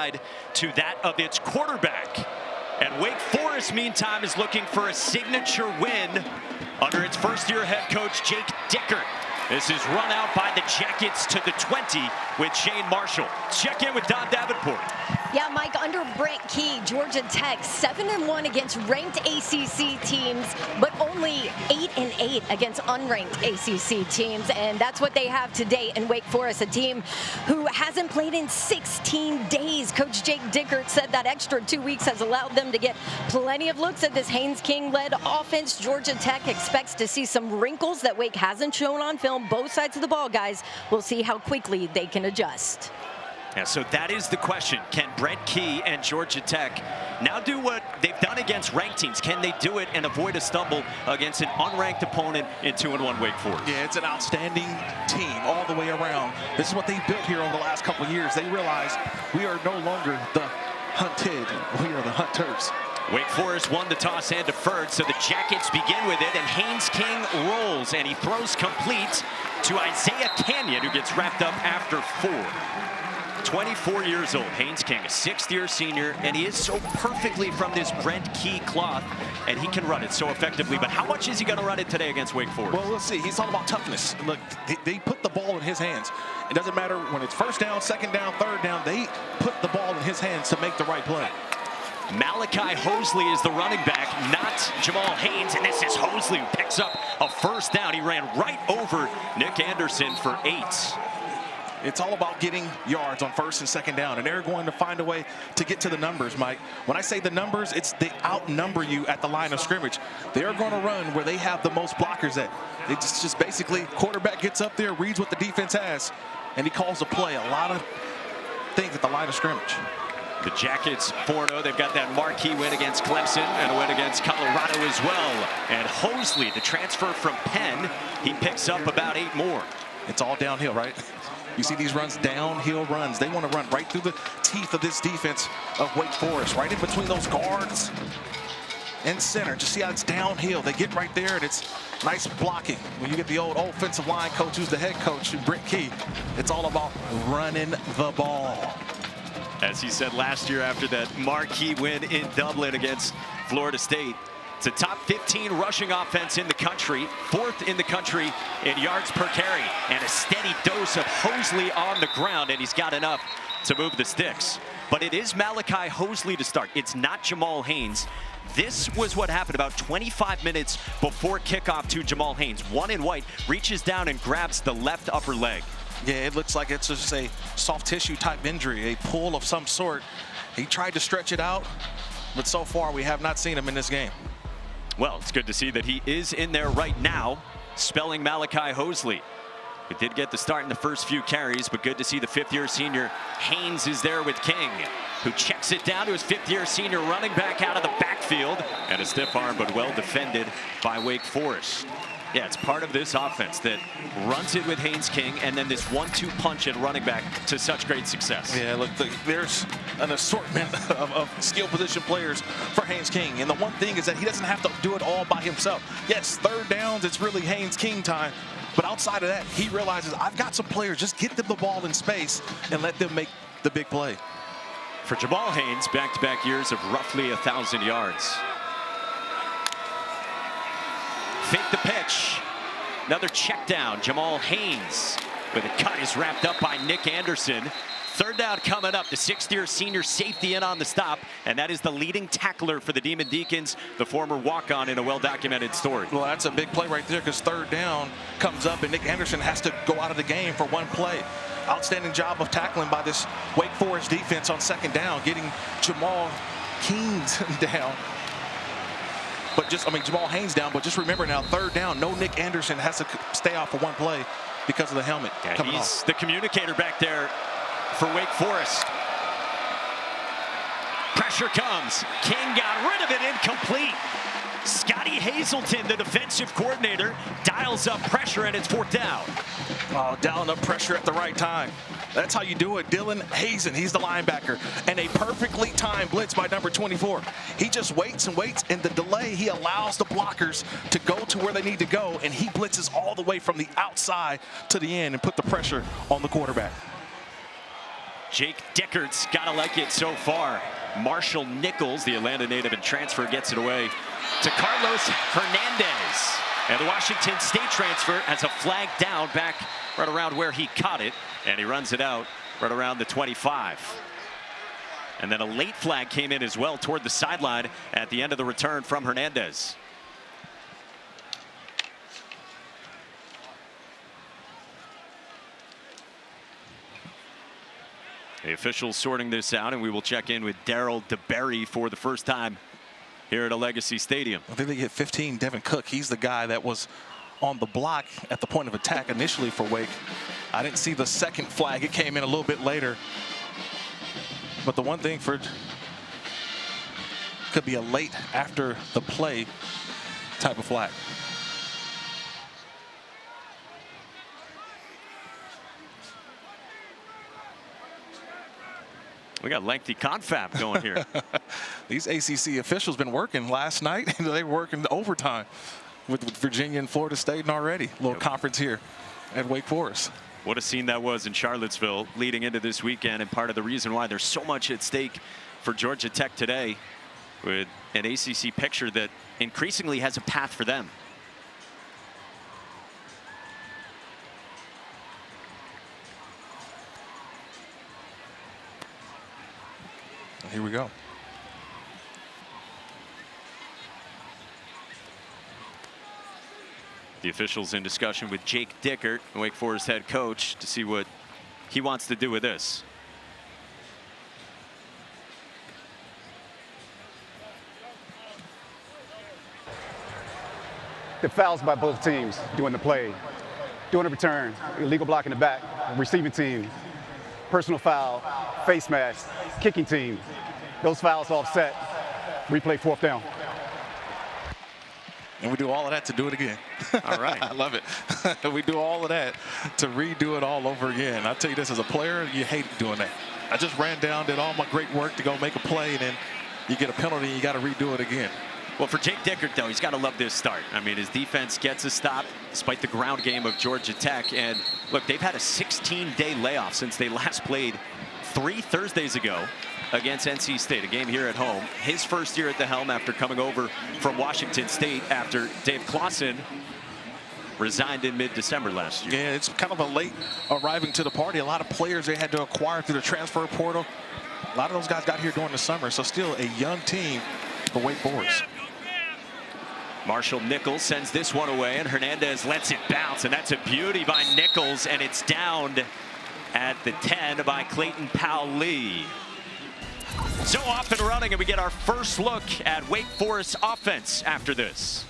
side to that of its quarterback. And Wake Forest, meantime, is looking for a signature win under its first-year head coach, Jake Dickert. This is run out by the Jackets to the 20 with Shane Marshall. Check in with Don Davenport. Yeah, Mike, under Brent Key, Georgia Tech 7-1 against ranked ACC teams, but only 8-8 against unranked ACC teams. And that's what they have today in Wake Forest, a team who hasn't played in 16 days. Coach Jake Dickert said that extra 2 weeks has allowed them to get plenty of looks at this Haynes King-led offense. Georgia Tech expects to see some wrinkles that Wake hasn't shown on film. Both sides of the ball, guys. We'll see how quickly they can adjust. Yeah, so that is the question. Can Brent Key and Georgia Tech now do what they've done against ranked teams? Can they do it and avoid a stumble against an unranked opponent in 2-1 Wake Forest? Yeah, it's an outstanding team all the way around. This is what they've built here over the last couple of years. They realize we are no longer the hunted. We are the hunters. Wake Forest won the toss and deferred, so the Jackets begin with it, and Haynes King rolls, and he throws complete to Isaiah Canyon, who gets wrapped up after 4. 24 years old, Haynes King, a 6th-year senior, and he is so perfectly from this Brent Key cloth, and he can run it so effectively. But how much is he going to run it today against Wake Forest? Well, let's see. He's all about toughness. Look, they put the ball in his hands. It doesn't matter when it's first down, second down, third down. They put the ball in his hands to make the right play. Malachi Hosley is the running back, not Jamal Haynes, and this is Hosley who picks up a first down. He ran right over Nick Anderson for 8. It's all about getting yards on first and second down, and they're going to find a way to get to the numbers, Mike. When I say the numbers, it's they outnumber you at the line of scrimmage. They're going to run where they have the most blockers at. They just basically, quarterback gets up there, reads what the defense has, and he calls a play. A lot of things at the line of scrimmage. The Jackets 4-0. They've got that marquee win against Clemson and a win against Colorado as well. And Hosley, the transfer from Penn, he picks up about 8 more. It's all downhill, right? You see these runs, downhill runs. They want to run right through the teeth of this defense of Wake Forest, right in between those guards and center. Just see how it's downhill. They get right there, and it's nice blocking. When you get the old offensive line coach who's the head coach, Brent Key, it's all about running the ball. As he said last year after that marquee win in Dublin against Florida State, it's a top 15 rushing offense in the country, 4th in the country in yards per carry, and a steady dose of Hosley on the ground, and he's got enough to move the sticks. But it is Malachi Hosley to start. It's not Jamal Haynes. This was what happened about 25 minutes before kickoff to Jamal Haynes. One in white reaches down and grabs the left upper leg. Yeah, it looks like it's just a soft tissue type injury, a pull of some sort. He tried to stretch it out, but so far we have not seen him in this game. Well, it's good to see that he is in there right now, spelling Malachi Hosley. We did get the start in the first few carries, but good to see the 5th-year senior Haynes is there with King, who checks it down to his 5th-year senior running back out of the backfield, and a stiff arm, but well defended by Wake Forest. Yeah, it's part of this offense that runs it with Haynes King, and then this 1-2 punch at running back to such great success. Yeah, look, there's an assortment of skill position players for Haynes King. And the one thing is that he doesn't have to do it all by himself. Yes, third downs, it's really Haynes King time. But outside of that, he realizes, I've got some players, just get them the ball in space and let them make the big play. For Jamal Haynes, back-to-back years of roughly 1,000 yards. Fake the pitch. Another check down. Jamal Haynes with a cut is wrapped up by Nick Anderson. Third down coming up. The 6th-year senior safety in on the stop, and that is the leading tackler for the Demon Deacons, the former walk-on in a well-documented story. Well, that's a big play right there because third down comes up and Nick Anderson has to go out of the game for one play. Outstanding job of tackling by this Wake Forest defense on second down, getting Jamal Haynes down. But Jamal Haynes down, but just remember now, third down, no Nick Anderson has to stay off for one play because of the helmet coming off. He's the communicator back there for Wake Forest. Pressure comes. King got rid of it, incomplete. Scotty Hazelton, the defensive coordinator, dials up pressure, and it's 4th down. Oh, dialing up pressure at the right time. That's how you do it. Dylan Hazen, he's the linebacker. And a perfectly timed blitz by number 24. He just waits and waits, and the delay, he allows the blockers to go to where they need to go, and he blitzes all the way from the outside to the end and put the pressure on the quarterback. Jake Dickert's got to like it so far. Marshall Nichols, the Atlanta native and transfer, gets it away to Carlos Hernandez. And the Washington State transfer has a flag down back right around where he caught it. And he runs it out right around the 25. And then a late flag came in as well toward the sideline at the end of the return from Hernandez. The officials sorting this out, and we will check in with Daryl DeBerry for the first time here at a Legacy Stadium. I think they get 15. Devin Cook, he's the guy that was on the block at the point of attack initially for Wake. I didn't see the second flag. It came in a little bit later. But the one thing for could be a late after the play type of flag. We got lengthy confab going here. These ACC officials been working last night. They were working overtime with Virginia and Florida State and already. A little conference here at Wake Forest. What a scene that was in Charlottesville leading into this weekend, and part of the reason why there's so much at stake for Georgia Tech today, with an ACC picture that increasingly has a path for them. Here we go. The officials in discussion with Jake Dickert, Wake Forest head coach, to see what he wants to do with this. The fouls by both teams doing the play, doing the return, illegal block in the back, receiving team, personal foul, face mask, kicking team. Those fouls offset. Replay 4th down. And we do all of that to do it again. All right. I love it. We do all of that to redo it all over again. I tell you this, as a player, you hate doing that. I just ran down, did all my great work to go make a play, and then you get a penalty and you got to redo it again. Well, for Jake Dickert, though, he's got to love this start. I mean, his defense gets a stop despite the ground game of Georgia Tech. And look, they've had a 16-day layoff since they last played 3 Thursdays ago against NC State, a game here at home. His first year at the helm after coming over from Washington State after Dave Clawson resigned in mid-December last year. Yeah, it's kind of a late arriving to the party. A lot of players they had to acquire through the transfer portal. A lot of those guys got here during the summer, so still a young team for Wake Forest. Marshall Nichols sends this one away, and Hernandez lets it bounce, and that's a beauty by Nichols, and it's downed at the 10 by Clayton Powell-Lee. So off and running, and we get our first look at Wake Forest offense after this.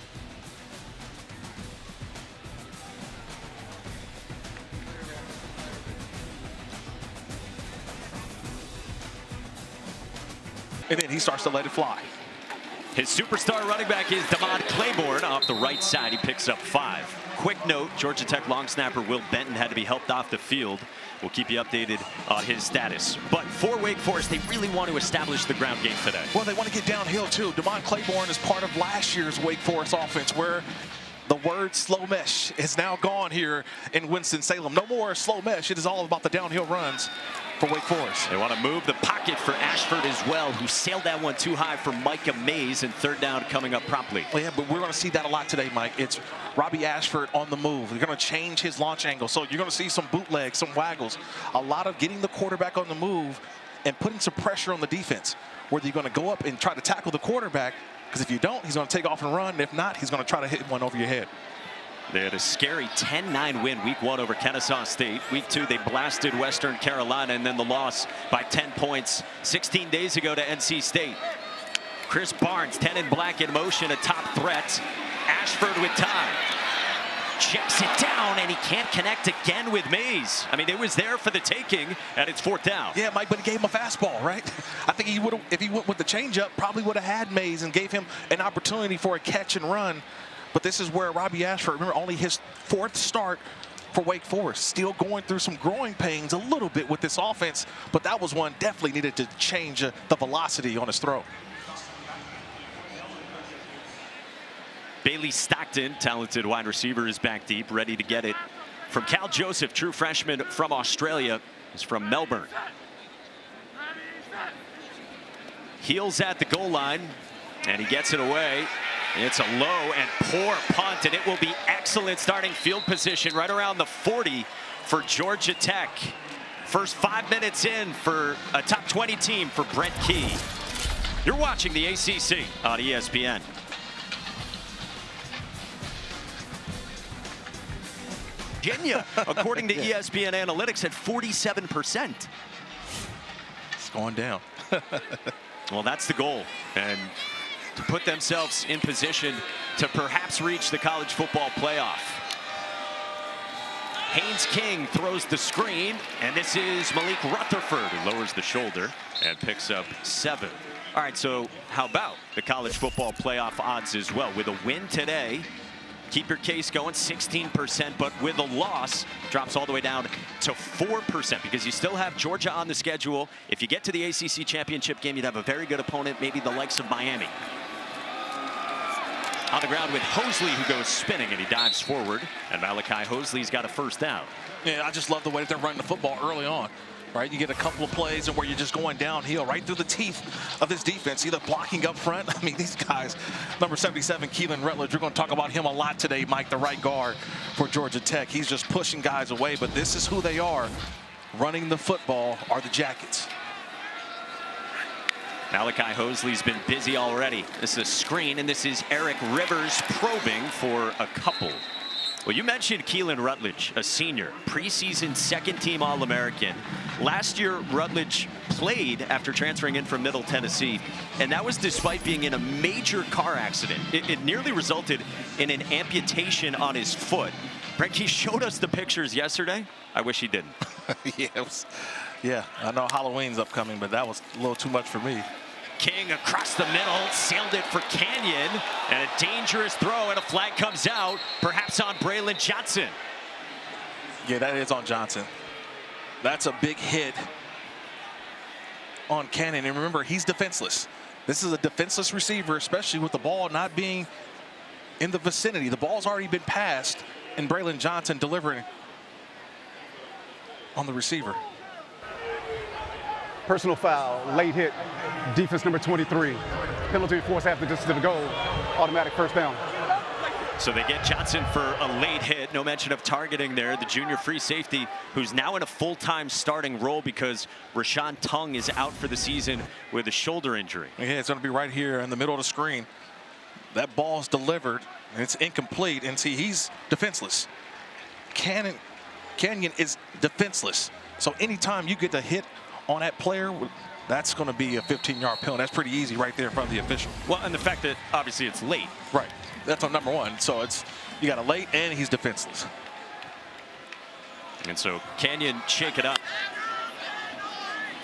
And then he starts to let it fly. His superstar running back is Demond Claiborne off the right side. He picks up 5. Quick note, Georgia Tech long snapper Will Benton had to be helped off the field. We'll keep you updated on his status. But for Wake Forest, they really want to establish the ground game today. Well, they want to get downhill, too. Demond Claiborne is part of last year's Wake Forest offense, where the word slow mesh is now gone here in Winston-Salem. No more slow mesh. It is all about the downhill runs for Wake Forest. They want to move the pocket for Ashford as well, who sailed that one too high for Micah Mays, and 3rd down coming up promptly. Well, yeah, but we're going to see that a lot today, Mike. It's Robby Ashford on the move. They're going to change his launch angle, so you're going to see some bootlegs, some waggles, a lot of getting the quarterback on the move and putting some pressure on the defense, whether you're going to go up and try to tackle the quarterback, because if you don't, he's going to take off and run, and if not, he's going to try to hit one over your head. They had a scary 10-9 win week 1 over Kennesaw State. Week 2, they blasted Western Carolina, and then the loss by 10 points 16 days ago to NC State. Chris Barnes, 10 in black in motion, a top threat. Ashford with time. Checks it down, and he can't connect again with Mays. I mean, it was there for the taking, and it's 4th down. Yeah, Mike, but he gave him a fastball, right? I think he would have, if he went with the changeup, probably would have had Mays and gave him an opportunity for a catch and run. But this is where Robby Ashford, remember, only his 4th start for Wake Forest. Still going through some growing pains a little bit with this offense, but that was one definitely needed to change the velocity on his throw. Bailey Stockton, talented wide receiver, is back deep, ready to get it from Cal Joseph, true freshman from Australia, is from Melbourne. Heels at the goal line, and he gets it away. It's a low and poor punt, and it will be excellent starting field position right around the 40 for Georgia Tech. First 5 minutes in for a top 20 team for Brent Key. You're watching the ACC on ESPN. Virginia, according to ESPN Analytics, at 47%. It's going down. Well, that's the goal, and to put themselves in position to perhaps reach the college football playoff. Haynes King throws the screen, and this is Malik Rutherford, who lowers the shoulder and picks up 7. All right, so how about the college football playoff odds as well? With a win today, keep your case going, 16%, but with a loss, drops all the way down to 4% because you still have Georgia on the schedule. If you get to the ACC championship game, you'd have a very good opponent, maybe the likes of Miami. On the ground with Hosley, who goes spinning, and he dives forward, and Malachi Hosley's got a first down. Yeah, I just love the way that they're running the football early on. Right, you get a couple of plays and where you're just going downhill right through the teeth of this defense, either blocking up front. I mean, these guys, number 77, Keelan Rutledge, we're going to talk about him a lot today, Mike, the right guard for Georgia Tech. He's just pushing guys away, but this is who they are. Running the football are the Jackets. Malachi Hosley's been busy already. This is a screen, and this is Eric Rivers probing for a couple. Well, you mentioned Keelan Rutledge, a senior, preseason second-team All-American. Last year, Rutledge played after transferring in from Middle Tennessee, and that was despite being in a major car accident. It nearly resulted in an amputation on his foot. Brent, he showed us the pictures yesterday. I wish he didn't. Yeah, I know Halloween's upcoming, but that was a little too much for me. King across the middle, sailed it for Canyon, and a dangerous throw, and a flag comes out, perhaps on Braylon Johnson. Yeah, that is on Johnson. That's a big hit on Canyon, and remember, he's defenseless. This is a defenseless receiver, especially with the ball not being in the vicinity. The ball's already been passed, and Braylon Johnson delivering on the receiver. Personal foul, late hit, defense number 23. Penalty force after distance to the goal, automatic first down. So they get Johnson for a late hit. No mention of targeting there. The junior free safety, who's now in a full-time starting role because Rashawn Tung is out for the season with a shoulder injury. Yeah, it's going to be right here in the middle of the screen. That ball's delivered, and it's incomplete. And see, he's defenseless. Canyon is defenseless. So anytime you get to hit on that player, that's going to be a 15-yard penalty. That's pretty easy right there in front of the official. Well, and the fact that obviously it's late. Right. That's on number 1. So it's, you got a late and he's defenseless. And so Canyon shake it up.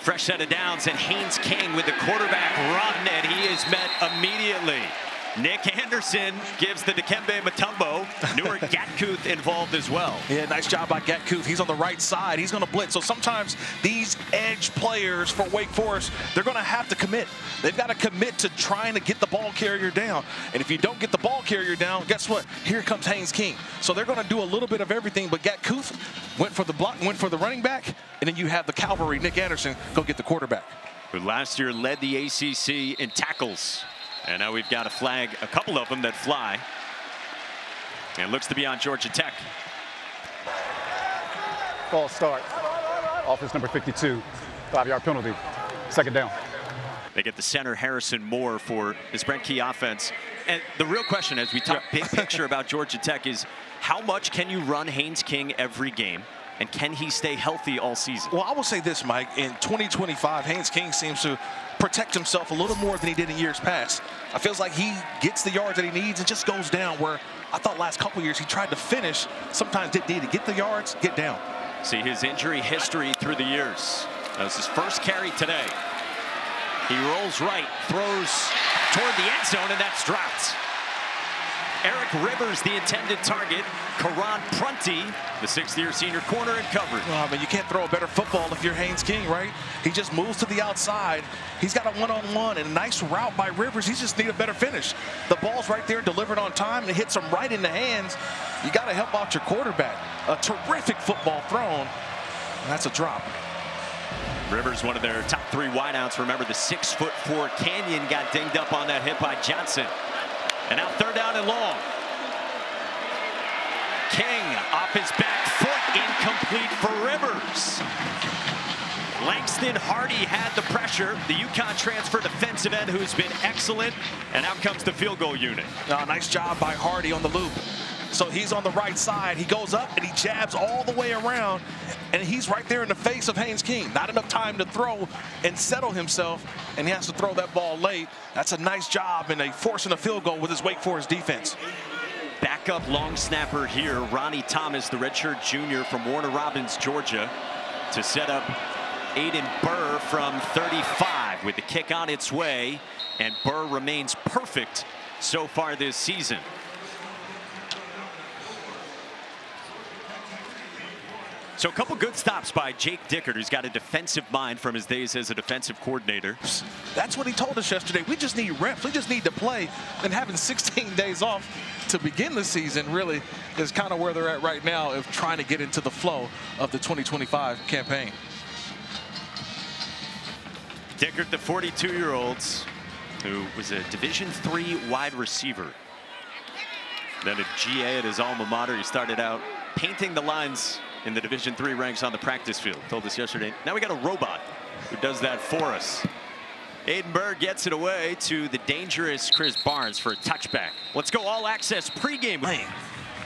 Fresh set of downs, and Haynes King with the quarterback run, and he is met immediately. Nick Anderson gives the Dikembe Mutombo. Newer Gatkuth involved as well. Yeah, nice job by Gatkuth. He's on the right side. He's going to blitz. So sometimes these edge players for Wake Forest, they're going to have to commit. They've got to commit to trying to get the ball carrier down. And if you don't get the ball carrier down, guess what? Here comes Haynes King. So they're going to do a little bit of everything. But Gatkuth went for the block, went for the running back, and then you have the cavalry, Nick Anderson, go get the quarterback. Who last year led the ACC in tackles. And now we've got a flag, a couple of them that fly. And looks to be on Georgia Tech. False start. Offense number 52. 5-yard penalty. Second down. They get the center, Harrison Moore, for this Brent Key offense. And the real question, as we talk big picture about Georgia Tech, is how much can you run Haynes King every game? And can he stay healthy all season? Well, I will say this, Mike. In 2025, Haynes King seems to protect himself a little more than he did in years past. I feels like he gets the yards that he needs and just goes down, where I thought last couple years he tried to finish, sometimes didn't need to get the yards, get down. See his injury history through the years. That was his first carry today. He rolls right, throws toward the end zone, and that's dropped. Eric Rivers, the intended target. Karan Prunty, the 6th-year senior corner, in coverage. Well, I mean, you can't throw a better football if you're Haynes King, right? He just moves to the outside. He's got a one-on-one and a nice route by Rivers. He just needs a better finish. The ball's right there, delivered on time, and it hits him right in the hands. You got to help out your quarterback. A terrific football thrown, and that's a drop. Rivers, one of their top three wideouts. Remember, the 6'4" Canyon got dinged up on that hit by Johnson. And now third down and long. King off his back foot, incomplete for Rivers. Langston Hardy had the pressure. The UConn transfer defensive end who's been excellent. And out comes the field goal unit. Nice job by Hardy on the loop. So he's on the right side. He goes up and he jabs all the way around. And he's right there in the face of Haynes King. Not enough time to throw and settle himself. And he has to throw that ball late. That's a nice job in forcing a field goal with his Wake Forest defense. Backup long snapper here, Ronnie Thomas, the redshirt junior from Warner Robins, Georgia, to set up Aiden Burr from 35 with the kick on its way. And Burr remains perfect so far this season. So a couple good stops by Jake Dickert, who's got a defensive mind from his days as a defensive coordinator. That's what he told us yesterday. We just need reps. We just need to play. And having 16 days off to begin the season really is kind of where they're at right now of trying to get into the flow of the 2025 campaign. Dickert, the 42-year-old, who was a Division III wide receiver. Then a GA at his alma mater. He started out painting the lines in the Division III ranks on the practice field. Told us yesterday. Now we got a robot who does that for us. Aiden Burr gets it away to the dangerous Chris Barnes for a touchback. Let's go all access pregame.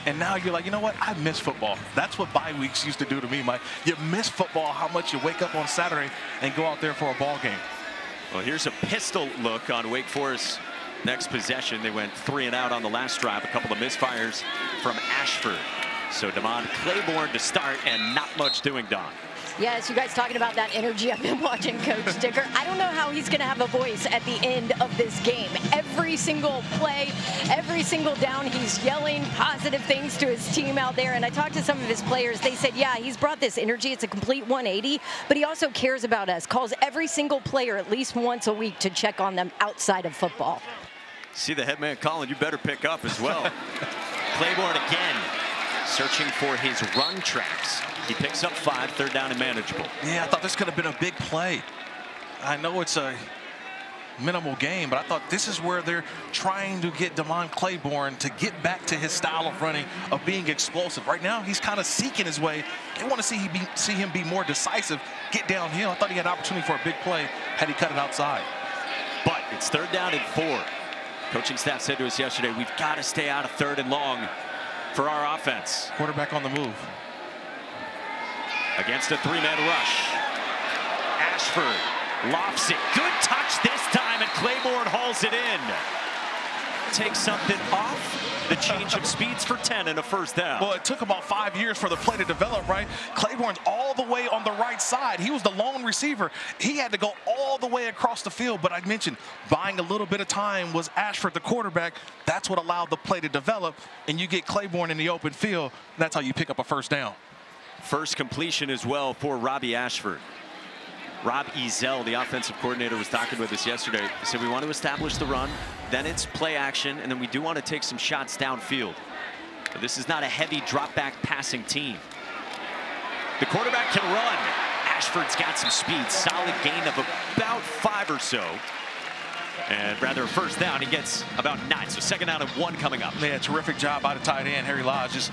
And now you're like, you know what? I miss football. That's what bye weeks used to do to me, Mike. You miss football, how much you wake up on Saturday and go out there for a ball game. Well, here's a pistol look on Wake Forest. Next possession, they went 3 and out on the last drive. A couple of misfires from Ashford. So Demond Claiborne to start, and not much doing, Don. Yes, you guys talking about that energy. I've been watching Coach Dickert. I don't know how he's going to have a voice at the end of this game. Every single play, every single down, he's yelling positive things to his team out there. And I talked to some of his players. They said, yeah, he's brought this energy. It's a complete 180, but he also cares about us, calls every single player at least once a week to check on them outside of football. See the head man calling, you better pick up as well. Claiborne again, searching for his run tracks. He picks up 5, third down and manageable. Yeah, I thought this could have been a big play. I know it's a minimal game, but I thought this is where they're trying to get Demond Claiborne to get back to his style of running, of being explosive. Right now, he's kind of seeking his way. They want to see him be more decisive, get downhill. I thought he had an opportunity for a big play had he cut it outside. But it's third down and 4. Coaching staff said to us yesterday, we've got to stay out of third and long for our offense. Quarterback on the move. Against a 3-man rush. Ashford lofts it. Good touch this time, and Claiborne hauls it in. Takes something off the change of speeds for 10 and a first down. Well, it took about 5 years for the play to develop, right? Claiborne's all the way on the right side. He was the lone receiver. He had to go all the way across the field, but I mentioned buying a little bit of time was Ashford, the quarterback. That's what allowed the play to develop, and you get Claiborne in the open field. That's how you pick up a first down. First completion as well for Robby Ashford. Rob Ezell, the offensive coordinator, was talking with us yesterday. He said we want to establish the run, then it's play action, and then we do want to take some shots downfield. But this is not a heavy drop back passing team. The quarterback can run. Ashford's got some speed, solid gain of about 5 or so. And rather a first down, he gets about 9. So second down and 1 coming up. Yeah, terrific job out of tight end Harry Lodge, just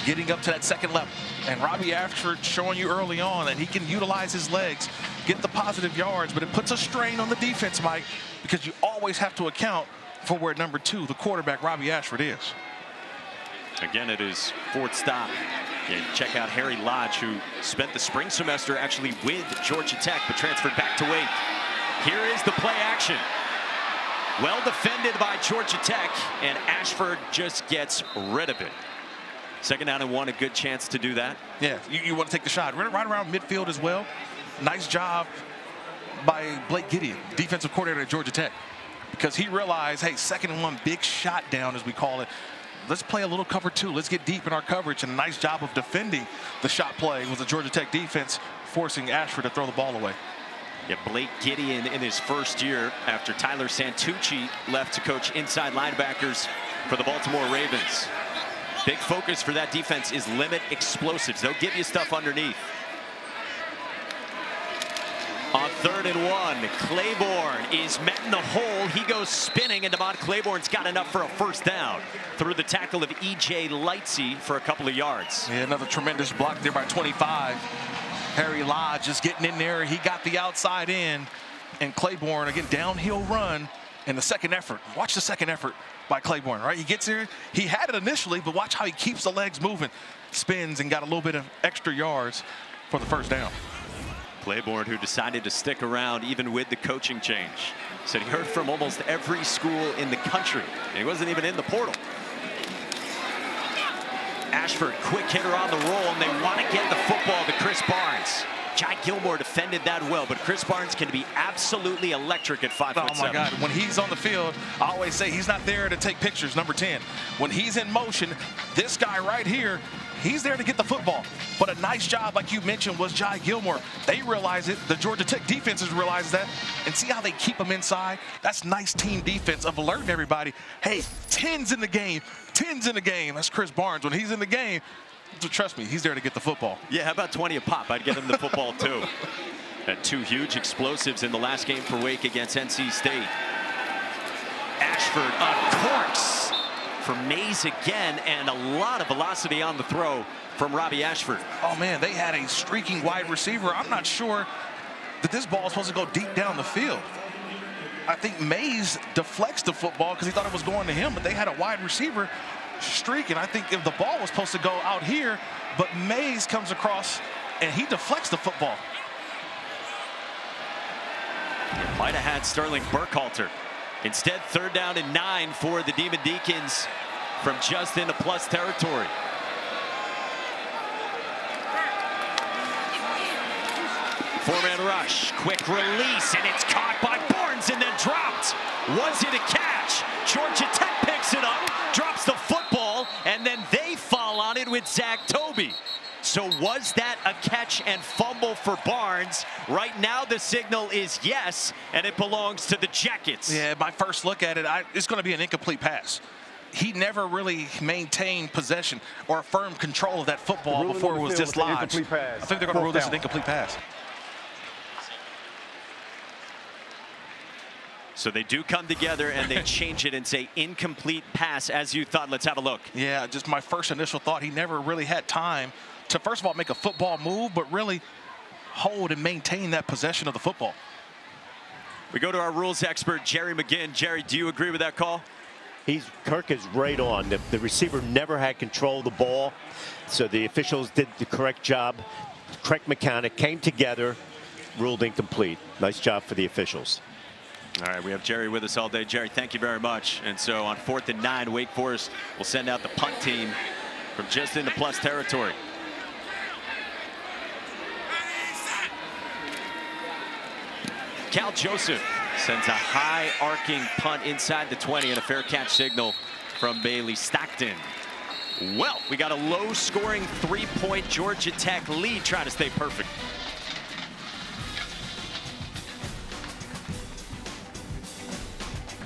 getting up to that second level. And Robby Ashford showing you early on that he can utilize his legs, get the positive yards, but it puts a strain on the defense, Mike, because you always have to account for where number 2, the quarterback, Robby Ashford, is. Again, it is fourth stop. And check out Harry Lodge, who spent the spring semester actually with Georgia Tech, but transferred back to Wake. Here is the play action. Well defended by Georgia Tech, and Ashford just gets rid of it. Second down and 1, a good chance to do that. Yeah, you want to take the shot. Right around midfield as well. Nice job by Blake Gideon, defensive coordinator at Georgia Tech, because he realized, hey, second and 1, big shot down, as we call it. Let's play a little cover 2. Let's get deep in our coverage, and a nice job of defending the shot play with the Georgia Tech defense, forcing Ashford to throw the ball away. Yeah, Blake Gideon in his first year after Tyler Santucci left to coach inside linebackers for the Baltimore Ravens. Big focus for that defense is limit explosives. They'll give you stuff underneath. On 3rd and 1. Claiborne is met in the hole. He goes spinning, and Demond Claiborne's got enough for a first down through the tackle of E.J. Lightsey for a couple of yards. Yeah, another tremendous block there by 25. Harry Lodge just getting in there. He got the outside in, and Claiborne, again, downhill run. And the second effort, watch the second effort by Claiborne, right? He gets here, he had it initially, but watch how he keeps the legs moving, spins, and got a little bit of extra yards for the first down. Claiborne, who decided to stick around even with the coaching change, said he heard from almost every school in the country, and he wasn't even in the portal. Ashford, quick hitter on the roll, and they want to get the football to Chris Barnes. Jai Gilmore defended that well, but Chris Barnes can be absolutely electric at 5'7". Oh my God, when he's on the field, I always say he's not there to take pictures, number 10. When he's in motion, this guy right here, he's there to get the football. But a nice job, like you mentioned, was Jai Gilmore. They realize it, the Georgia Tech defenses realize that, and see how they keep him inside? That's nice team defense of alerting everybody, hey, 10's in the game, 10's in the game. That's Chris Barnes. When he's in the game, trust me, he's there to get the football. Yeah, how about 20 a pop? I'd get him the football too. Had 2 huge explosives in the last game for Wake against NC State. Ashford, a corks for Mays again, and a lot of velocity on the throw from Robby Ashford. Oh man, they had a streaking wide receiver. I'm not sure that this ball is supposed to go deep down the field. I think Mays deflects the football because he thought it was going to him, but they had a wide receiver streaking. I think if the ball was supposed to go out here, but Mays comes across and he deflects the football. Might have had Sterling Burkhalter. Instead, 3rd down and 9 for the Demon Deacons from just into plus territory. Four-man rush, quick release, and it's caught by Barnes and then dropped. Was it a catch? Georgia Tech picks it up, drops the football, and then they fall on it with Zach Tobey. So was that a catch and fumble for Barnes? Right now the signal is yes, and it belongs to the Jackets. Yeah, my first look at it, it's going to be an incomplete pass. He never really maintained possession or firm control of that football before it was dislodged. I think they're going to rule this an incomplete pass. So they do come together and they change it and say incomplete pass as you thought. Let's have a look. Yeah, just my first initial thought, he never really had time to, first of all, make a football move, but really hold and maintain that possession of the football. We go to our rules expert, Jerry McGinn. Jerry, do you agree with that call? Kirk is right on. The receiver never had control of the ball, so the officials did the correct job. Correct mechanic came together, ruled incomplete. Nice job for the officials. All right, we have Jerry with us all day. Jerry, thank you very much. And so on 4th and 9, Wake Forest will send out the punt team from just into plus territory. Cal Joseph sends a high arcing punt inside the 20 and a fair catch signal from Bailey Stockton. Well, we got a low scoring 3-point Georgia Tech lead, trying to stay perfect.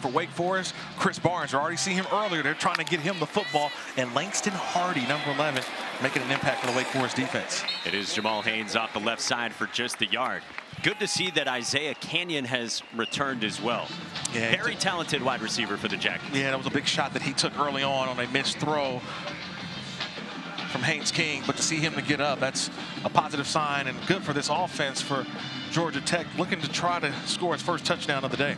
For Wake Forest, Chris Barnes, you already seen him earlier. They're trying to get him the football, and Langston Hardy, number 11, making an impact for the Wake Forest defense. It is Jamal Haynes off the left side for just a yard. Good to see that Isaiah Canyon has returned as well. Yeah, very talented wide receiver for the Jackets. Yeah, that was a big shot that he took early on a missed throw from Haynes King, but to see him to get up, that's a positive sign and good for this offense for Georgia Tech, looking to try to score his first touchdown of the day.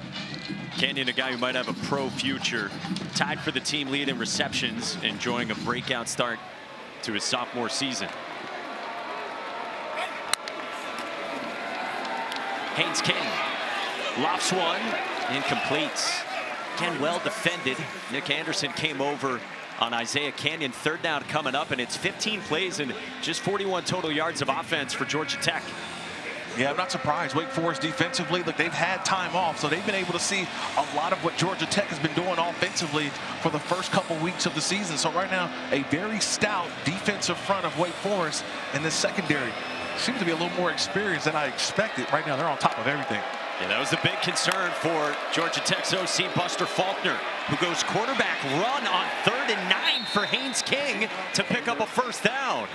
Canyon, a guy who might have a pro future, tied for the team lead in receptions, enjoying a breakout start to his sophomore season. Haynes King lofts one, incomplete. Again, well defended. Nick Anderson came over on Isaiah Canyon. 3rd down coming up, and it's 15 plays and just 41 total yards of offense for Georgia Tech. Yeah, I'm not surprised. Wake Forest defensively, look, they've had time off, so they've been able to see a lot of what Georgia Tech has been doing offensively for the first couple weeks of the season. So right now, a very stout defensive front of Wake Forest, and this secondary seems to be a little more experienced than I expected. Right now, they're on top of everything. Yeah, that was the big concern for Georgia Tech's OC Buster Faulkner, who goes quarterback run on 3rd and 9 for Haynes King to pick up a first down.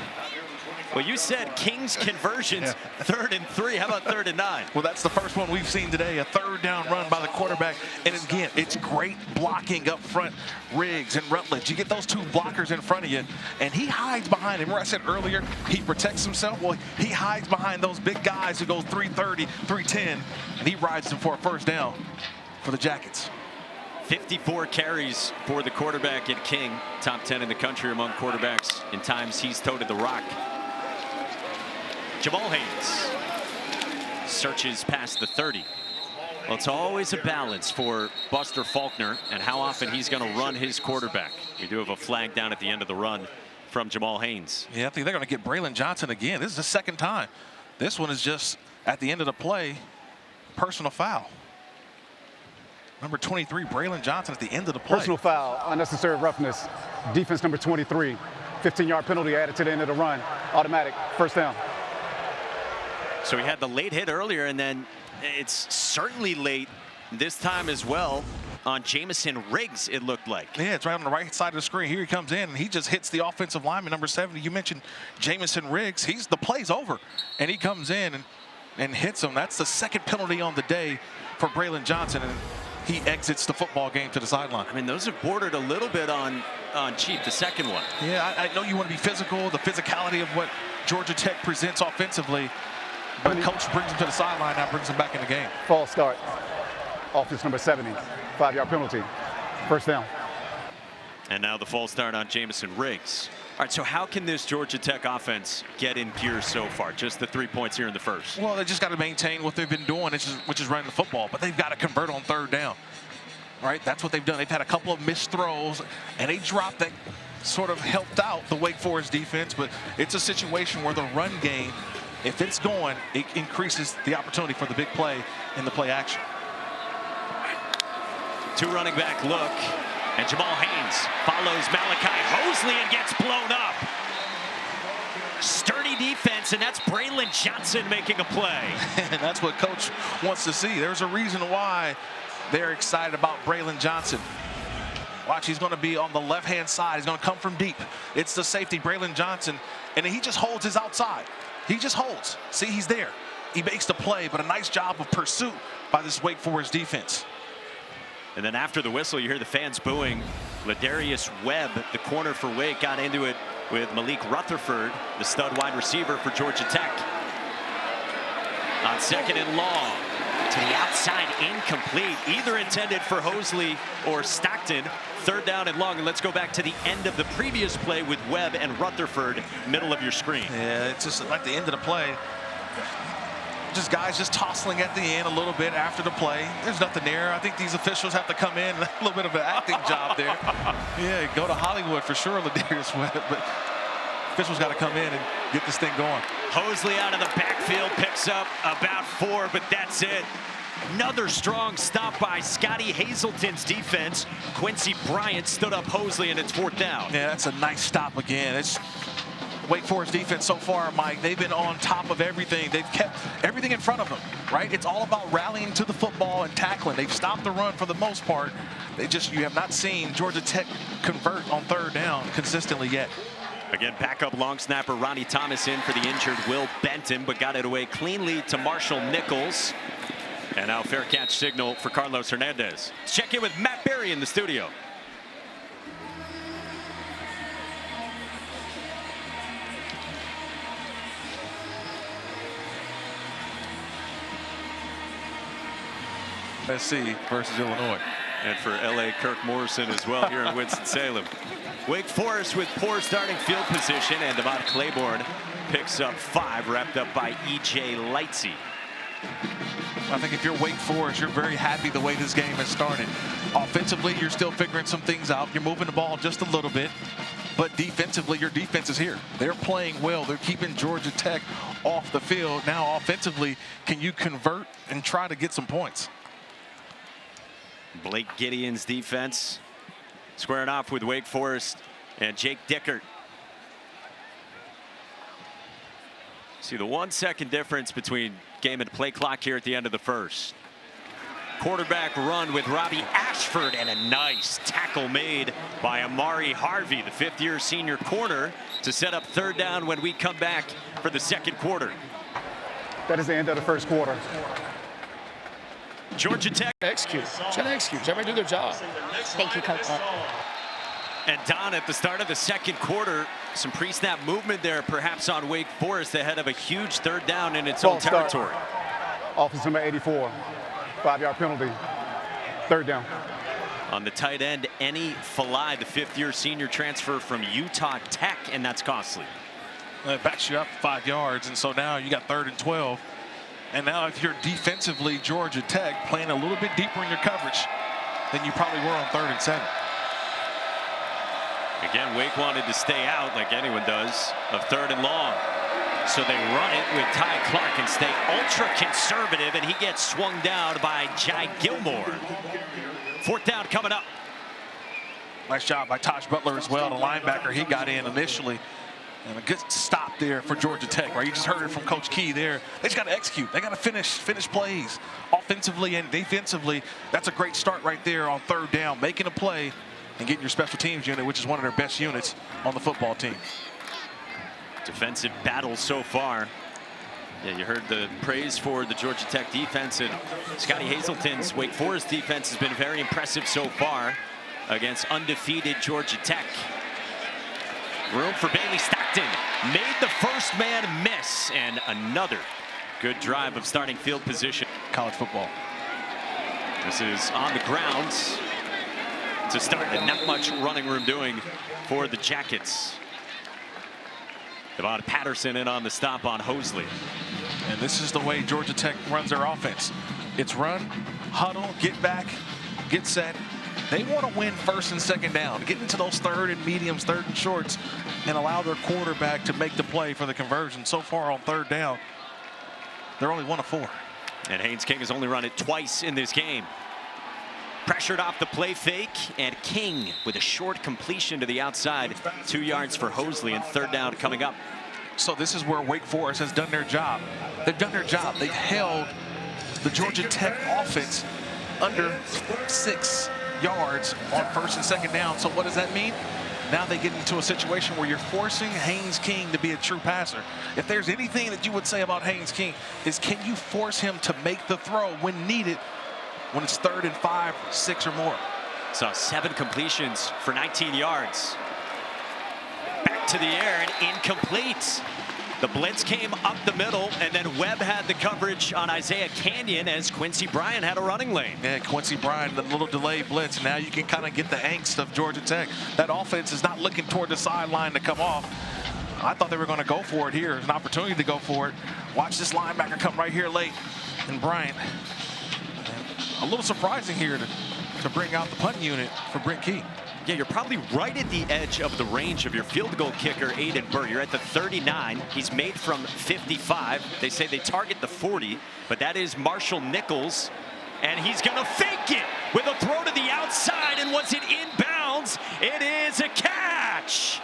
Well, you said King's conversions, 3rd and 3. How about 3rd and 9? Well, that's the first one we've seen today, a 3rd down run by the quarterback. And again, it's great blocking up front. Riggs and Rutledge, you get those 2 blockers in front of you, and he hides behind him. Remember I said earlier, he protects himself? Well, he hides behind those big guys who go 330, 310, and he rides them for a 1st down for the Jackets. 54 carries for the quarterback at King, top 10 in the country among quarterbacks in times he's toted the rock. Jamal Haynes searches past the 30. Well, it's always a balance for Buster Faulkner and how often he's going to run his quarterback. We do have a flag down at the end of the run from Jamal Haynes. Yeah, I think they're going to get Braylon Johnson again. This is the 2nd time. This one is just at the end of the play, personal foul. Number 23, Braylon Johnson at the end of the play. Personal foul, unnecessary roughness. Defense number 23, 15-yard penalty added to the end of the run. Automatic, 1st down. So he had the late hit earlier, and then it's certainly late this time as well on Jamison Riggs, it looked like. Yeah, it's right on the right side of the screen. Here he comes in, and he just hits the offensive lineman, number 70. You mentioned Jamison Riggs. The play's over, and he comes in and hits him. That's the 2nd penalty on the day for Braylon Johnson, and he exits the football game to the sideline. I mean, those have bordered a little bit on cheap, the 2nd one. Yeah, I know you want to be physical, the physicality of what Georgia Tech presents offensively, but coach brings him to the sideline, now brings him back in the game. False start. Offense number 70, 5-yard penalty, 1st down. And now the false start on Jamison Riggs. All right, so how can this Georgia Tech offense get in gear so far? Just the 3 points here in the 1st. Well, they just got to maintain what they've been doing, which is running the football, but they've got to convert on 3rd down. All right, that's what they've done. They've had a couple of missed throws, and they dropped that, sort of helped out the Wake Forest defense, but it's a situation where the run game, if it's going, it increases the opportunity for the big play in the play action. 2 running back look. And Jamal Haynes follows Malachi Hosley and gets blown up. Sturdy defense, and that's Braylon Johnson making a play. And that's what coach wants to see. There's a reason why they're excited about Braylon Johnson. Watch, he's going to be on the left-hand side. He's going to come from deep. It's the safety, Braylon Johnson, and he just holds his outside. He just holds. See, he's there. He makes the play, but a nice job of pursuit by this Wake Forest defense. And then after the whistle, you hear the fans booing. Ladarius Webb, the corner for Wake, got into it with Malik Rutherford, the stud wide receiver for Georgia Tech. On 2nd and long, to the outside, incomplete, either intended for Hosley or Stockton. 3rd down and long, and let's go back to the end of the previous play with Webb and Rutherford, middle of your screen. Yeah, it's just like the end of the play. Just guys just tossing at the end a little bit after the play. There's nothing there. I think these officials have to come in, a little bit of an acting job there. Yeah, go to Hollywood for sure, Ladarius Webb, but officials got to come in and get this thing going. Hosley out of the backfield, picks up about 4, but that's it. Another strong stop by Scotty Hazelton's defense. Quincy Bryant stood up Hosley, and it's 4th down. Yeah, that's a nice stop again. It's Wake Forest defense so far, Mike, they've been on top of everything. They've kept everything in front of them, right? It's all about rallying to the football and tackling. They've stopped the run for the most part. You have not seen Georgia Tech convert on 3rd down consistently yet. Again, backup long snapper Ronnie Thomas in for the injured Will Benton, but got it away cleanly to Marshall Nichols. And now fair catch signal for Carlos Hernandez. Let's check in with Matt Berry in the studio. SC versus Illinois. And for LA, Kirk Morrison as well here in Winston-Salem. Wake Forest with poor starting field position, and Demond Claiborne picks up 5, wrapped up by E.J. Lightsey. I think if you're Wake Forest, you're very happy the way this game has started. Offensively, you're still figuring some things out. You're moving the ball just a little bit. But defensively, your defense is here. They're playing well. They're keeping Georgia Tech off the field. Now, offensively, can you convert and try to get some points? Blake Gideon's defense squaring off with Wake Forest and Jake Dickert. See the 1 second difference between game and play clock here at the end of the 1st. quarterback run with Robby Ashford, and a nice tackle made by Amari Harvey, the fifth-year senior corner, to set up third down when we come back for the second quarter. That is the end of the first quarter. Georgia Tech. Execute. Try to execute. Everybody do their job. Thank you, Coach. And Don, at the start of the second quarter, some pre-snap movement there, perhaps on Wake Forest, ahead of a huge third down in its own territory. Offense number 84, 5-yard penalty, third down. On the tight end, Eni Falai, the fifth-year senior transfer from Utah Tech, and that's costly. It backs you up 5 yards, and so now you got 3rd and 12. And now if you're defensively Georgia Tech, playing a little bit deeper in your coverage than you probably were on 3rd and 7. Again, Wake wanted to stay out, like anyone does, of 3rd and long. So they run it with Ty Clark and stay ultra conservative, and he gets swung down by Jai Gilmore. 4th down coming up. Nice job by Taj Butler as well, the linebacker. He got in initially. And a good stop there for Georgia Tech, right? You just heard it from Coach Key there. They just got to execute. They got to finish plays offensively and defensively. That's a great start right there on 3rd down, making a play and getting your special teams unit, which is one of their best units on the football team. Defensive battle so far. Yeah, you heard the praise for the Georgia Tech defense, and Scotty Hazelton's Wake Forest defense has been very impressive so far against undefeated Georgia Tech. Room for Bailey Stockton. Made the first man miss, and another good drive of starting field position. College football. This is on the ground to start, and not much running room doing for the Jackets. Devon Patterson in on the stop on Hosley. And this is the way Georgia Tech runs their offense. It's run, huddle, get back, get set. They want to win 1st and 2nd down, get into those 3rd and mediums, 3rd and shorts, and allow their quarterback to make the play for the conversion. So far on 3rd down, they're only 1 of 4. And Haynes King has only run it twice in this game. Pressured off the play fake, and King with a short completion to the outside. 2 yards for Hosley, and 3rd down coming up. So this is where Wake Forest has done their job. They've done their job. They've held the Georgia Tech offense under 6 yards on 1st and 2nd down. So what does that mean? Now they get into a situation where you're forcing Haynes King to be a true passer. If there's anything that you would say about Haynes King, is can you force him to make the throw when needed, when it's 3rd and 5, 6 or more? Saw 7 completions for 19 yards. Back to the air and incomplete. The blitz came up the middle, and then Webb had the coverage on Isaiah Canyon as Quincy Bryan had a running lane. Yeah, Quincy Bryan, the little delayed blitz, and now you can kind of get the angst of Georgia Tech. That offense is not looking toward the sideline to come off. I thought they were going to go for it here. There's an opportunity to go for it. Watch this linebacker come right here late, and Bryant. A little surprising here to bring out the punt unit for Brent Key. Yeah, you're probably right at the edge of the range of your field goal kicker, Aiden Burr. You're at the 39. He's made from 55. They say they target the 40, but that is Marshall Nichols. And he's going to fake it with a throw to the outside. And was it inbounds? It is a catch.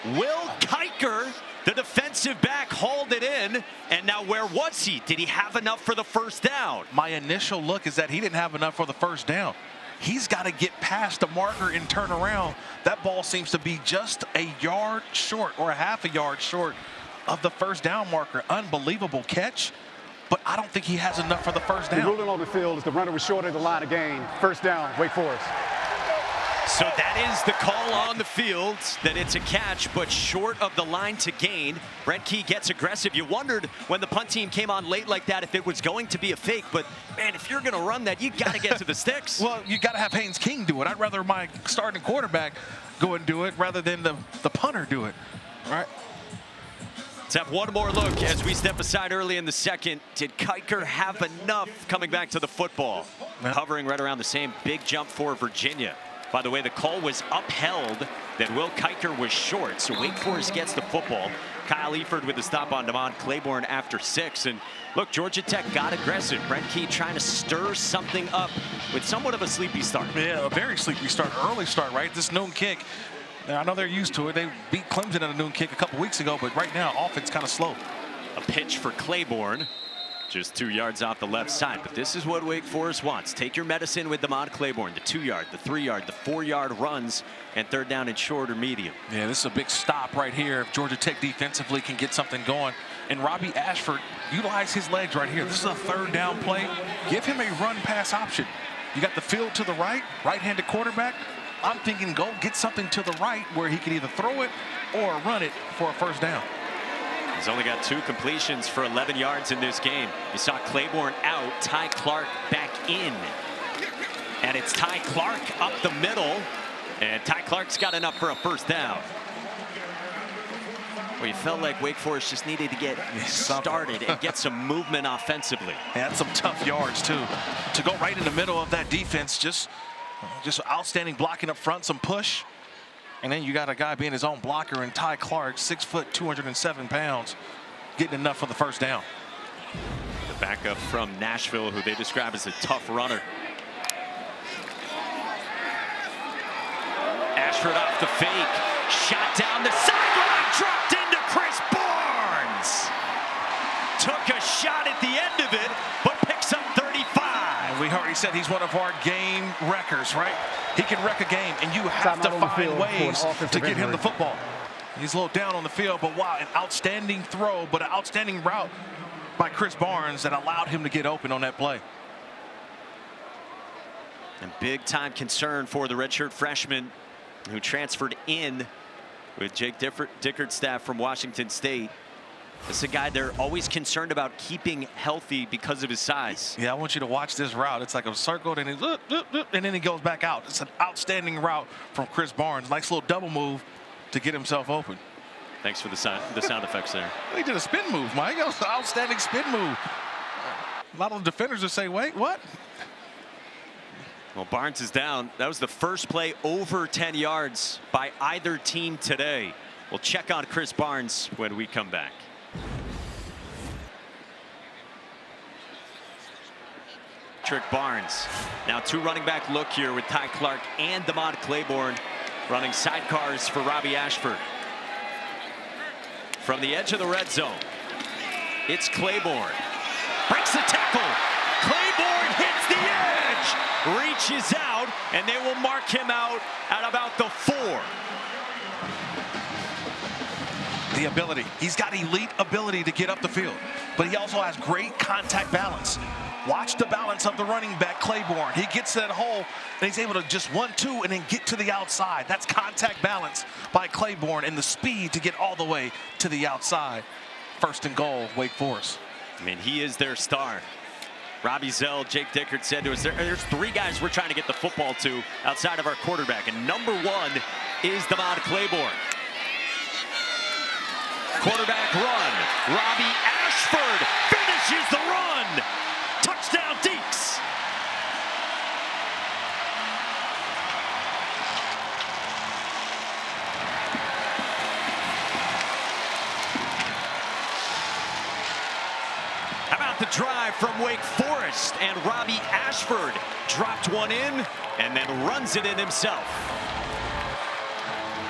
Will Kiker, the defensive back, hauled it in. And now where was he? Did he have enough for the 1st down? My initial look is that he didn't have enough for the 1st down. He's got to get past the marker and turn around. That ball seems to be just a yard short or a half a yard short of the 1st down marker. Unbelievable catch, but I don't think he has enough for the 1st down. The ruling on the field is the runner was short of the line of gain. 1st down, Wake Forest. So that is the call on the field, that it's a catch, but short of the line to gain. Brent Key gets aggressive. You wondered when the punt team came on late like that if it was going to be a fake, but man, if you're going to run that, you got to get to the sticks. Well, you got to have Haynes King do it. I'd rather my starting quarterback go and do it rather than the punter do it, right? Let's have one more look as we step aside early in the second. Did Kiker have enough coming back to the football? Hovering right around the same big jump for Virginia. By the way, the call was upheld that Will Kiker was short, so Wake Forest gets the football. Kyle Eford with the stop on Demond Claiborne after 6. And look, Georgia Tech got aggressive. Brent Key trying to stir something up with somewhat of a sleepy start. Yeah, a very sleepy start, early start, right? This noon kick. Now, I know they're used to it. They beat Clemson at a noon kick a couple weeks ago, but right now, offense kind of slow. A pitch for Claiborne. Just 2 yards off the left side, but this is what Wake Forest wants. Take your medicine with Demond Claiborne, the 2-yard, the 3-yard, the 4-yard runs, and third down and short or medium. Yeah, this is a big stop right here if Georgia Tech defensively can get something going. And Robby Ashford, utilize his legs right here. This is a third down play. Give him a run pass option. You got the field to the right, right-handed quarterback. I'm thinking go get something to the right where he can either throw it or run it for a first down. He's only got 2 completions for 11 yards in this game. You saw Claiborne out, Ty Clark back in. And it's Ty Clark up the middle. And Ty Clark's got enough for a first down. Well, you felt like Wake Forest just needed to get started and get some movement offensively. And that's some tough yards, too. To go right in the middle of that defense, just outstanding blocking up front, some push. And then you got a guy being his own blocker in Ty Clark, 6 foot, 207 pounds, getting enough for the first down. The backup from Nashville, who they describe as a tough runner. Ashford off the fake, shot down the sideline, dropped into Chris Barnes. Took a shot at the end of it, but picks up 35. And we already said he's one of our game wreckers, right? He can wreck a game, and you have to find ways to get him the football. He's a little down on the field, but wow, an outstanding throw, but an outstanding route by Chris Barnes that allowed him to get open on that play. And big time concern for the redshirt freshman who transferred in with Jake Dickert's staff from Washington State. This is a guy they're always concerned about keeping healthy because of his size. Yeah, I want you to watch this route. It's like a circle, and then he goes back out. It's an outstanding route from Chris Barnes. Nice little double move to get himself open. Thanks for the sound effects there. He did a spin move, Mike. That was an outstanding spin move. A lot of the defenders will say, wait, what? Well, Barnes is down. That was the first play over 10 yards by either team today. We'll check on Chris Barnes when we come back. Trick Barnes. Now 2 running back look here with Ty Clark and Demond Claiborne running sidecars for Robby Ashford. From the edge of the red zone, it's Claiborne. Breaks the tackle. Claiborne hits the edge. Reaches out, and they will mark him out at about the 4. The ability. He's got elite ability to get up the field, but he also has great contact balance. Watch the balance of the running back, Claiborne. He gets to that hole, and he's able to just 1-2 and then get to the outside. That's contact balance by Claiborne and the speed to get all the way to the outside. First and goal, Wake Forest. I mean, he is their star. Robbie Zell, Jake Dickert said to us, there's 3 guys we're trying to get the football to outside of our quarterback, and number 1 is Demond Claiborne. Quarterback run. Robby Ashford finishes the run. Touchdown, Deacs. How about the drive from Wake Forest? And Robby Ashford dropped one in and then runs it in himself.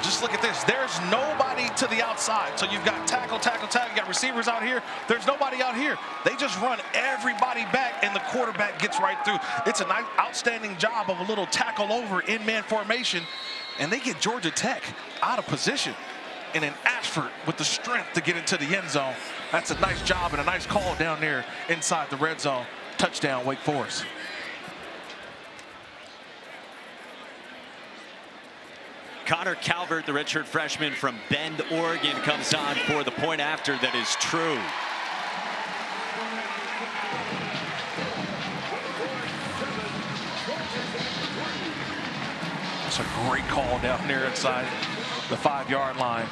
Just look at this. There's nobody to the outside. So you've got tackle, tackle, tackle. You got receivers out here. There's nobody out here. They just run everybody back, and the quarterback gets right through. It's a nice, outstanding job of a little tackle over in man formation, and they get Georgia Tech out of position. And then Ashford with the strength to get into the end zone. That's a nice job and a nice call down there inside the red zone. Touchdown, Wake Forest. Connor Calvert, the redshirt freshman from Bend, Oregon, comes on for the point after that is true. That's a great call down there inside the 5-yard line.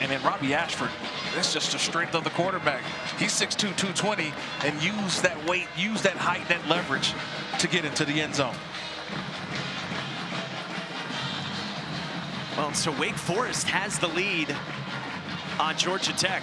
And then Robby Ashford, that's just the strength of the quarterback. He's 6'2", 220, and use that weight, use that height, that leverage to get into the end zone. Well, so Wake Forest has the lead on Georgia Tech.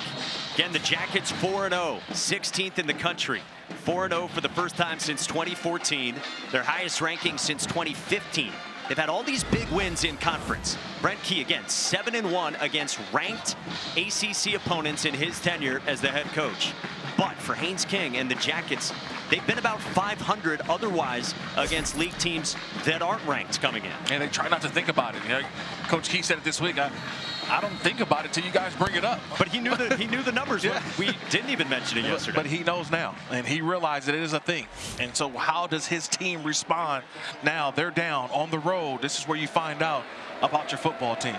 Again, the Jackets 4-0, 16th in the country. 4-0 for the first time since 2014. Their highest ranking since 2015. They've had all these big wins in conference. Brent Key, again, 7-1 against ranked ACC opponents in his tenure as the head coach. But for Haynes King and the Jackets, they've been about 500 otherwise against league teams that aren't ranked coming in. And they try not to think about it. You know, Coach Key said it this week. I don't think about it till you guys bring it up. But he knew the numbers. Yeah. We didn't even mention it yesterday. But he knows now, and he realized that it is a thing. And so how does his team respond now? They're down on the road. This is where you find out about your football team.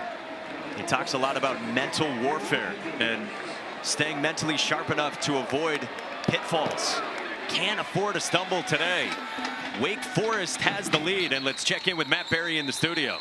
He talks a lot about mental warfare and staying mentally sharp enough to avoid pitfalls. Can't afford a stumble today. Wake Forest has the lead, and let's check in with Matt Berry in the studio.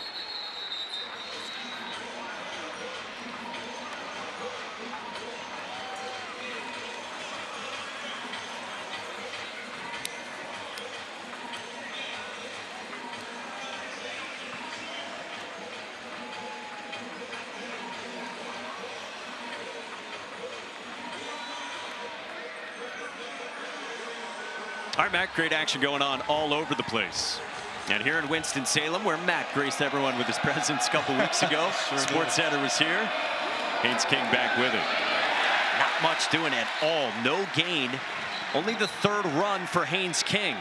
All right, Matt, great action going on all over the place. And here in Winston-Salem, where Matt graced everyone with his presence a couple weeks ago. Sports Center was here. Haynes King back with it. Not much doing at all. No gain. Only the third run for Haynes King.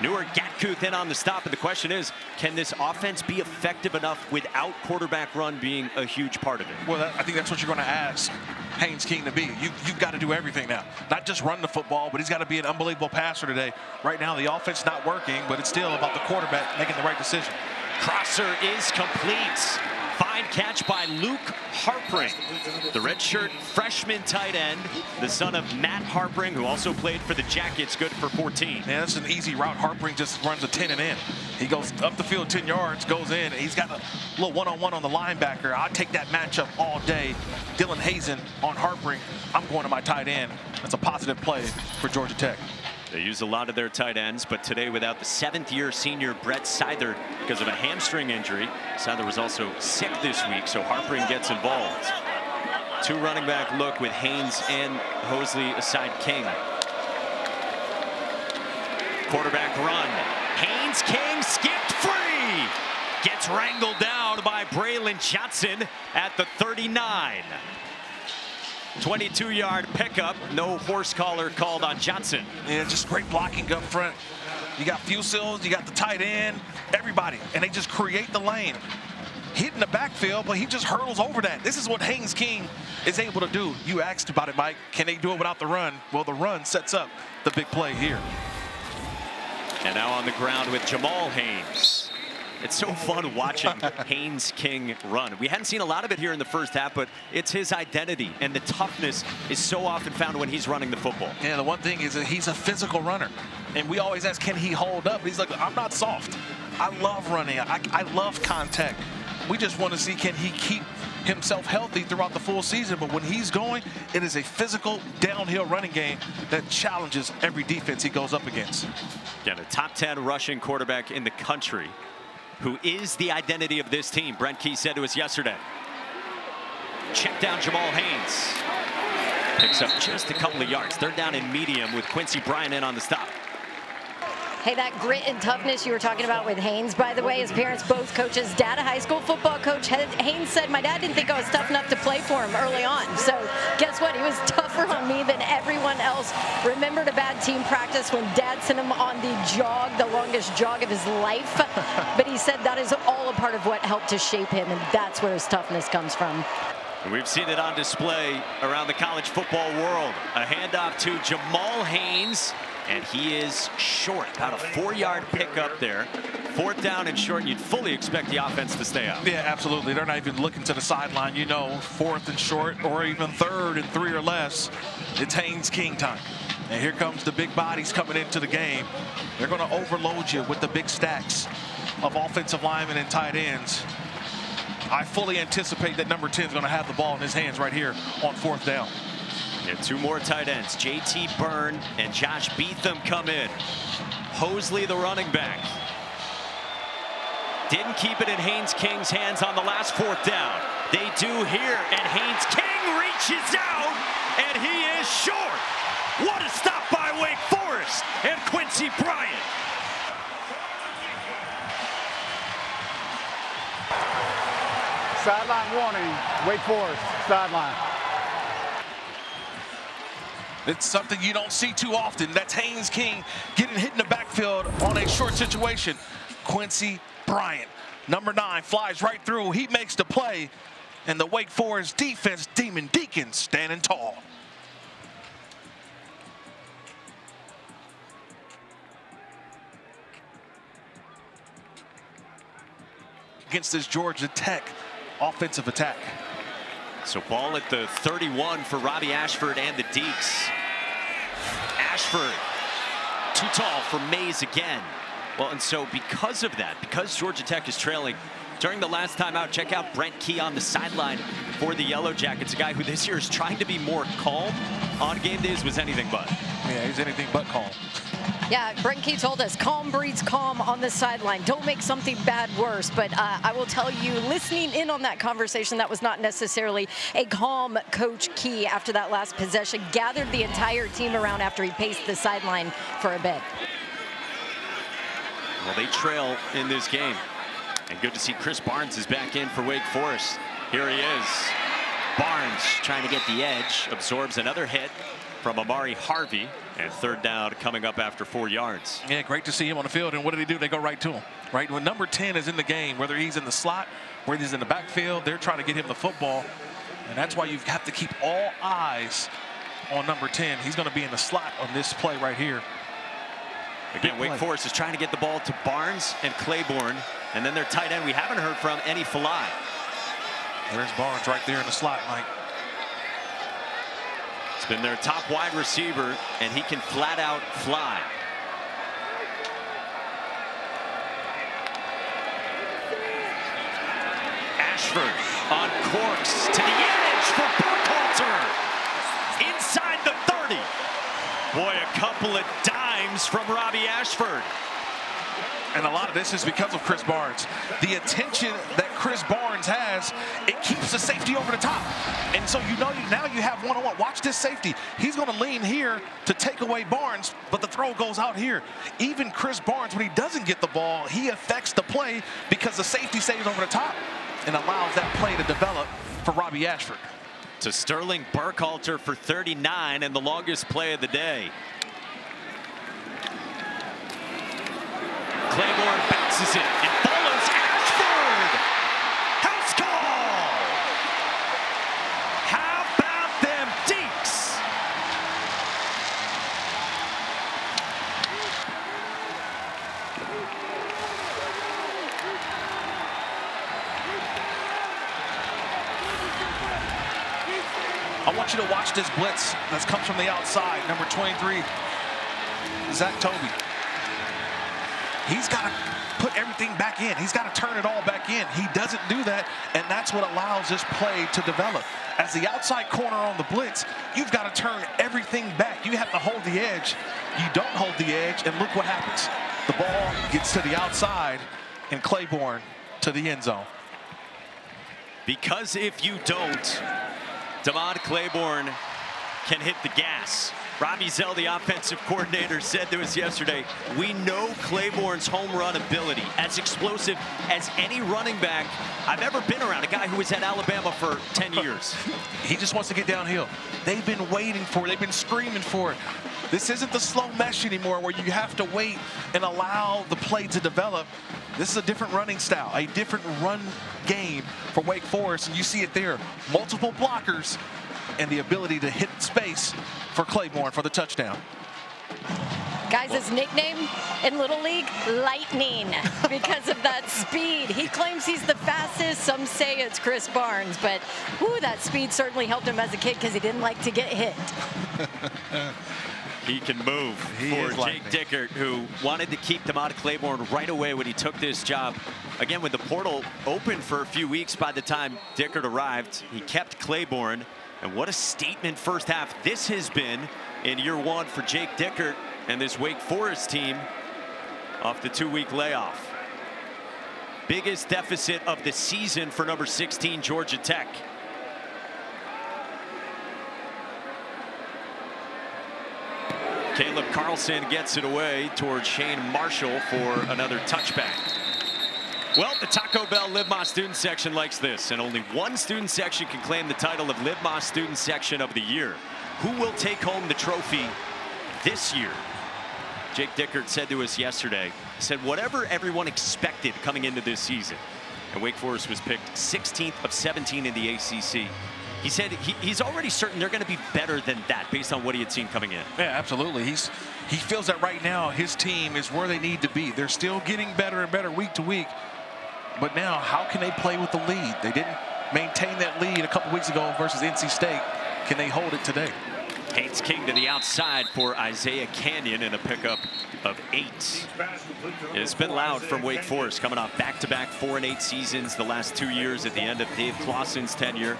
Newer Gatkuth in on the stop, and the question is, can this offense be effective enough without quarterback run being a huge part of it? Well, I think that's what you're going to ask Haynes King to be. You've got to do everything now. Not just run the football, but he's got to be an unbelievable passer today. Right now, the offense not working, but it's still about the quarterback making the right decision. Crosser is complete. Fine catch by Luke Harpring, the redshirt freshman tight end, the son of Matt Harpring, who also played for the Jackets, good for 14. Yeah, that's an easy route. Harpring just runs a 10 and in. He goes up the field 10 yards, goes in. He's got a little one-on-one on the linebacker. I'll take that matchup all day. Dylan Hazen on Harpring. I'm going to my tight end. That's a positive play for Georgia Tech. They use a lot of their tight ends, but today without the seventh-year senior Brett Seither because of a hamstring injury. Seither was also sick this week, so Harpring gets involved. Two running back look with Haynes and Hosley aside King. Quarterback run. Haynes King skipped free. Gets wrangled down by Braylon Johnson at the 39. 22-yard pickup. No horse collar called on Johnson. Yeah, just great blocking up front. You got Fusils, you got the tight end, everybody, and they just create the lane. Hitting the backfield, but he just hurdles over that. This is what Haynes King is able to do. You asked about it, Mike. Can they do it without the run? Well, the run sets up the big play here. And now on the ground with Jamal Haynes. It's so fun watching Haynes King run. We hadn't seen a lot of it here in the first half, but it's his identity, and the toughness is so often found when he's running the football. Yeah, the one thing is that he's a physical runner. And we always ask, can he hold up? He's like, I'm not soft. I love running. I love contact. We just want to see, can he keep himself healthy throughout the full season? But when he's going, it is a physical downhill running game that challenges every defense he goes up against. Yeah, the top 10 rushing quarterback in the country, who is the identity of this team. Brent Key said to us yesterday. Check down Jamal Haynes. Picks up just a couple of yards. Third down and medium with Quincy Bryant in on the stop. Hey, that grit and toughness you were talking about with Haynes, by the way, his parents both coaches. Dad, a high school football coach. Haynes said, my dad didn't think I was tough enough to play for him early on. So guess what? He was tougher on me than everyone else. Remembered a bad team practice when Dad sent him on the jog, the longest jog of his life. But he said that is all a part of what helped to shape him, and that's where his toughness comes from. We've seen it on display around the college football world. A handoff to Jamal Haynes. And he is short, about a 4-yard pickup there. Fourth down and short, and you'd fully expect the offense to stay out. Yeah, absolutely. They're not even looking to the sideline. You know, fourth and short, or even third and 3 or less. It's Haynes King time. And here comes the big bodies coming into the game. They're going to overload you with the big stacks of offensive linemen and tight ends. I fully anticipate that number 10 is going to have the ball in his hands right here on fourth down. Yeah, two more tight ends, J.T. Byrne and Josh Beetham come in. Hosley, the running back. Didn't keep it in Haynes King's hands on the last fourth down. They do here, and Haynes King reaches out, and he is short. What a stop by Wake Forest and Quincy Bryant. Sideline warning, Wake Forest, sideline. It's something you don't see too often. That's Haynes King getting hit in the backfield on a short situation. Quincy Bryant, number 9, flies right through. He makes the play, and the Wake Forest defense, Demon Deacons, standing tall. Against this Georgia Tech offensive attack. So ball at the 31 for Robby Ashford and the Deacs. Ashford, too tall for Mays again. Well, and so because of that, because Georgia Tech is trailing, during the last time out, check out Brent Key on the sideline for the Yellow Jackets, a guy who this year is trying to be more calm on game days, was anything but. Yeah, he's anything but calm. Yeah, Brent Key told us, calm breeds calm on the sideline. Don't make something bad worse. But I will tell you, listening in on that conversation, that was not necessarily a calm Coach Key after that last possession. Gathered the entire team around after he paced the sideline for a bit. Well, they trail in this game. And good to see Chris Barnes is back in for Wake Forest. Here he is. Barnes trying to get the edge, absorbs another hit from Amari Harvey, and third down coming up after 4 yards. Yeah, great to see him on the field. And what did he do? They go right to him. Right when number 10 is in the game, whether he's in the slot, whether he's in the backfield, they're trying to get him the football. And that's why you have to keep all eyes on number 10. He's going to be in the slot on this play right here. Again, Wake Forest is trying to get the ball to Barnes and Claiborne, and then their tight end we haven't heard from, Any Falai. There's Barnes right there in the slot, Mike. It's been their top wide receiver, and he can flat out fly. Ashford on Corks to the edge for Burkhalter. Inside the 30. Boy, a couple of dimes from Robby Ashford. And a lot of this is because of Chris Barnes. The attention that Chris Barnes has, it keeps the safety over the top. And so you know now you have one-on-one. Watch this safety. He's going to lean here to take away Barnes, but the throw goes out here. Even Chris Barnes, when he doesn't get the ball, he affects the play because the safety stays over the top and allows that play to develop for Robby Ashford. To Sterling Burkhalter for 39 and the longest play of the day. Claiborne bounces it and follows Ashford. House call. How about them Deacs? I want you to watch this blitz that comes from the outside. Number 23, Zach Toby. He's got to put everything back in. He's got to turn it all back in. He doesn't do that, and that's what allows this play to develop. As the outside corner on the blitz, you've got to turn everything back. You have to hold the edge. You don't hold the edge, and look what happens. The ball gets to the outside, and Claiborne to the end zone. Because if you don't, Demond Claiborne can hit the gas. Robbie Zell, the offensive coordinator, said to us yesterday, we know Claiborne's home run ability, as explosive as any running back I've ever been around, a guy who was at Alabama for 10 years. He just wants to get downhill. They've been waiting for it. They've been screaming for it. This isn't the slow mesh anymore where you have to wait and allow the play to develop. This is a different running style, a different run game for Wake Forest, and you see it there. Multiple blockers and the ability to hit space for Claiborne for the touchdown. Guys, his nickname in Little League, Lightning, because of that speed. He claims he's the fastest. Some say it's Chris Barnes, but whew, that speed certainly helped him as a kid because he didn't like to get hit. He can move for Jake Dickert, who wanted to keep Demond Claiborne right away when he took this job. Again, with the portal open for a few weeks by the time Dickert arrived, he kept Claiborne. And what a statement first half this has been in year one for Jake Dickert and this Wake Forest team off the 2-week layoff. Biggest deficit of the season for number 16, Georgia Tech. Caleb Carlson gets it away towards Shane Marshall for another touchback. Well, the Taco Bell Libmos student section likes this, and only one student section can claim the title of Libmos student section of the year. who will take home the trophy this year? Jake Dickert said to us yesterday, he said, whatever everyone expected coming into this season, and Wake Forest was picked 16th of 17 in the ACC. He said he's already certain they're going to be better than that based on what he had seen coming in. Yeah, absolutely. He feels that right now his team is where they need to be. They're still getting better and better week to week. But now, how can they play with the lead? They didn't maintain that lead a couple weeks ago versus NC State. Can they hold it today? Haynes King to the outside for Isaiah Canyon in a pickup of 8. It's been loud from Wake Forest, coming off back-to-back 4-8 seasons the last 2 years at the end of Dave Clawson's tenure.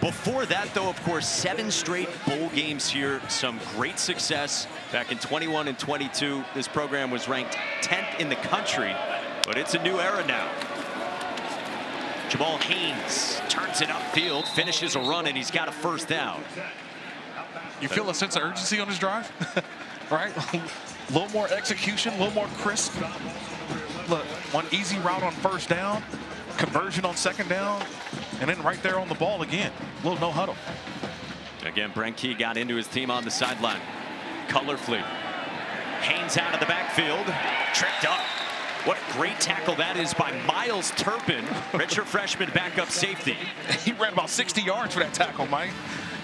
Before that, though, of course, 7 straight bowl games here. Some great success back in 21 and 22. This program was ranked 10th in the country, but it's a new era now. Jamal Haynes turns it upfield, finishes a run, and he's got a first down. You feel a sense of urgency on this drive, right? A little more execution, a little more crisp. Look, one easy route on first down, conversion on second down, and then right there on the ball again. A little no huddle. Again, Brent Key got into his team on the sideline. Colorfully. Haynes out of the backfield, tripped up. What a great tackle that is by Miles Turpin, redshirt freshman backup safety. He ran about 60 yards for that tackle, Mike.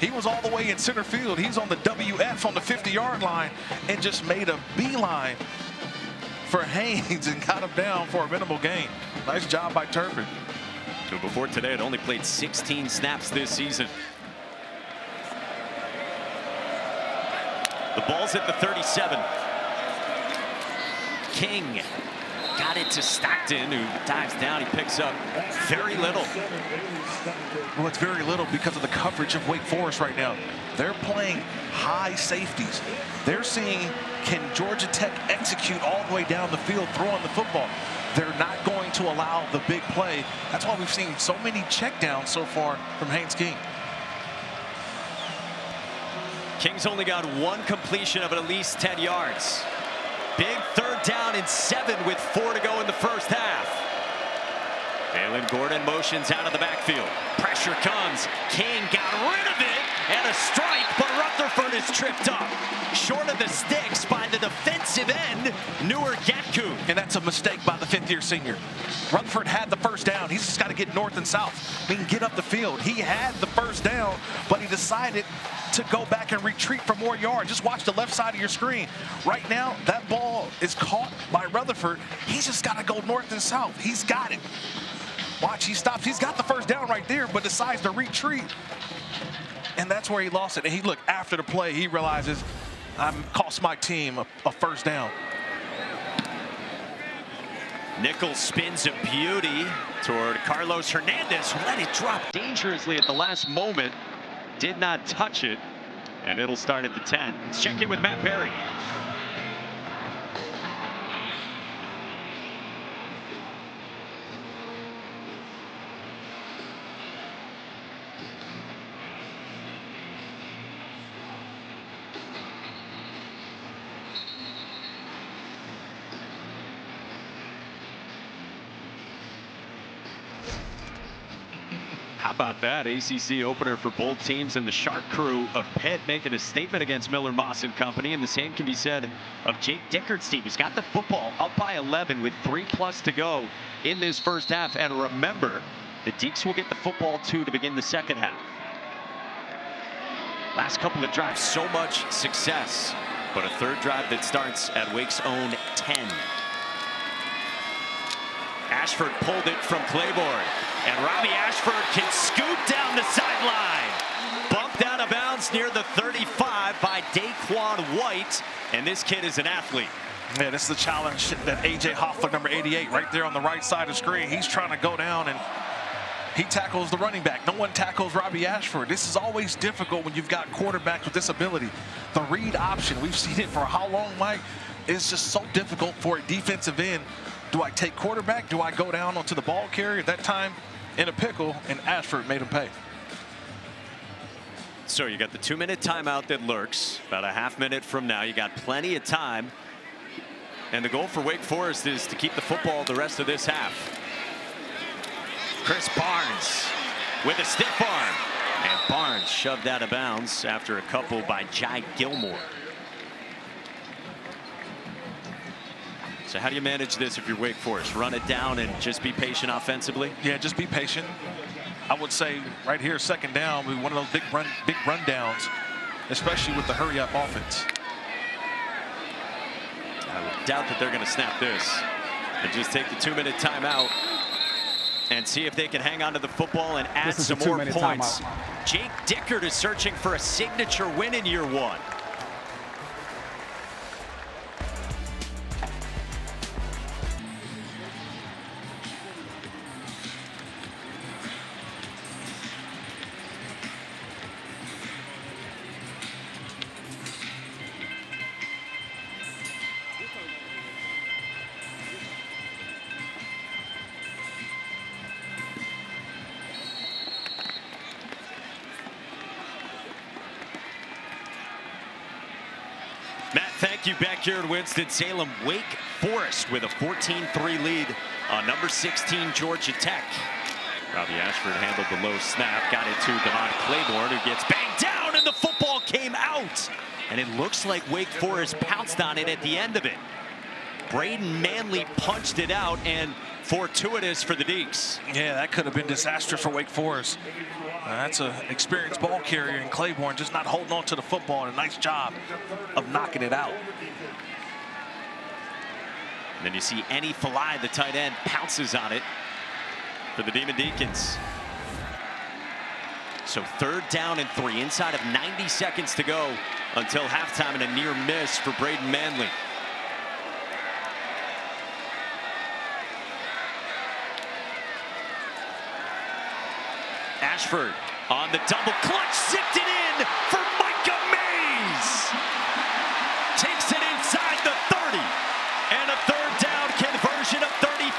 He was all the way in center field. He's on the WF on the 50-yard line and just made a beeline for Haynes and got him down for a minimal gain. Nice job by Turpin. Who before today had only played 16 snaps this season. The ball's at the 37. King got it to Stockton, who dives down. He picks up very little. Well, it's very little because of the coverage of Wake Forest right now. They're playing high safeties. They're seeing, can Georgia Tech execute all the way down the field throwing the football? They're not going to allow the big play. That's why we've seen so many checkdowns so far from Haynes King. King's only got 1 completion of at least 10 yards. Big third down and 7 with 4 to go in the first half. Jalen Gordon motions out of the backfield. Pressure comes. King got rid of it and a strike, but Rutherford is tripped up. Short of the sticks by the defensive end, Newer Gatku. And that's a mistake by the 5th-year senior. Rutherford had the first down. He's just got to get north and south. He can get up the field. He had the first down, but he decided to go back and retreat for more yards. Just watch the left side of your screen. Right now, that ball is caught by Rutherford. He's just got to go north and south. He's got it. Watch, he stops. He's got the first down right there, but decides to retreat. And that's where he lost it. And he, look, after the play, he realizes, cost my team a first down. Nichols spins a beauty toward Carlos Hernandez, who let it drop dangerously at the last moment. Did not touch it, and it'll start at the 10. Let's check in with Matt Perry. How about that? ACC opener for both teams, and the Shark crew of Pitt making a statement against Miller Moss and company. And the same can be said of Jake Dickert's team. He's got the football up by 11 with 3+ to go in this first half. And remember, the Deacs will get the football too to begin the second half. Last couple of drives, so much success, but a third drive that starts at Wake's own 10. Ashford pulled it from Claiborne. And Robby Ashford can scoop down the sideline. Bumped out of bounds near the 35 by Daquan White. And this kid is an athlete. Yeah, this is the challenge that A.J. Hoffler, number 88, right there on the right side of the screen. He's trying to go down, and he tackles the running back. No one tackles Robby Ashford. This is always difficult when you've got quarterbacks with this ability. The read option, we've seen it for how long, Mike? It's just so difficult for a defensive end. Do I take quarterback? Do I go down onto the ball carrier? At that time, in a pickle, and Ashford made him pay. So you got the 2-minute timeout that lurks about a half minute from now. You got plenty of time. And the goal for Wake Forest is to keep the football the rest of this half. Chris Barnes with a stiff arm. And Barnes shoved out of bounds after a couple by Jai Gilmore. So how do you manage this if you're Wake Forest? Run it down and just be patient offensively? Yeah, just be patient. I would say right here, second down, be one of those big run downs, especially with the hurry-up offense. I would doubt that they're going to snap this. And just take the 2-minute timeout and see if they can hang on to the football and add some more points. Timeout. Jake Dickert is searching for a signature win in year 1. Matt, thank you. Back here at Winston-Salem, Wake Forest with a 14-3 lead on number 16 Georgia Tech. Robby Ashford handled the low snap, got it to Demond Claiborne, who gets banged down, and the football came out. And it looks like Wake Forest pounced on it at the end of it. Braden Manley punched it out, and fortuitous for the Deacs. Yeah, that could have been disastrous for Wake Forest. That's an experienced ball carrier in Claiborne, just not holding on to the football, and a nice job of knocking it out. And then you see Annie Falai, the tight end, pounces on it for the Demon Deacons. So 3rd down and 3, inside of 90 seconds to go until halftime, and a near miss for Braden Manley. Ashford on the double clutch, zipped it in for Micah Mays. Takes it inside the 30, and a 3rd down conversion of 35.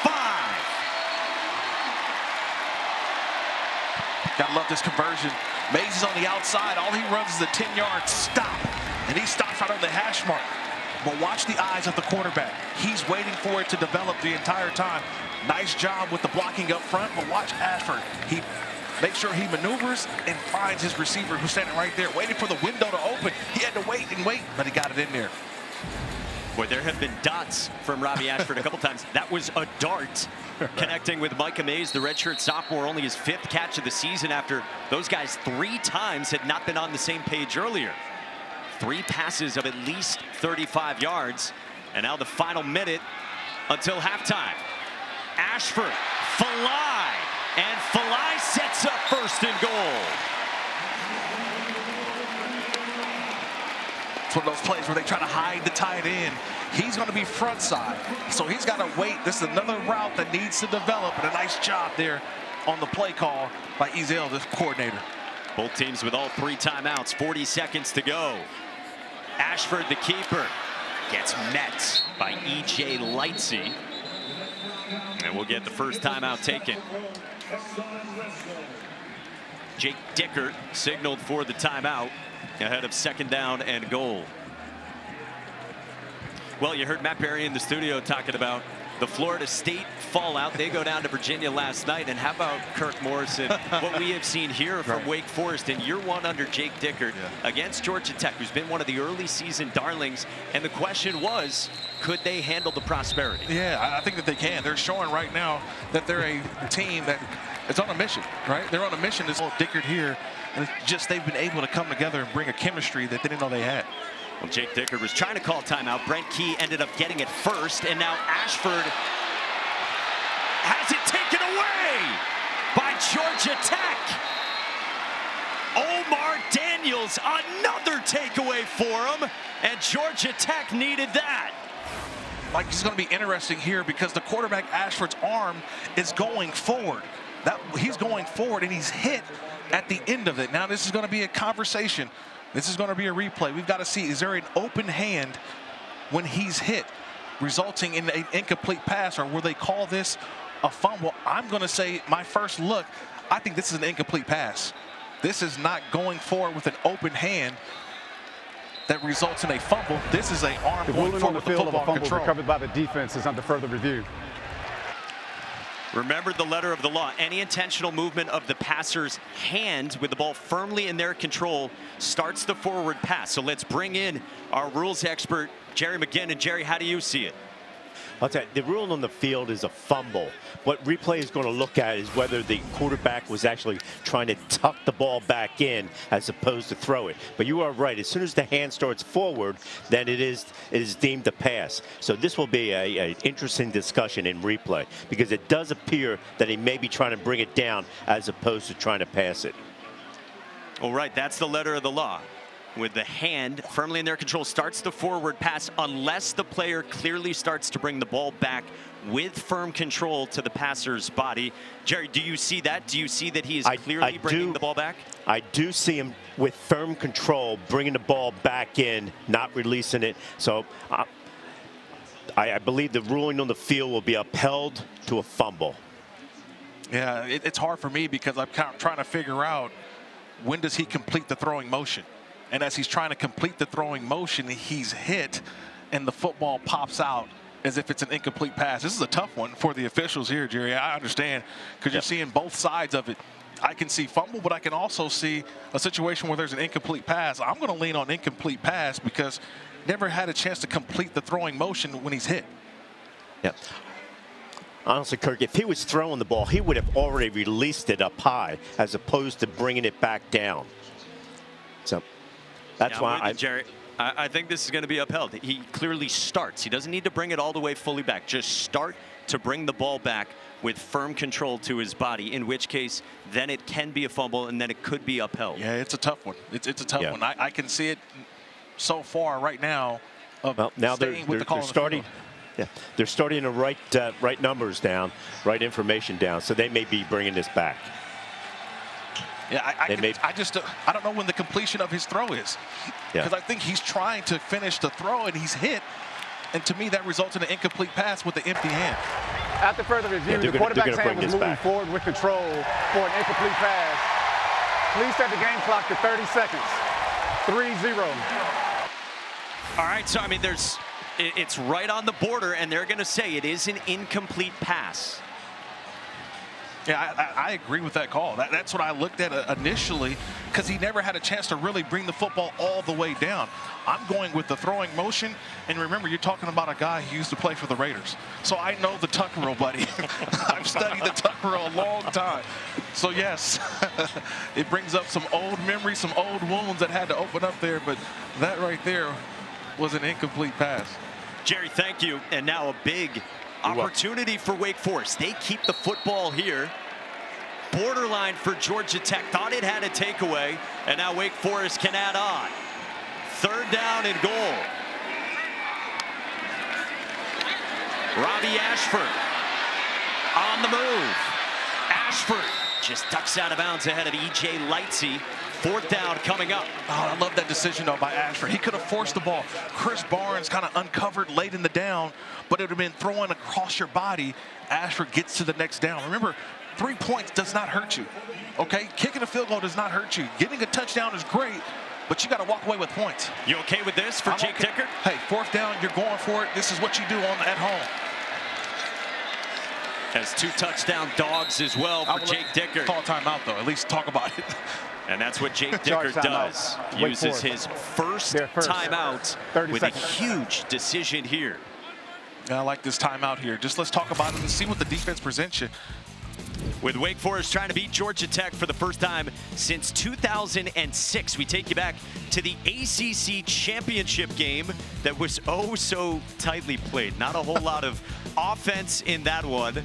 Gotta love this conversion. Mays is on the outside. All he runs is a 10-yard stop, and he stops right on the hash mark. But watch the eyes of the quarterback. He's waiting for it to develop the entire time. Nice job with the blocking up front, but watch Ashford. He makes sure he maneuvers and finds his receiver who's standing right there, waiting for the window to open. He had to wait and wait, but he got it in there. Boy, there have been dots from Robby Ashford a couple times. That was a dart connecting with Micah Mays, the redshirt sophomore, only his 5th catch of the season after those guys 3 times had not been on the same page earlier. 3 passes of at least 35 yards. And now the final minute until halftime. Ashford, Falai, and Falai sets up 1st and goal. It's one of those plays where they try to hide the tight end. He's going to be front side, so he's got to wait. This is another route that needs to develop, and a nice job there on the play call by Ezel, the coordinator. Both teams with all 3 timeouts, 40 seconds to go. Ashford, the keeper, gets met by E.J. Lightsey. And we'll get the first timeout taken. Jake Dickert signaled for the timeout ahead of 2nd down and goal. Well, you heard Matt Berry in the studio talking about the Florida State fallout. They go down to Virginia last night. And how about Kirk Morrison? What we have seen here from Wake Forest in year 1 under Jake Dickert against Georgia Tech, who's been one of the early season darlings. And the question was, could they handle the prosperity? Yeah, I think that they can. They're showing right now that they're a team that is on a mission, right? They're on a mission. This little Dickert here, and it's just they've been able to come together and bring a chemistry that they didn't know they had. Well, Jake Dickert was trying to call timeout. Brent Key ended up getting it first, and now Ashford has it taken away by Georgia Tech. Omar Daniels, another takeaway for him, and Georgia Tech needed that. Like, it's going to be interesting here because the quarterback Ashford's arm is going forward. He's going forward, and he's hit at the end of it. Now, this is going to be a conversation. This is going to be a replay. We've got to see, is there an open hand when he's hit, resulting in an incomplete pass, or will they call this a fumble? I'm going to say, my first look, I think this is an incomplete pass. This is not going forward with an open hand that results in a fumble. This is an arm the going ruling forward on the with the field of a football fumble control. recovered by the defense is under further review. Remember the letter of the law. Any intentional movement of the passer's hand with the ball firmly in their control starts the forward pass. So let's bring in our rules expert, Jerry McGinn. And Jerry, how do you see it? I'll tell you, the rule on the field is a fumble. What replay is going to look at is whether the quarterback was actually trying to tuck the ball back in as opposed to throw it. But you are right. As soon as the hand starts forward, then it is deemed a pass. So this will be an interesting discussion in replay because it does appear that he may be trying to bring it down as opposed to trying to pass it. All right, that's the letter of the law. With the hand firmly in their control, starts the forward pass unless the player clearly starts to bring the ball back with firm control to the passer's body. Jerry, do you see that? Do you see that he is clearly bringing the ball back? I do see him with firm control, bringing the ball back in, not releasing it. So I believe the ruling on the field will be upheld to a fumble. Yeah, it's hard for me because I'm kind of trying to figure out when does he complete the throwing motion. And as he's trying to complete the throwing motion, he's hit, and the football pops out as if it's an incomplete pass. This is a tough one for the officials here, Jerry. I understand because you're seeing both sides of it. I can see fumble, but I can also see a situation where there's an incomplete pass. I'm going to lean on incomplete pass because never had a chance to complete the throwing motion when he's hit. Yeah. Honestly, Kirk, if he was throwing the ball, he would have already released it up high as opposed to bringing it back down. So that's why Jerry, I think this is going to be upheld. He clearly starts. He doesn't need to bring it all the way fully back. Just start to bring the ball back with firm control to his body, in which case then it can be a fumble and then it could be upheld. Yeah, it's a tough one. It's a tough one. I can see it so far right now. Now they're starting. Yeah, they're starting to write numbers down, write information down, so they may be bringing this back. Yeah, I don't know when the completion of his throw is. Because I think he's trying to finish the throw and he's hit. And to me, that results in an incomplete pass with the empty hand. After further review, the quarterback's hand was moving forward with control for an incomplete pass. Please set the game clock to 30 seconds. 3-0. All right, so I mean, it's right on the border, and they're going to say it is an incomplete pass. Yeah, I agree with that call. That's what I looked at initially because he never had a chance to really bring the football all the way down. I'm going with the throwing motion. And remember, you're talking about a guy who used to play for the Raiders. So I know the tuck rule, buddy. I've studied the tuck rule a long time. So, yes, it brings up some old memories, some old wounds that had to open up there. But that right there was an incomplete pass. Jerry, thank you. And now a big opportunity for Wake Forest. They keep the football here. Borderline for Georgia Tech. Thought it had a takeaway, and now Wake Forest can add on. 3rd down and goal. Robby Ashford on the move. Ashford just ducks out of bounds ahead of E.J. Lightsey. 4th down coming up. Oh, I love that decision, though, by Ashford. He could have forced the ball. Chris Barnes kind of uncovered late in the down, but it would have been throwing across your body. Ashford gets to the next down. Remember, 3 points does not hurt you, okay? Kicking a field goal does not hurt you. Getting a touchdown is great, but you got to walk away with points. You okay with this for Jake Dickert? Hey, 4th down, you're going for it. This is what you do at home. Has 2 touchdown dogs as well for Jake Dickert. Call a timeout, though. At least talk about it. And that's what Jake Dickert does. Uses his first timeout with a huge decision here. I like this timeout here. Just let's talk about it and see what the defense presents you. With Wake Forest trying to beat Georgia Tech for the first time since 2006. We take you back to the ACC championship game that was oh so tightly played. Not a whole lot of offense in that one.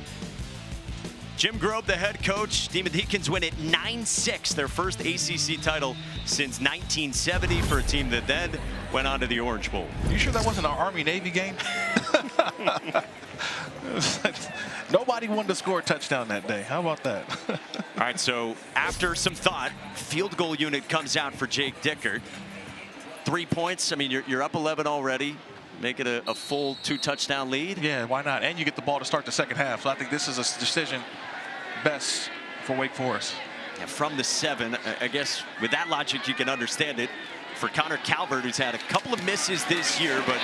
Jim Grobe, the head coach. Demon Deacons win it 9-6, their first ACC title since 1970 for a team that then went on to the Orange Bowl. You sure that wasn't an Army-Navy game? Nobody wanted to score a touchdown that day. How about that? All right, so after some thought, field goal unit comes out for Jake Dickert. 3 points. I mean, you're up 11 already. Make it a full 2-touchdown lead. Yeah, why not? And you get the ball to start the second half. So I think this is a decision best for Wake Forest. Yeah, from the 7, I guess with that logic, you can understand it. For Connor Calvert, who's had a couple of misses this year, but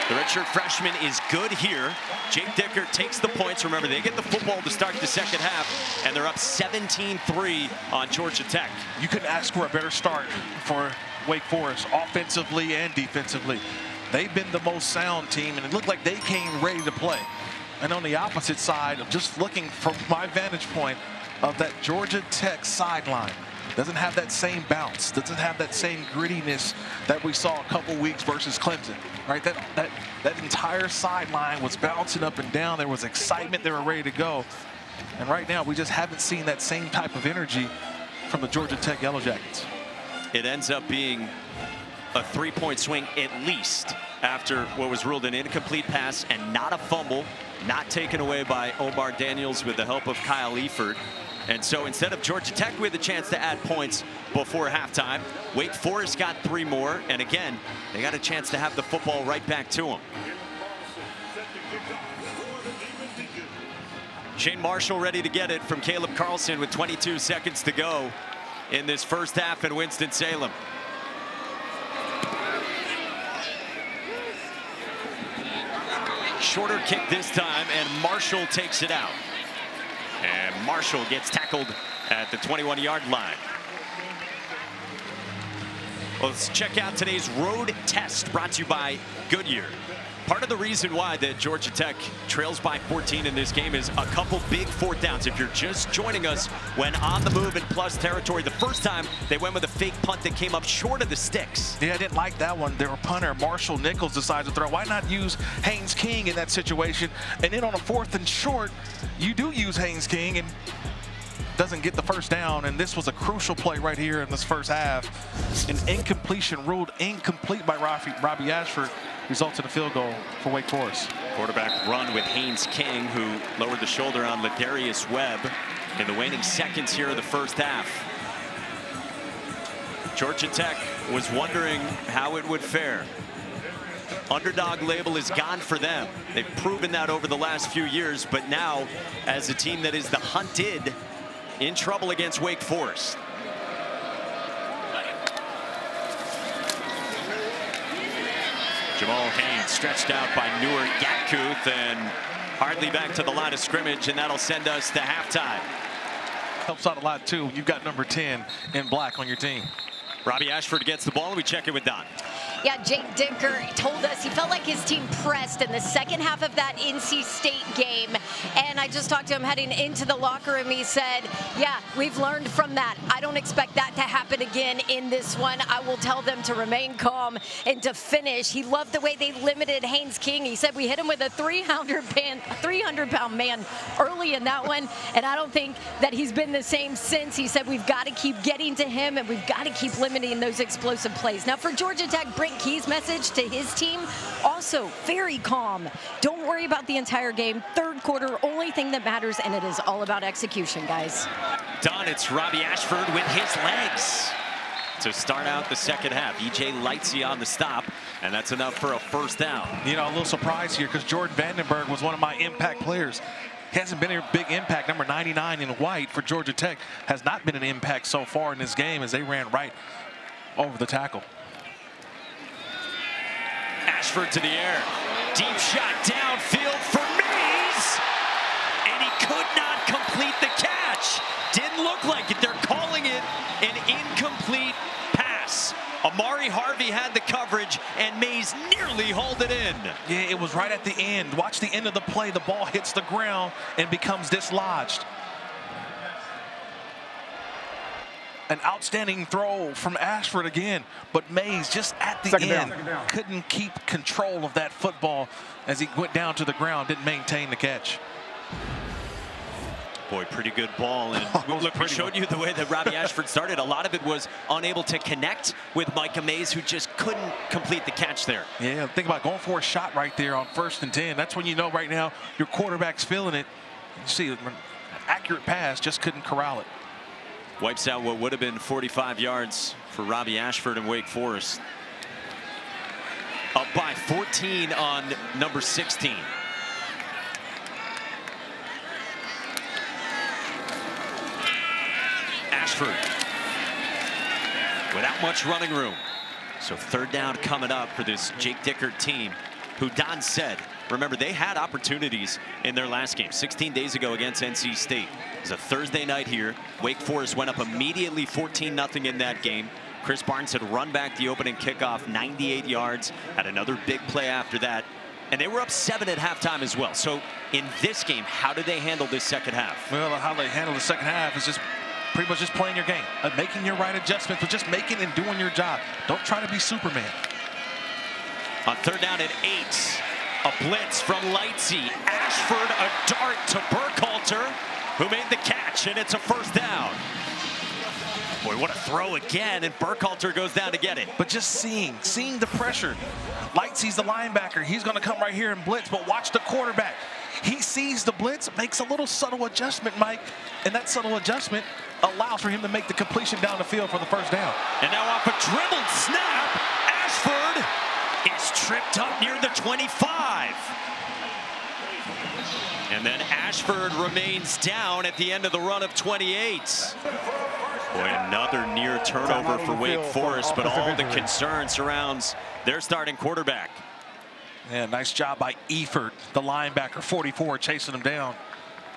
The redshirt freshman is good here. Jake Dickert takes the points. Remember, they get the football to start the second half, and they're up 17-3 on Georgia Tech. You couldn't ask for a better start for Wake Forest, offensively and defensively. They've been the most sound team, and it looked like they came ready to play. And on the opposite side, just looking from my vantage point of that Georgia Tech sideline, doesn't have that same bounce, doesn't have that same grittiness that we saw a couple weeks versus Clemson, right? That entire sideline was bouncing up and down. There was excitement. They were ready to go. And right now, we just haven't seen that same type of energy from the Georgia Tech Yellow Jackets. It ends up being a 3-point swing at least after what was ruled an incomplete pass and not a fumble, not taken away by Omar Daniels with the help of Kyle Eford. And so instead of Georgia Tech with a chance to add points before halftime, Wake Forest got 3 more. And again, they got a chance to have the football right back to them. Shane Marshall ready to get it from Caleb Carlson with 22 seconds to go in this first half in Winston-Salem. Shorter kick this time, and Marshall takes it out. And Marshall gets tackled at the 21-yard line. Well, let's check out today's road test brought to you by Goodyear. Part of the reason why that Georgia Tech trails by 14 in this game is a couple big 4th downs. If you're just joining us when on the move in plus territory, the first time they went with a fake punt that came up short of the sticks. Yeah, I didn't like that one. Their punter, Marshall Nichols, decides to throw. Why not use Haynes King in that situation? And then on a 4th and short, you do use Haynes King and doesn't get the first down. And this was a crucial play right here in this first half. An incompletion ruled incomplete by Robby Ashford results in a field goal for Wake Forest. Quarterback run with Haynes King, who lowered the shoulder on Ladarius Webb in the waning seconds here of the first half. Georgia Tech was wondering how it would fare. Underdog label is gone for them. They've proven that over the last few years, but now as a team that is the hunted, in trouble against Wake Forest. Jamal Haynes stretched out by Newark Gatkuth and hardly back to the line of scrimmage, and that'll send us to halftime. Helps out a lot too. You've got number 10 in black on your team. Robby Ashford gets the ball, and we check it with Don. Yeah, Jake Dickert told us he felt like his team pressed in the second half of that NC State game. And I just talked to him heading into the locker room. He said, yeah, we've learned from that. I don't expect that to happen again in this one. I will tell them to remain calm and to finish. He loved the way they limited Haynes King. He said we hit him with a 300-pound man early in that one. And I don't think that he's been the same since. He said we've got to keep getting to him and we've got to keep limiting those explosive plays. Now for Georgia Tech, Brent Key's message to his team, also very calm. Don't worry about the entire game. Third quarter, only thing that matters, and it is all about execution, guys. Don, it's Robby Ashford with his legs to start out the second half. E.J. Lightsey on the stop, and that's enough for a first down. You know, a little surprise here because Jordan Vandenberg was one of my impact players. He hasn't been a big impact. Number 99 in white for Georgia Tech has not been an impact so far in this game as they ran right over the tackle. Ashford to the air. Deep shot downfield for Mays. And he could not complete the catch. Didn't look like it. They're calling it an incomplete pass. Amari Harvey had the coverage, and Mays nearly hauled it in. Yeah, it was right at the end. Watch the end of the play. The ball hits the ground and becomes dislodged. An outstanding throw from Ashford again, but Mays just at the end couldn't keep control of that football as he went down to the ground, didn't maintain the catch. Boy, pretty good ball. And look, we showed you the way that Robby Ashford started. A lot of it was unable to connect with Micah Mays, who just couldn't complete the catch there. Yeah, think about going for a shot right there on 1st and 10. That's when you know right now your quarterback's feeling it. You see an accurate pass, just couldn't corral it. Wipes out what would have been 45 yards for Robby Ashford and Wake Forest. Up by 14 on number 16. Ashford without much running room. So third down coming up for this Jake Dickert team. who Don said, remember, they had opportunities in their last game 16 days ago against NC State. It was a Thursday night here. Wake Forest went up immediately 14-0 in that game. Chris Barnes had run back the opening kickoff 98 yards, had another big play after that. And they were up 7 at halftime as well. So in this game, how did they handle this second half? Well, how they handle the second half is just pretty much just playing your game, making your right adjustments, but just making and doing your job. Don't try to be Superman. On 3rd down and 8, a blitz from Lightsey. Ashford, a dart to Burkhalter, who made the catch, and it's a 1st down. Boy, what a throw again, and Burkhalter goes down to get it. But just seeing the pressure. Lightsey's the linebacker. He's going to come right here and blitz, but watch the quarterback. He sees the blitz, makes a little subtle adjustment, Mike, and that subtle adjustment allows for him to make the completion down the field for the 1st down. And now off a dribbled snap, Ashford is tripped up near the 25. And then Ashford remains down at the end of the run of 28. Boy, another near turnover for Wake Forest, but all the concern surrounds their starting quarterback. Yeah, nice job by Eford, the linebacker, 44, chasing him down.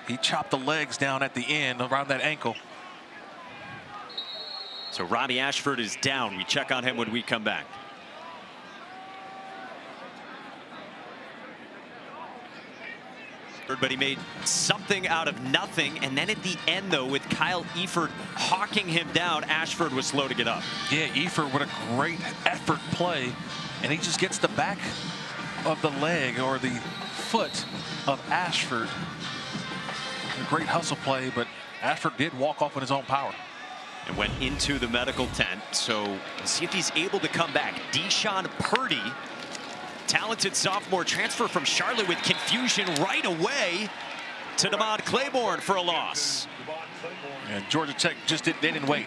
He chopped the legs down at the end around that ankle. So Robby Ashford is down. We check on him when we come back. But he made something out of nothing, and then at the end, though, with Kyle Eford hawking him down, Ashford was slow to get up. Yeah, Eford with a great effort play, and he just gets the back of the leg or the foot of Ashford. A great hustle play, but Ashford did walk off with his own power. And went into the medical tent, so we'll see if he's able to come back. Deshaun Purdy, talented sophomore, transfer from Charlotte with confusion right away to Demond Claiborne for a loss. And Georgia Tech just didn't wait.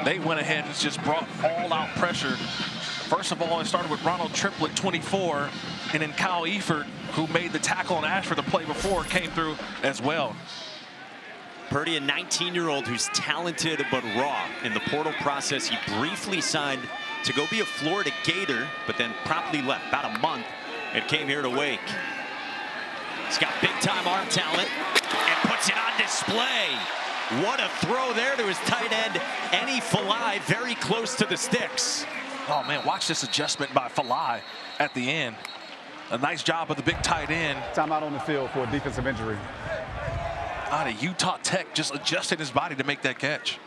They went ahead and just brought all-out pressure. First of all, it started with Ronald Triplett, 24, and then Kyle Eford, who made the tackle on Ashford the play before, came through as well. Purdy, a 19-year-old who's talented but raw. In the portal process, he briefly signed to go be a Florida Gator, but then promptly left about a month and came here to Wake. He's got big-time arm talent and puts it on display. What a throw there to his tight end, Enny Falai, very close to the sticks. Oh, man, watch this adjustment by Falai at the end. A nice job of the big tight end. Timeout on the field for a defensive injury. Out of Utah Tech, just adjusted his body to make that catch.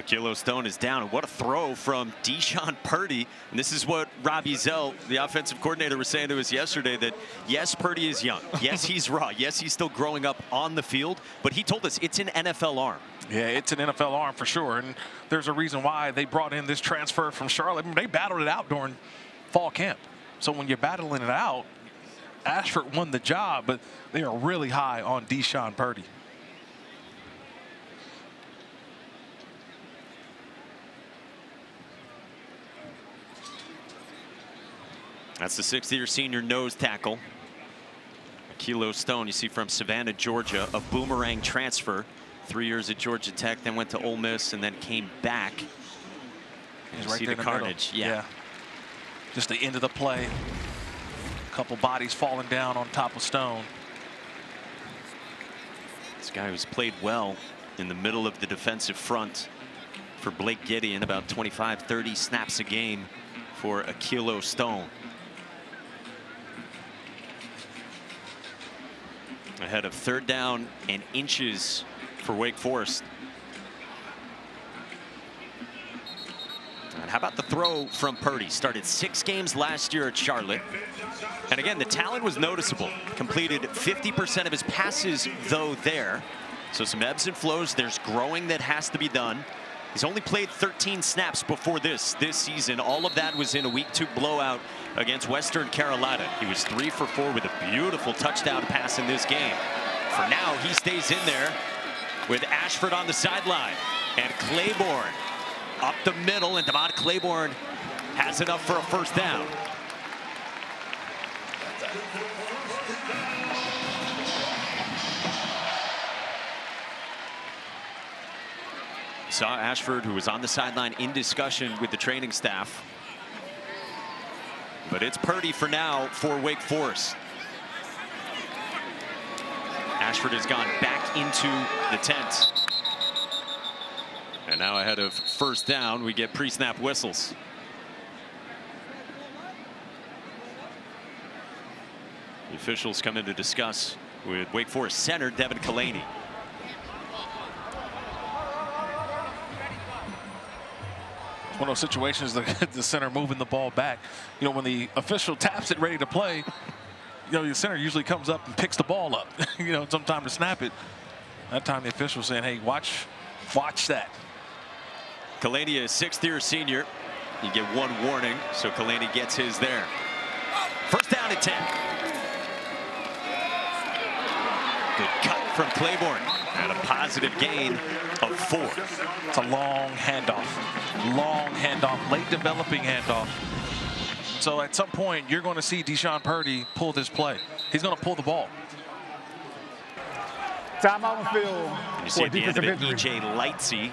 Kilo Stone is down, and what a throw from Deshaun Purdy. And this is what Robbie Zell, the offensive coordinator, was saying to us yesterday, that yes, Purdy is young. Yes, he's raw. Yes, he's still growing up on the field, but he told us it's an NFL arm. Yeah, it's an NFL arm for sure, and there's a reason why they brought in this transfer from Charlotte. I mean, they battled it out during fall camp. So when you're battling it out, Ashford won the job, but they are really high on Deshaun Purdy. That's the 6th-year senior nose tackle. Kilo Stone, you see, from Savannah, Georgia, a boomerang transfer. 3 years at Georgia Tech, then went to Ole Miss, and then came back. He's you right see there the in the carnage. Yeah. Just the end of the play. A couple bodies falling down on top of Stone. This guy who's played well in the middle of the defensive front for Blake Gideon, about 25-30 snaps a game for Kilo Stone. Ahead of 3rd down and inches for Wake Forest. And how about the throw from Purdy? Started 6 games last year at Charlotte. And again, the talent was noticeable. Completed 50% of his passes, though, there. So some ebbs and flows. There's growing that has to be done. He's only played 13 snaps before this season. All of that was in a Week 2 blowout against Western Carolina. He was 3 for 4 with a beautiful touchdown pass in this game. For now, he stays in there with Ashford on the sideline. And Claiborne up the middle, and Demond Claiborne has enough for a 1st down. Saw Ashford, who was on the sideline in discussion with the training staff. But it's Purdy for now for Wake Forest. Ashford has gone back into the tent. And now ahead of first down, we get pre-snap whistles. The officials come in to discuss with Wake Forest center Demond Claiborne. One of those situations that the center moving the ball back. You know, when the official taps it ready to play, you know, the center usually comes up and picks the ball up. You know, sometime to snap it. That time the official saying, hey, watch that. Claiborne, a sixth-year senior. You get one warning, so Claiborne gets his there. First down and 10. Good cut from Claiborne and a positive gain of 4. It's a long handoff, late developing handoff. So at some point, you're going to see Deshaun Purdy pull this play. He's going to pull the ball. Timeout on field. You see at the end of it, E.J. Lightsey,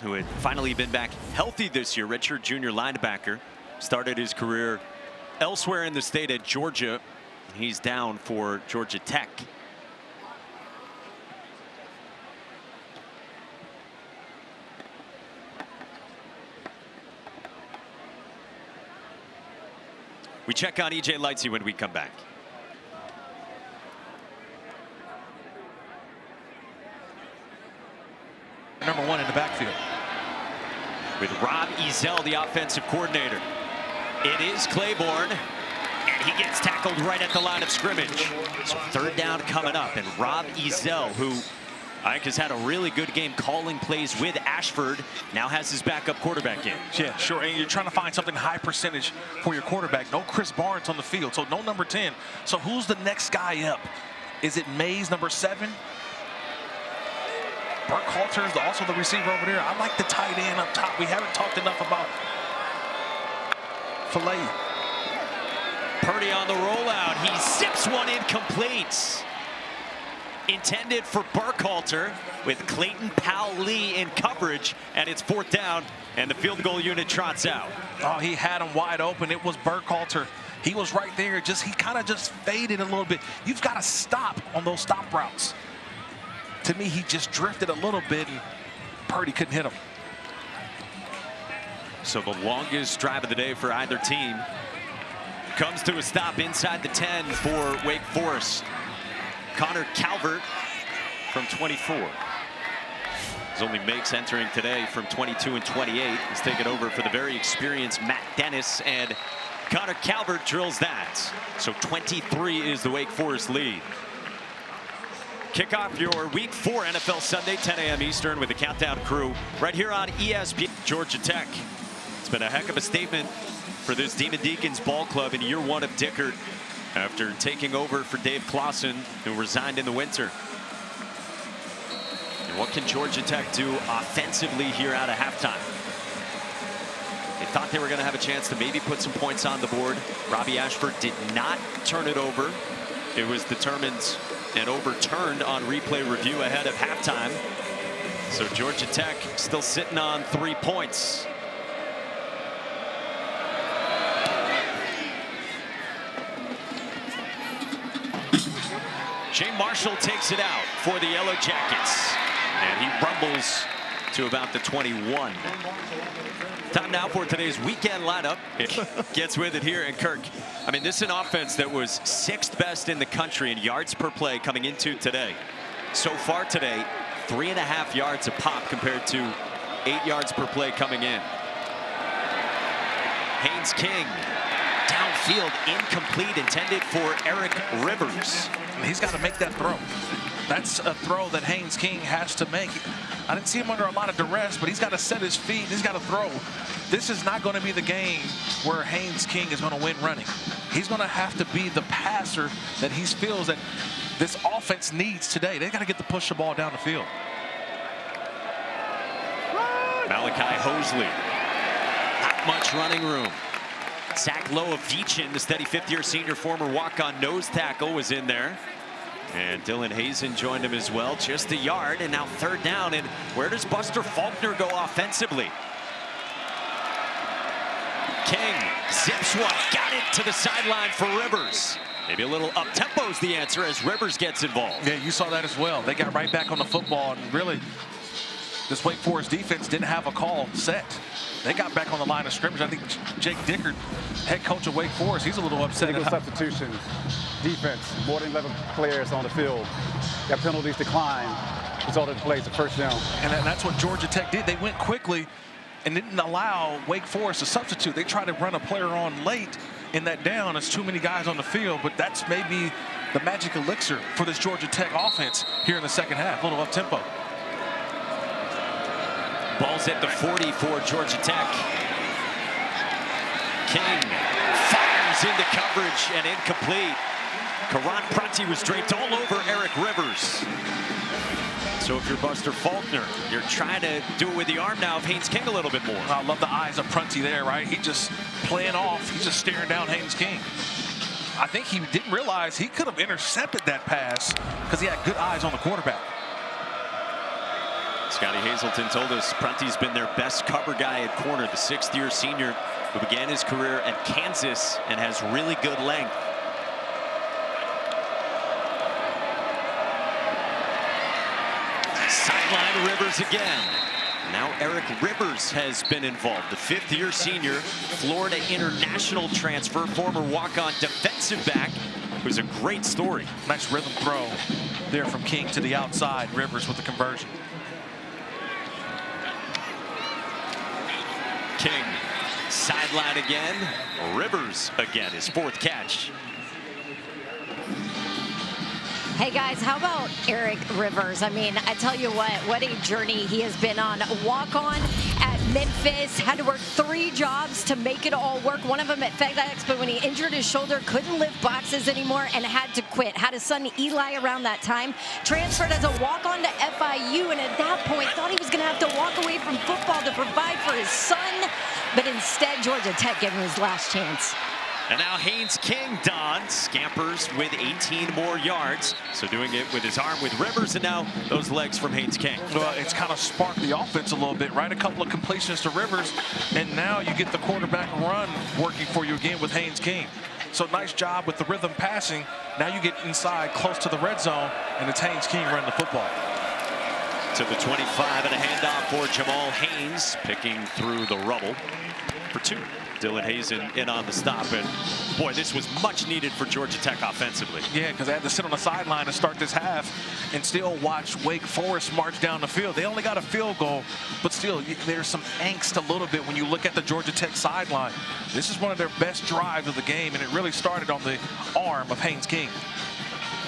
who had finally been back healthy this year, redshirt junior linebacker, started his career elsewhere in the state at Georgia. He's down for Georgia Tech. We check on E.J. Lightsey when we come back. Number 1 in the backfield. With Rob Ezell, the offensive coordinator. It is Claiborne, and he gets tackled right at the line of scrimmage. So third down coming up, and Rob Ezell, who I think has had a really good game calling plays with Ashford, now has his backup quarterback in. Yeah, sure, and you're trying to find something high percentage for your quarterback. No Chris Barnes on the field, so no number 10. So who's the next guy up? Is it Mays, number 7? Burkhalter is also the receiver over there. I like the tight end up top. We haven't talked enough about Filet. Purdy on the rollout. He zips one incomplete. Intended for Burkhalter with Clayton Powell-Lee in coverage, and it's fourth down, and the field goal unit trots out. Oh, he had him wide open. It was Burkhalter. He was right there. He kind of just faded a little bit. You've got to stop on those stop routes. To me, he just drifted a little bit, and Purdy couldn't hit him. So the longest drive of the day for either team comes to a stop inside the 10 for Wake Forest. Connor Calvert from 24. His only makes entering today from 22 and 28. He's taken over for the very experienced Matt Dennis, and Connor Calvert drills that. So 23 is the Wake Forest lead. Kick off your Week 4 NFL Sunday, 10 a.m. Eastern with the Countdown crew right here on ESPN. Georgia Tech. It's been a heck of a statement for this Demon Deacons ball club in year 1 of Dickert after taking over for Dave Clawson, who resigned in the winter. And what can Georgia Tech do offensively here out of halftime? They thought they were going to have a chance to maybe put some points on the board. Robby Ashford did not turn it over. It was determined and overturned on replay review ahead of halftime. So Georgia Tech still sitting on 3 points. Shane Marshall takes it out for the Yellow Jackets, and he rumbles to about the 21. Time now for today's weekend lineup. It gets with it here. And Kirk, I mean, this is an offense that was 6th best in the country in yards per play coming into today. So far today, 3.5 yards a pop compared to 8 yards per play coming in. Haynes King, downfield, incomplete, intended for Eric Rivers. He's got to make that throw. That's a throw that Haynes King has to make. I didn't see him under a lot of duress, but he's got to set his feet. He's got to throw. This is not going to be the game where Haynes King is going to win running. He's going to have to be the passer that he feels that this offense needs today. They got to get the push the ball down the field. Malachi Hosley, not much running room. Zach Loavichin, the steady 5th-year senior, former walk-on nose tackle, was in there. And Dylan Hazen joined him as well. Just a yard, and now third down. And where does Buster Faulkner go offensively? King Zips one, got it to the sideline for Rivers. Maybe a little up-tempo is the answer as Rivers gets involved. Yeah, you saw that as well. They got right back on the football, and really, this Wake Forest defense didn't have a call set. They got back on the line of scrimmage. I think Jake Dickert, head coach of Wake Forest, he's a little upset. Single substitution, defense, more than 11 players on the field. Got penalties decline, resulted in plays, a first down. And that's what Georgia Tech did. They went quickly and didn't allow Wake Forest to substitute. They tried to run a player on late in that down. There's too many guys on the field, but that's maybe the magic elixir for this Georgia Tech offense here in the second half. A little up-tempo. Ball's at the 40 for Georgia Tech. King fires into coverage and incomplete. Karan Prati was draped all over Eric Rivers. So if you're Buster Faulkner, you're trying to do it with the arm now of Haynes King a little bit more. I love the eyes of Prunty there, right? He just playing off. He's just staring down Haynes King. I think he didn't realize he could have intercepted that pass because he had good eyes on the quarterback. Scotty Hazelton told us Prunty's been their best cover guy at corner, the sixth-year senior who began his career at Kansas and has really good length. Sideline Rivers again. Now Eric Rivers has been involved. The fifth-year senior, Florida international transfer, former walk-on defensive back. It was a great story. Nice rhythm throw there from King to the outside. Rivers with the conversion. King, sideline again. Rivers again, his fourth catch. Hey guys, how about Eric Rivers? I mean, I tell you what a journey he has been on. Walk-on at Memphis, had to work 3 jobs to make it all work. One of them at FedEx, but when he injured his shoulder, couldn't lift boxes anymore and had to quit. Had his son Eli around that time. Transferred as a walk-on to FIU, and at that point thought he was going to have to walk away from football to provide for his son. But instead, Georgia Tech gave him his last chance. And now Haynes King, Don, scampers with 18 more yards. So doing it with his arm with Rivers, and now those legs from Haynes King. Well, it's kind of sparked the offense a little bit, right? A couple of completions to Rivers, and now you get the quarterback run working for you again with Haynes King. So nice job with the rhythm passing. Now you get inside close to the red zone, and it's Haynes King running the football. To the 25 and a handoff for Jamal Haynes, picking through the rubble for 2. Dylan Hazen in on the stop, and boy, this was much needed for Georgia Tech offensively. Yeah, because they had to sit on the sideline to start this half and still watch Wake Forest march down the field. They only got a field goal, but still, there's some angst a little bit when you look at the Georgia Tech sideline. This is one of their best drives of the game, and it really started on the arm of Haynes King.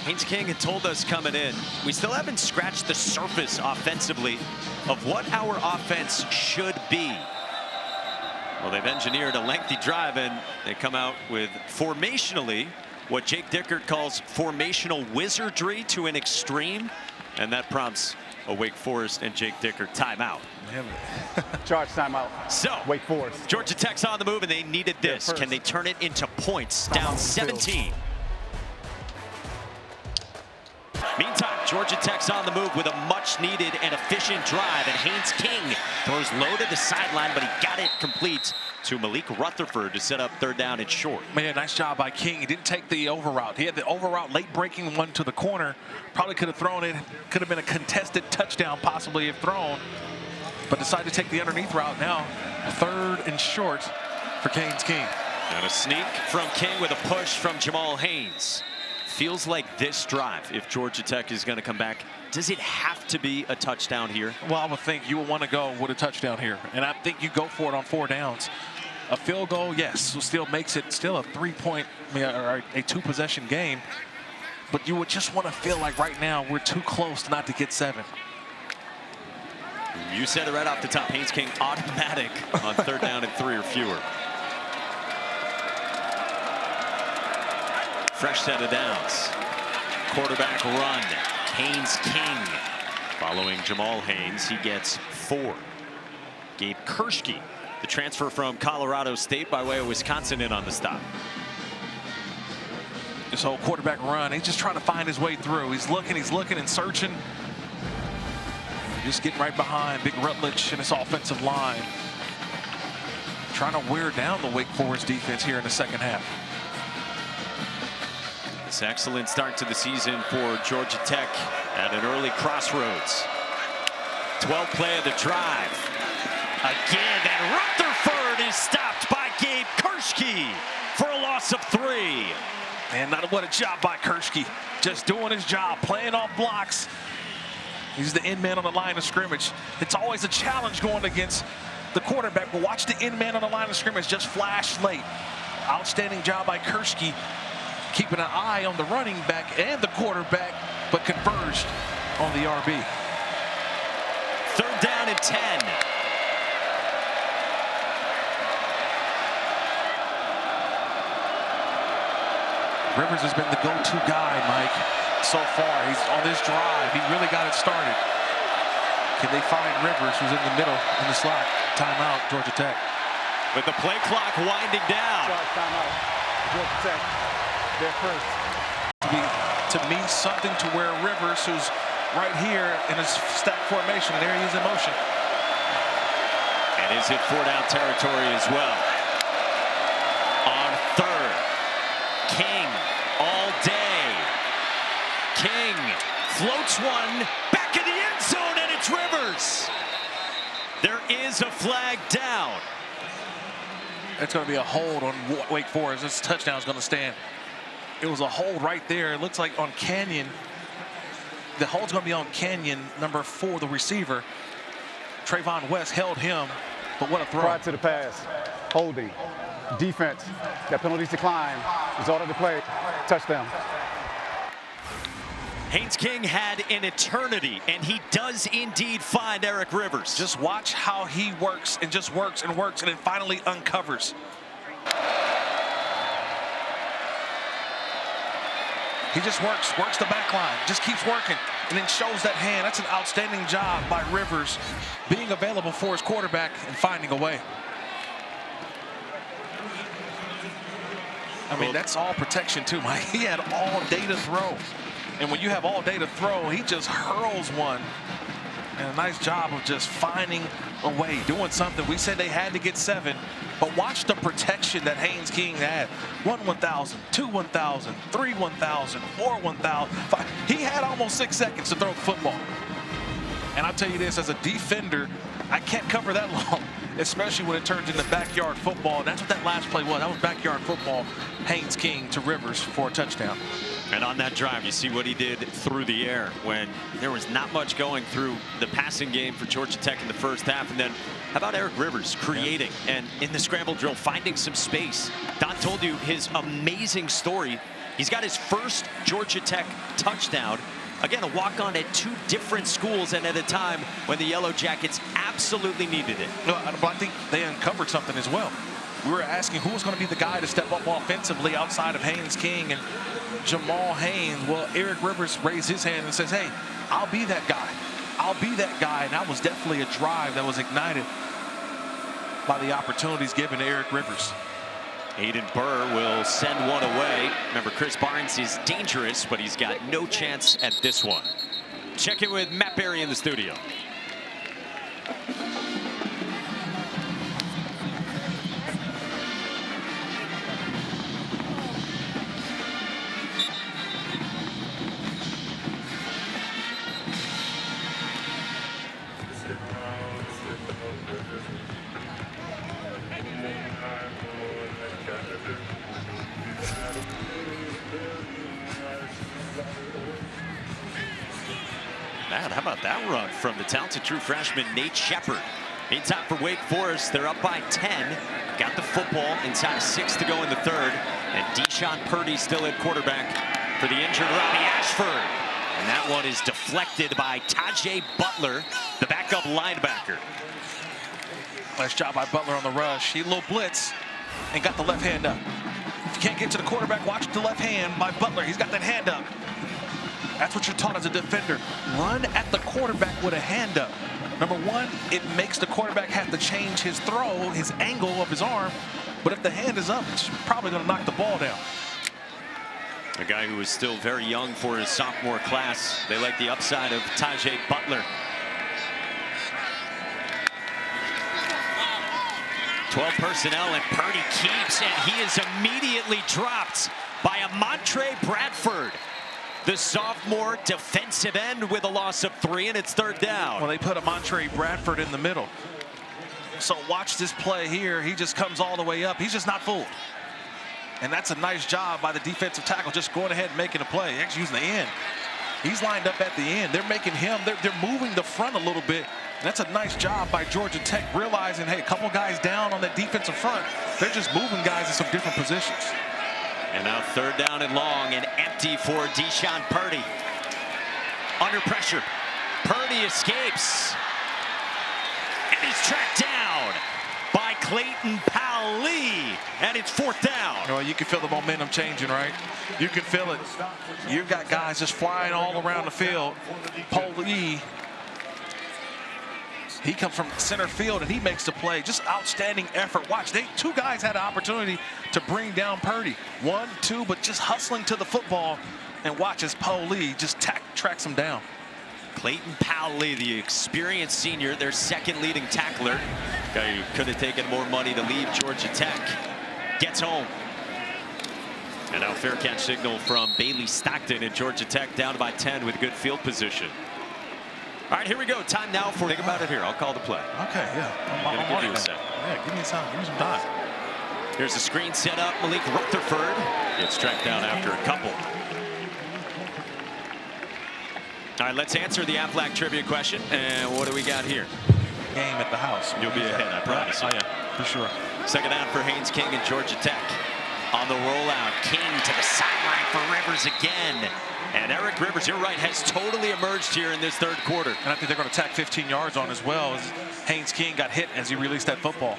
Haynes King had told us coming in, we still haven't scratched the surface offensively of what our offense should be. Well, they've engineered a lengthy drive, and they come out with formationally what Jake Dickert calls formational wizardry to an extreme, and that prompts a Wake Forest and Jake Dickert timeout. Charge timeout. So, Wake Forest. Georgia Tech's on the move, and they needed this. Can they turn it into points? Down 17. Meantime, Georgia Tech's on the move with a much-needed and efficient drive, and Haynes King throws low to the sideline, but he got it complete to Malik Rutherford to set up 3rd down and short. Man, nice job by King. He didn't take the over route. He had the over route, late-breaking one to the corner. Probably could have thrown it. Could have been a contested touchdown, possibly, if thrown. But decided to take the underneath route. Now, 3rd and short for Haynes King. And a sneak from King with a push from Jamal Haynes. Feels like this drive, if Georgia Tech is going to come back, does it have to be a touchdown here? Well, I would think you would want to go with a touchdown here, and I think you go for it on 4 downs. A field goal, yes, still makes it still a 3-point or a 2-possession game, but you would just want to feel like right now we're too close not to get 7. You said it right off the top. Haynes King automatic on 3rd down and 3 or fewer. Fresh set of downs. Quarterback run. Haynes King. Following Jamal Haynes, he gets 4. Gabe Kershke, the transfer from Colorado State by way of Wisconsin, in on the stop. This whole quarterback run, he's just trying to find his way through. He's looking and searching. Just getting right behind Big Rutledge and his offensive line. trying to wear down the Wake Forest defense here in the second half. This excellent start to the season for Georgia Tech at an early crossroads. 12th play of the drive. Again, and Rutherford is stopped by Gabe Kershke for a loss of 3. And what a job by Kershke. Just doing his job, playing off blocks. He's the end man on the line of scrimmage. It's always a challenge going against the quarterback, but watch the end man on the line of scrimmage just flash late. Outstanding job by Kershke, keeping an eye on the running back and the quarterback, but converged on the RB. 3rd down and 10. Rivers has been the go-to guy, Mike, so far. He's on this drive. He really got it started. Can they find Rivers, who's in the middle, in the slot? Timeout, Georgia Tech. With the play clock winding down. Timeout. Georgia Tech. They're first. To me, something to where Rivers, who's right here in his step formation, and there he is in motion. And is it 4-down territory as well? On 3rd, King all day. King floats one back in the end zone, and it's Rivers. There is a flag down. It's going to be a hold on Wake Forest. This touchdown is going to stand. It was a hold right there. It looks like on Canyon. The hold's going to be on Canyon, number 4, the receiver. Trayvon West held him, but what a throw. Prior to the pass, holding, defense, that penalties decline, result of the play, touchdown. Haynes King had an eternity, and he does indeed find Eric Rivers. Just watch how he works and just works and works, and then finally uncovers. He just works the back line, just keeps working, and then shows that hand. That's an outstanding job by Rivers, being available for his quarterback and finding a way. I mean, that's all protection too, Mike. He had all day to throw. And when you have all day to throw, he just hurls one. And a nice job of just finding a way, doing something. We said they had to get 7, but watch the protection that Haynes King had. 1 1,000, 2 1,000, 3 1,000, 4 1,000. He had almost 6 seconds to throw the football. And I'll tell you this, as a defender, I can't cover that long, especially when it turns into backyard football. And that's what that last play was. That was backyard football. Haynes King to Rivers for a touchdown. And on that drive, you see what he did through the air when there was not much going through the passing game for Georgia Tech in the first half. And then how about Eric Rivers creating and in the scramble drill, finding some space. Don told you his amazing story. He's got his first Georgia Tech touchdown. Again, a walk-on at 2 different schools and at a time when the Yellow Jackets absolutely needed it. No, but I think they uncovered something as well. We were asking who was going to be the guy to step up offensively outside of Haynes King and Jamal Haynes. Well, Eric Rivers raised his hand and says, hey, I'll be that guy. I'll be that guy. And that was definitely a drive that was ignited by the opportunities given to Eric Rivers. Aiden Burr will send one away. Remember, Chris Barnes is dangerous, but he's got no chance at this one. Check in with Matt Berry in the studio. Man, how about that run from the talented true freshman Nate Shepard. Meantime, for Wake Forest, they're up by 10. Got the football inside of 6 to go in the 3rd. And Deshaun Purdy still at quarterback for the injured Robby Ashford. And that one is deflected by Tajay Butler, the backup linebacker. Nice job by Butler on the rush. He little blitz and got the left hand up. If you can't get to the quarterback, watch the left hand by Butler. He's got that hand up. That's what you're taught as a defender. Run at the quarterback with a hand up. Number one, it makes the quarterback have to change his throw, his angle of his arm. But if the hand is up, it's probably going to knock the ball down. A guy who is still very young for his sophomore class. They like the upside of Tajay Butler. 12 personnel, and Purdy keeps, and he is immediately dropped by a Montre Bradford, the sophomore defensive end, with a loss of 3, and it's 3rd down. Well, they put a Montre Bradford in the middle. So watch this play here. He just comes all the way up. He's just not fooled. And that's a nice job by the defensive tackle, just going ahead and making a play. Actually using the end. He's lined up at the end. They're making him, they're moving the front a little bit. And that's a nice job by Georgia Tech, realizing, hey, a couple guys down on that defensive front. They're just moving guys in some different positions. And now 3rd down and long, and empty for Deshaun Purdy. Under pressure. Purdy escapes. And he's tracked down by Clayton Powell-Lee. And it's 4th down. Well, you can feel the momentum changing, right? You can feel it. You've got guys just flying all around the field. Powell-Lee, he comes from center field and he makes the play. Just outstanding effort. Watch, two guys had an opportunity to bring down Purdy. 1, 2, but just hustling to the football. And watch as Powell-Lee just tracks him down. Clayton Powell-Lee, the experienced senior, their 2nd leading tackler. Guy who could have taken more money to leave Georgia Tech. Gets home. And now fair catch signal from Bailey Stockton, and Georgia Tech down by 10 with good field position. All right, here we go. Time now for, think about it here. I'll call the play. Okay, yeah. I'm gonna give you a sec. Yeah, give me some time. Here's the screen set up. Malik Rutherford gets tracked down after a couple. All right, let's answer the Aflac trivia question. And what do we got here? Game at the house. You'll be ahead, I promise. Oh, yeah, for sure. 2nd down for Haynes King and Georgia Tech. On the rollout, King to the sideline for Rivers again. And Eric Rivers, you're right, has totally emerged here in this 3rd quarter. And I think they're going to tack 15 yards on as well, as Haynes King got hit as he released that football.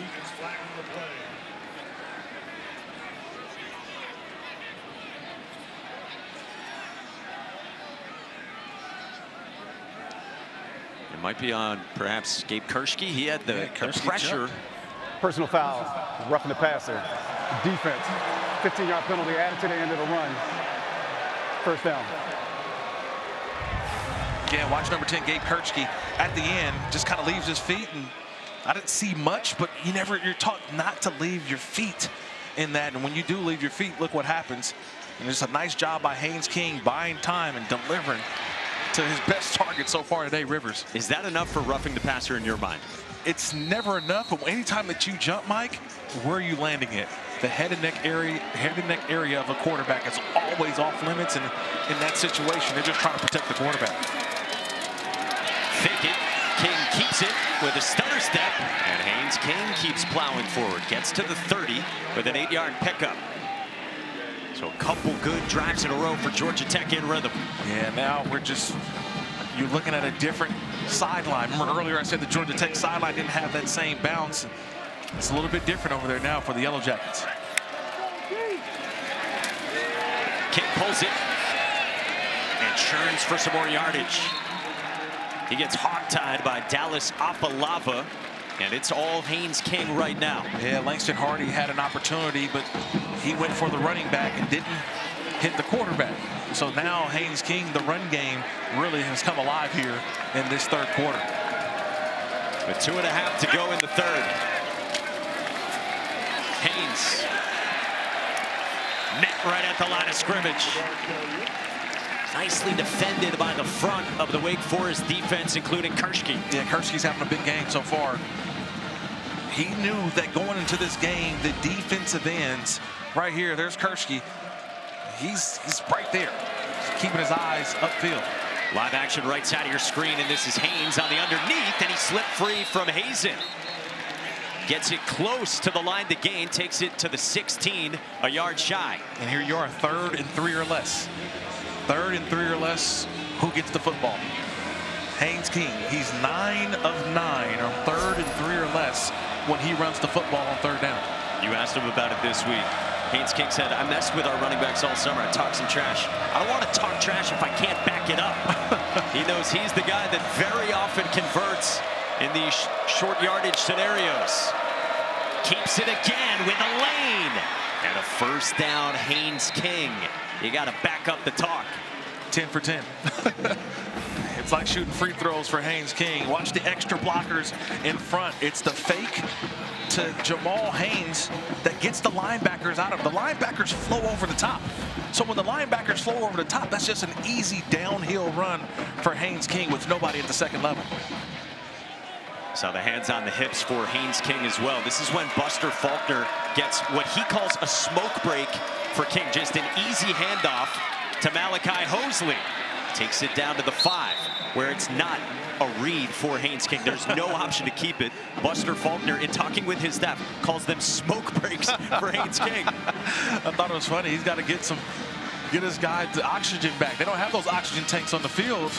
It might be on perhaps Gabe Kershke. He had the pressure. Jumped. Personal foul, roughing the passer. Defense, 15-yard penalty added to the end of the run. 1st down. Again, watch number 10, Gabe Kershke, at the end, just kind of leaves his feet. And I didn't see much, but you're taught not to leave your feet in that. And when you do leave your feet, look what happens. And it's a nice job by Haynes King buying time and delivering to his best target so far today, Rivers. Is that enough for roughing the passer in your mind? It's never enough, but anytime that you jump, Mike, where are you landing it? The head and neck area of a quarterback is always off limits, and in that situation, they're just trying to protect the quarterback. Fake it. King keeps it with a stutter step, and Haynes King keeps plowing forward. Gets to the 30 with an 8-yard pickup. So a couple good drives in a row for Georgia Tech in rhythm. Yeah, now you're looking at a different sideline. Remember earlier I said the Georgia Tech sideline didn't have that same bounce. It's a little bit different over there now for the Yellow Jackets. King pulls it and churns for some more yardage. He gets hog-tied by Dallas Afalava, and it's all Haynes King right now. Yeah, Langston Hardy had an opportunity, but he went for the running back and didn't hit the quarterback. So now Haynes King, the run game, really has come alive here in this 3rd quarter. With 2.5 to go in the 3rd. Haynes met right at the line of scrimmage. Nicely defended by the front of the Wake Forest defense, including Kershke. Yeah, Kershke's having a big game so far. He knew that going into this game, the defensive ends, right here, there's Kershke. He's right there, keeping his eyes upfield. Live action right side of your screen, and this is Haynes on the underneath, and he slipped free from Hazen. Gets it close to the line to gain, takes it to the 16, a yard shy. And here you are, 3rd and 3 or less. 3rd and 3 or less, who gets the football? Haynes King, he's 9 of 9 on 3rd and 3 or less when he runs the football on 3rd down. You asked him about it this week. Haynes King said, I messed with our running backs all summer. I talked some trash. I don't want to talk trash if I can't back it up. He knows he's the guy that very often converts in these short yardage scenarios. Keeps it again with a lane. And a 1st down, Haynes King. You got to back up the talk. 10 for 10. It's like shooting free throws for Haynes King. Watch the extra blockers in front. It's the fake to Jamal Haynes that gets the linebackers out of it. The linebackers flow over the top. So when the linebackers flow over the top, that's just an easy downhill run for Haynes King with nobody at the second level. So the hands on the hips for Haynes King as well. This is when Buster Faulkner gets what he calls a smoke break for King. Just an easy handoff to Malachi Hosley. Takes it down to the 5, where it's not a read for Haynes King. There's no option to keep it. Buster Faulkner, in talking with his staff, calls them smoke breaks for Haynes King. I thought it was funny. He's got to get his guy the oxygen back. They don't have those oxygen tanks on the field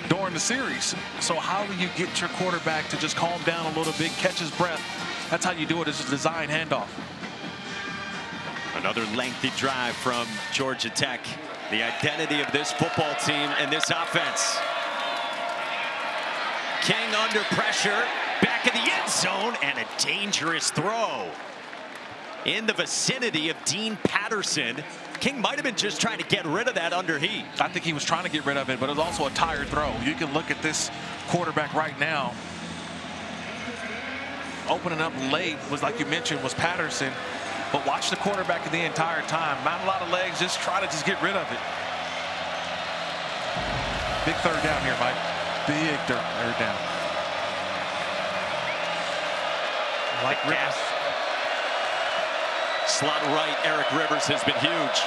during the series. So how do you get your quarterback to just calm down a little bit, catch his breath? That's how you do it. It's a design handoff. Another lengthy drive from Georgia Tech. The identity of this football team and this offense. King under pressure, back of the end zone, and a dangerous throw in the vicinity of Dean Patterson. King might have been just trying to get rid of that under heat. I think he was trying to get rid of it, but it was also a tired throw. You can look at this quarterback right now. Opening up late was, like you mentioned, was Patterson. But watch the quarterback the entire time. Not a lot of legs, just try to get rid of it. Big third down here, Mike. Big third down. Like gas. Slot right, Eric Rivers has been huge.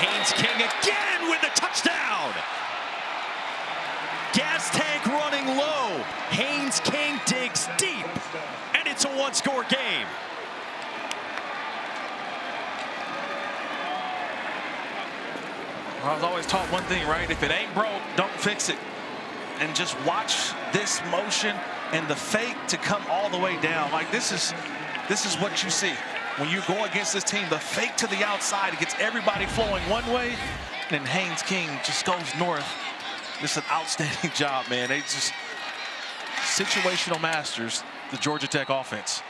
Haynes King again with the touchdown. Gas tank running low. Haynes King digs deep. And it's a one-score game. I was always taught one thing, right? If it ain't broke, don't fix it. And just watch this motion and the fake to come all the way down. Like this is what you see when you go against this team. The fake to the outside, it gets everybody flowing one way, and then Haynes King just goes north. This is an outstanding job, man. They just situational masters, the Georgia Tech offense.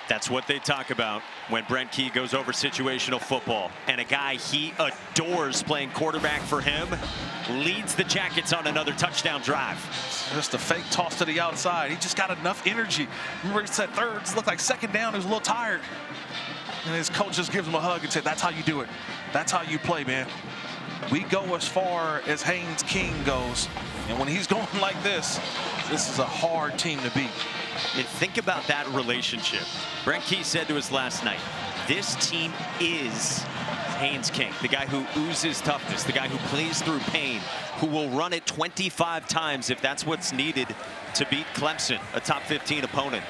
That's what they talk about when Brent Key goes over situational football. And a guy he adores playing quarterback for him leads the Jackets on another touchdown drive. Just a fake toss to the outside. He just got enough energy. Remember, he said thirds looked like second down. He was a little tired. And his coach just gives him a hug and said, that's how you do it. That's how you play, man. We go as far as Haynes King goes. And when he's going like this is a hard team to beat. And think about that relationship. Brent Key said to us last night, this team is Haynes King, the guy who oozes toughness, the guy who plays through pain, who will run it 25 times if that's what's needed to beat Clemson, a top 15 opponent.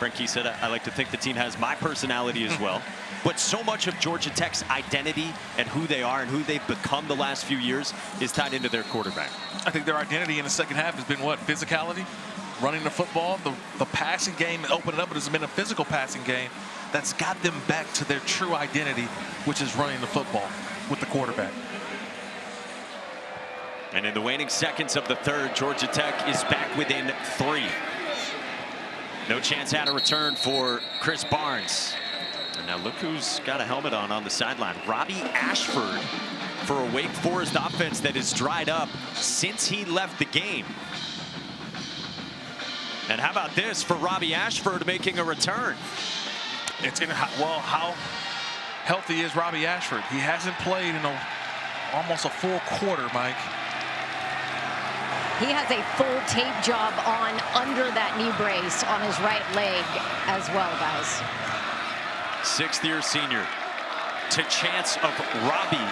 Brent Key said, I like to think the team has my personality as well. But so much of Georgia Tech's identity and who they are and who they've become the last few years is tied into their quarterback. I think their identity in the second half has been what? Physicality, running the football, the passing game, and opening up. It has been a physical passing game that's got them back to their true identity, which is running the football with the quarterback. And in the waning seconds of the third, Georgia Tech is back within 3. No chance at a return for Chris Barnes. And now look who's got a helmet on the sideline. Robby Ashford for a Wake Forest offense that has dried up since he left the game. And how about this for Robby Ashford making a return? Well, how healthy is Robby Ashford? He hasn't played in almost a full quarter, Mike. He has a full tape job on under that knee brace on his right leg as well, guys. 6th-year senior to chance of Robby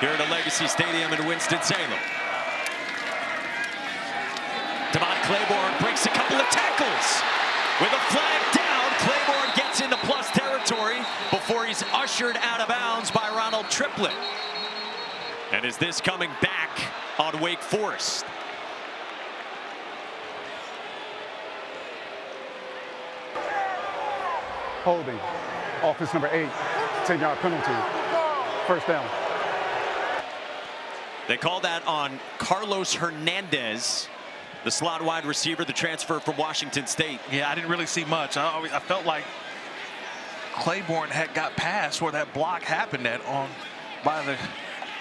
here at a Legacy Stadium in Winston-Salem. Demond Claiborne breaks a couple of tackles. With a flag down, Claiborne gets into plus territory before he's ushered out of bounds by Ronald Triplett. And is this coming back on Wake Forest? Holding. Offense number 8. 10-yard penalty. First down. They call that on Carlos Hernandez, the slot wide receiver, the transfer from Washington State. Yeah, I didn't really see much. I felt like Claiborne had got past where that block happened by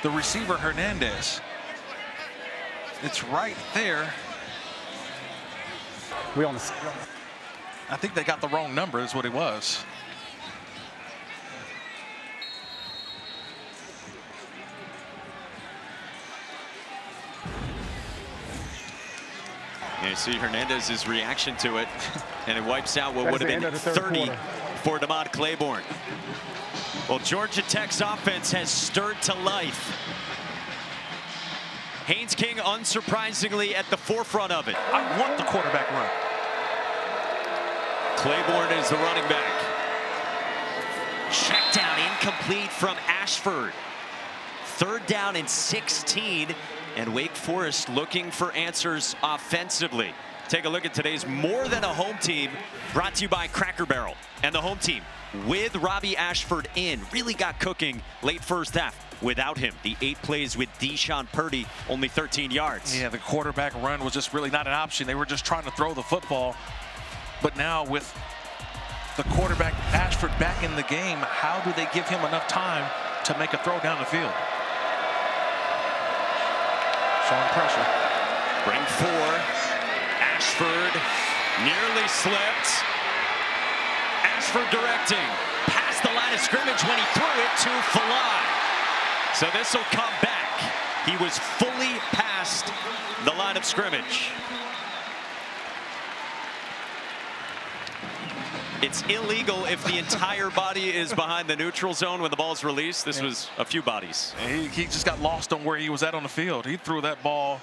the receiver Hernandez. It's right there. We on the I think they got the wrong number is what it was. And you see Hernandez's reaction to it, and it wipes out what would have been 30 for Demond Claiborne. Well, Georgia Tech's offense has stirred to life. Haynes King, unsurprisingly, at the forefront of it. I want the quarterback run. Claiborne is the running back. Check down incomplete from Ashford. 3rd down and 16, and Wake Forest looking for answers offensively. Take a look at today's More Than a Home Team, brought to you by Cracker Barrel. And the home team, with Robby Ashford in, really got cooking late first half. Without him, the 8 plays with Deshaun Purdy, only 13 yards. Yeah, the quarterback run was just really not an option. They were just trying to throw the football. But now with the quarterback Ashford back in the game, how do they give him enough time to make a throw down the field? Showing pressure. Bring 4. Ashford nearly slipped. Ashford directing. Past the line of scrimmage when he threw it to Falai. So this will come back. He was fully past the line of scrimmage. It's illegal if the entire body is behind the neutral zone when the ball's released. This was a few bodies. He just got lost on where he was at on the field. He threw that ball.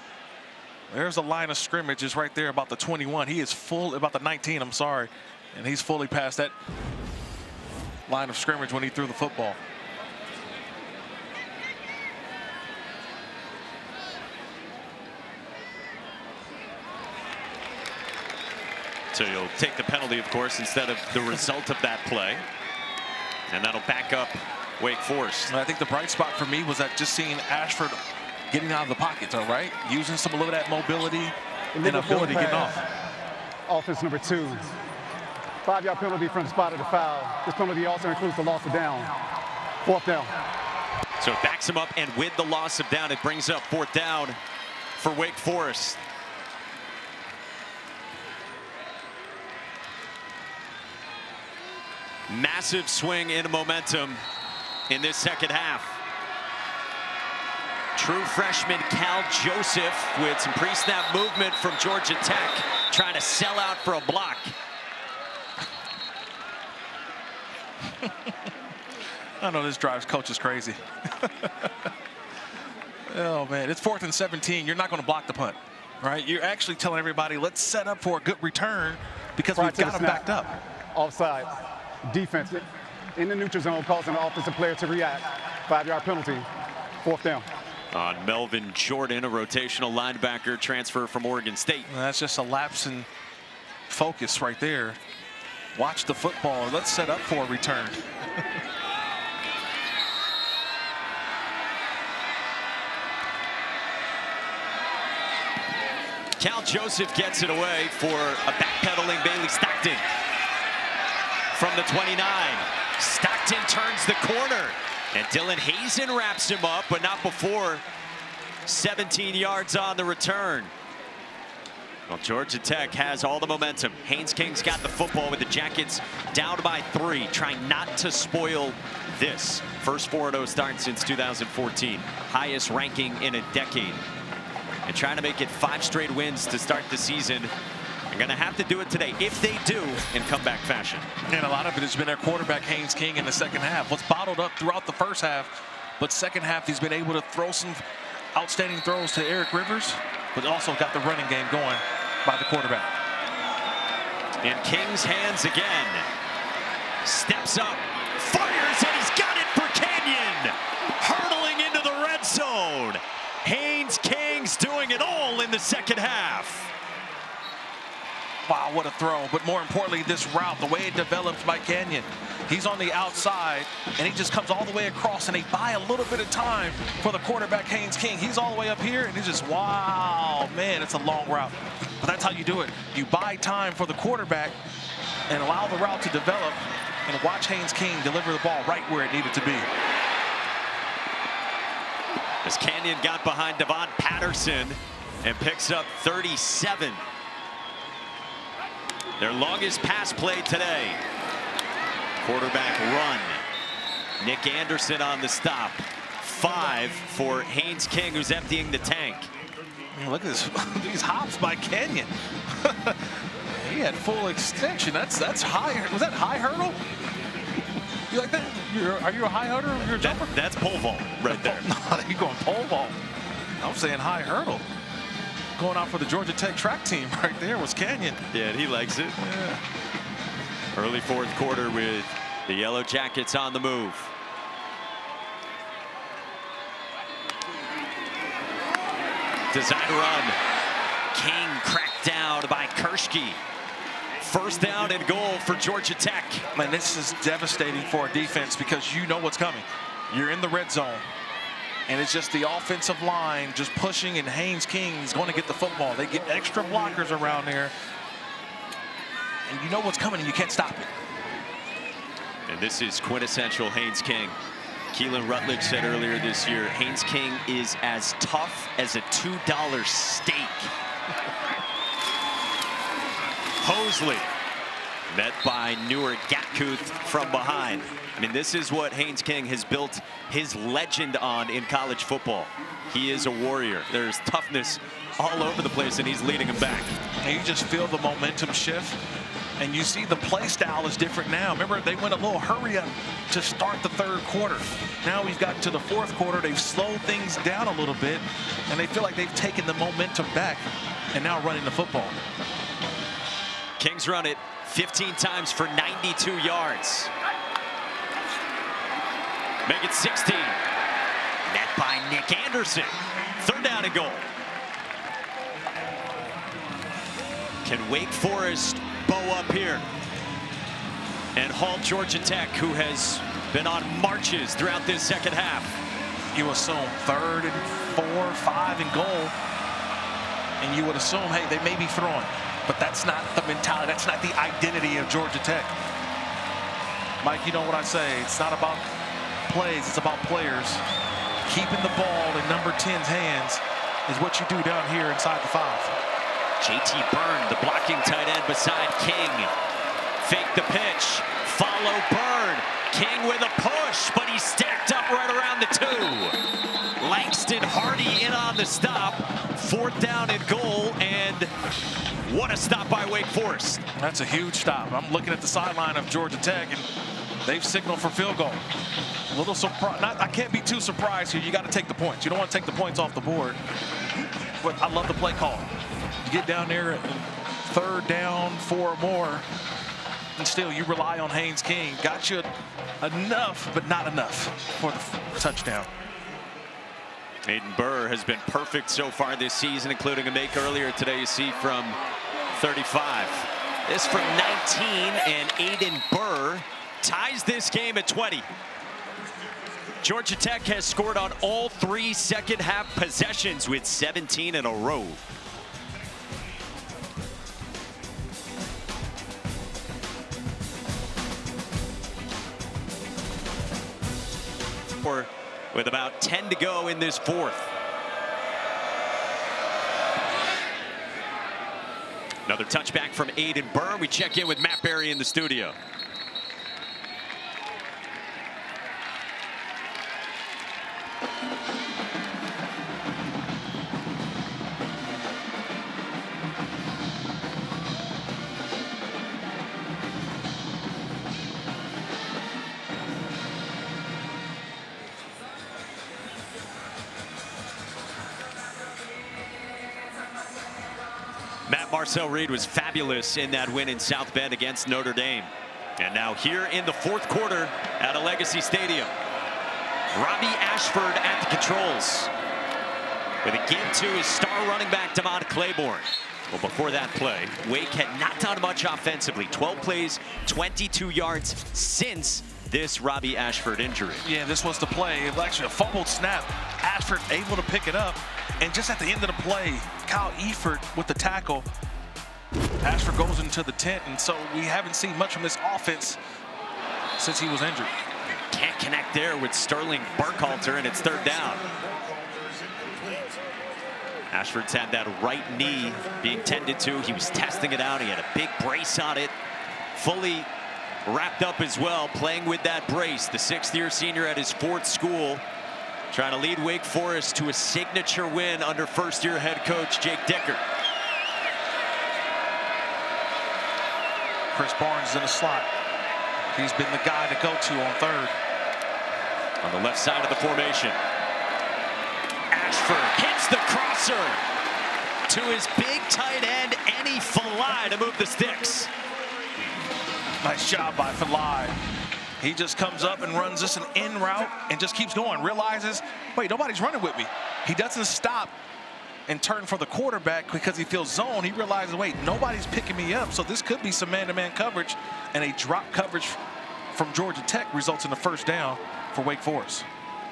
There's a line of scrimmage is right there about the 21. He is full, about the 19, I'm sorry. And he's fully past that line of scrimmage when he threw the football. So you'll take the penalty, of course, instead of the result of that play. And that'll back up Wake Forest. And I think the bright spot for me was that just seeing Ashford getting out of the pocket, all right? Using some a little of that mobility and ability getting off. Offense number 2. 5-yard penalty from the spot of the foul. This penalty also includes the loss of down. 4th down. So it backs him up, and with the loss of down, it brings up 4th down for Wake Forest. Massive swing in momentum in this second half. True freshman Cal Joseph with some pre-snap movement from Georgia Tech, trying to sell out for a block. I know this drives coaches crazy. Oh, man, it's 4th and 17. You're not going to block the punt, right? You're actually telling everybody, let's set up for a good return because we've got them backed up. Offside. Defense in the neutral zone, causing the offensive player to react. 5-yard penalty. 4th down. On Melvin Jordan, a rotational linebacker transfer from Oregon State. And that's just a lapse in focus right there. Watch the football. Let's set up for a return. Cal Joseph gets it away for a backpedaling Bailey Stockton. From the 29, Stockton turns the corner, and Dylan Hazen wraps him up, but not before. 17 yards on the return. Well, Georgia Tech has all the momentum. Haynes King's got the football with the Jackets down by 3, trying not to spoil this. First 4-0 start since 2014, highest ranking in a decade. And trying to make it 5 straight wins to start the season. They're going to have to do it today, if they do, in comeback fashion. And a lot of it has been their quarterback, Haynes King, in the second half. Was bottled up throughout the first half, but second half he's been able to throw some outstanding throws to Eric Rivers, but also got the running game going by the quarterback. In King's hands again. Steps up, fires, and he's got it for Canyon. Hurtling into the red zone. Haynes King's doing it all in the second half. Wow, what a throw. But more importantly, this route, the way it develops by Canyon. He's on the outside, and he just comes all the way across, and they buy a little bit of time for the quarterback, Haynes King. He's all the way up here, and he's just, wow, man, it's a long route. But that's how you do it. You buy time for the quarterback and allow the route to develop, and watch Haynes King deliver the ball right where it needed to be. As Canyon got behind Devon Patterson and picks up 37. Their longest pass play today. Quarterback run. Nick Anderson on the stop. 5 for Haynes King, who's emptying the tank. Look at this, these hops by Kenyon. He had full extension. That's high. Was that high hurdle? You like that? Are you a high hurdle? You're a jumper? That's pole vault right there. No, you're going pole vault. I'm saying high hurdle. Going out for the Georgia Tech track team right there was Kenyon. Yeah, and he likes it. Yeah. Early fourth quarter with the Yellow Jackets on the move. Design run. King cracked down by Kershke. First down and goal for Georgia Tech. Man, this is devastating for a defense because you know what's coming. You're in the red zone. And it's just the offensive line just pushing, and Haynes King is going to get the football. They get extra blockers around there. And you know what's coming, and you can't stop it. And this is quintessential Haynes King. Keelan Rutledge said earlier this year, Haynes King is as tough as a $2 steak. Hosley met by Newer Gatkuth from behind. I mean, this is what Haynes King has built his legend on in college football. He is a warrior. There's toughness all over the place, and he's leading him back. And you just feel the momentum shift. And you see the play style is different now. Remember, they went a little hurry up to start the third quarter. Now we've gotten to the fourth quarter. They've slowed things down a little bit, and they feel like they've taken the momentum back and now running the football. Kings run it 15 times for 92 yards. Make it 16. Net by Nick Anderson. Third down and goal. Can Wake Forest bow up here and halt Georgia Tech, who has been on marches throughout this second half? You assume 3rd and 4, 5 and goal, and you would assume, hey, they may be throwing, but that's not the mentality. That's not the identity of Georgia Tech. Mike, you know what I say? It's not about plays, it's about players. Keeping the ball in number 10's hands is what you do down here inside the 5. JT Byrne, the blocking tight end beside King. Fake the pitch, follow Byrne. King with a push, but he's stacked up right around the 2. Langston Hardy in on the stop. 4th down and goal, and what a stop by Wake Forest. That's a huge stop. I'm looking at the sideline of Georgia Tech, and they've signaled for field goal. A little surprised. I can't be too surprised here. You got to take the points. You don't want to take the points off the board. But I love the play call. You get down there and 3rd down, 4 or more, and still you rely on Haynes King. Got you enough, but not enough for the touchdown. Aiden Burr has been perfect so far this season, including a make earlier today, you see, from 35. This from 19, and Aiden Burr ties this game at 20. Georgia Tech has scored on all 3 second half possessions with 17 in a row. With about 10 to go in this 4th. Another touchback from Aiden Burr. We check in with Matt Berry in the studio. Marcel Reed was fabulous in that win in South Bend against Notre Dame. And now here in the 4th quarter at a Legacy Stadium, Robby Ashford at the controls with a give to his star running back, Demond Claiborne. Well, before that play, Wake had not done much offensively. 12 plays, 22 yards since this Robby Ashford injury. Yeah, this was the play. It was actually a fumbled snap. Ashford able to pick it up. And just at the end of the play, Kyle Eford with the tackle. Ashford goes into the tent, and so we haven't seen much from this offense since he was injured. Can't connect there with Sterling Burkhalter, and it's 3rd down. Ashford's had that right knee being tended to. He was testing it out. He had a big brace on it, fully wrapped up as well, playing with that brace. The 6th-year senior at his 4th school, trying to lead Wake Forest to a signature win under first-year head coach Jake Dicker. Chris Barnes is in the slot. He's been the guy to go to on 3rd. On the left side of the formation, Ashford hits the crosser to his big tight end, Annie Falai, to move the sticks. Nice job by Falai. He just comes up and runs this an in route and just keeps going. Realizes, wait, nobody's running with me. He doesn't stop and turn for the quarterback because he feels zone. He realizes, wait, nobody's picking me up, so this could be some man-to-man coverage, and a drop coverage from Georgia Tech results in the 1st down for Wake Forest.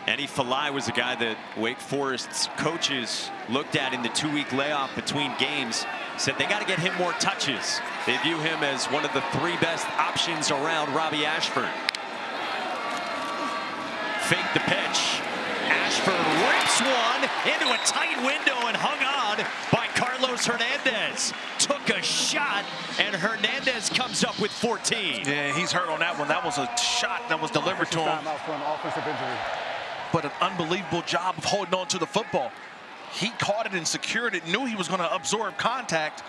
Annie Falai was a guy that Wake Forest's coaches looked at in the 2-week layoff between games, said they got to get him more touches. They view him as one of the 3 best options around Robby Ashford. Fake the pitch. Ashford rips one into a tight window and hung on by Carlos Hernandez. Took a shot, and Hernandez comes up with 14. Yeah, he's hurt on that one. That was a shot that was delivered to him. Offensive injury. But an unbelievable job of holding on to the football. He caught it and secured it, knew he was going to absorb contact,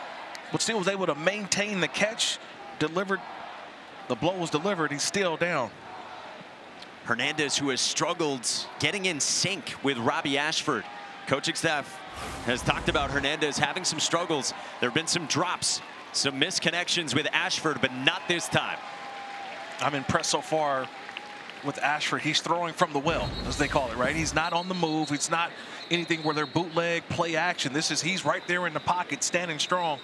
but still was able to maintain the catch, delivered. The blow was delivered. He's still down. Hernandez, who has struggled getting in sync with Robby Ashford. Coaching staff has talked about Hernandez having some struggles. There have been some drops, some misconnections with Ashford, but not this time. I'm impressed so far with Ashford. He's throwing from the well, as they call it, right? He's not on the move. It's not anything where they're bootleg, play action. He's right there in the pocket, standing strong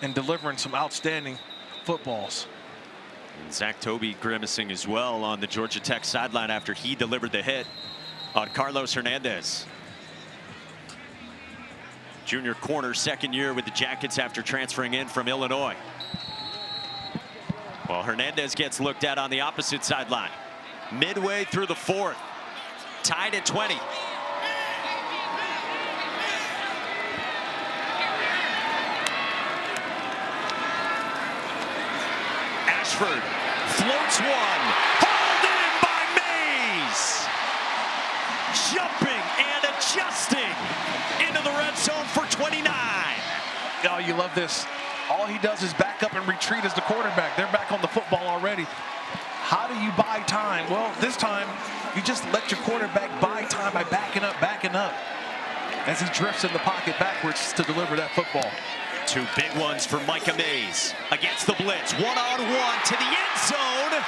and delivering some outstanding footballs. And Zach Tobey grimacing as well on the Georgia Tech sideline after he delivered the hit on Carlos Hernandez. Junior corner, 2nd year with the Jackets after transferring in from Illinois. Well, Hernandez gets looked at on the opposite sideline. Midway through the 4th, tied at 20. Ashford floats one, hauled in by Mays. Jumping and adjusting into the red zone for 29. Oh, you love this. All he does is back up and retreat as the quarterback. They're back on the football already. How do you buy time? Well, this time, you just let your quarterback buy time by backing up as he drifts in the pocket backwards to deliver that football. 2 big ones for Micah Mays against the blitz. 1-on-1 to the end zone.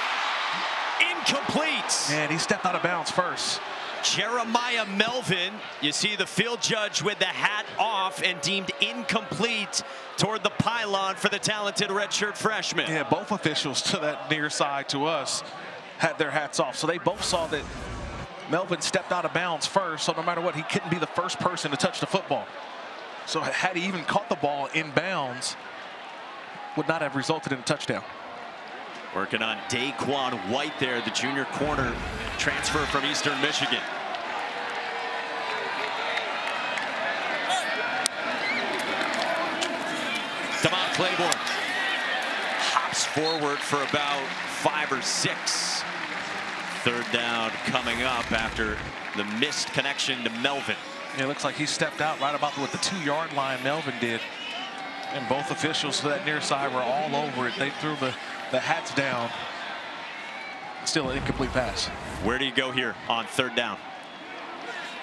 Incomplete. And he stepped out of bounds first. Jeremiah Melvin, you see the field judge with the hat off and deemed incomplete toward the pylon for the talented redshirt freshman. Yeah, both officials to that near side to us had their hats off. So they both saw that Melvin stepped out of bounds first, so no matter what, he couldn't be the first person to touch the football. So had he even caught the ball in bounds, would not have resulted in a touchdown. Working on Daquan White there, the junior corner transfer from Eastern Michigan. Demond Claiborne hops forward for about 5 or 6. 3rd down coming up after the missed connection to Melvin. It looks like he stepped out right about with the 2-yard line Melvin did. And both officials to that near side were all over it. They threw the hats down. Still an incomplete pass. Where do you go here on 3rd down?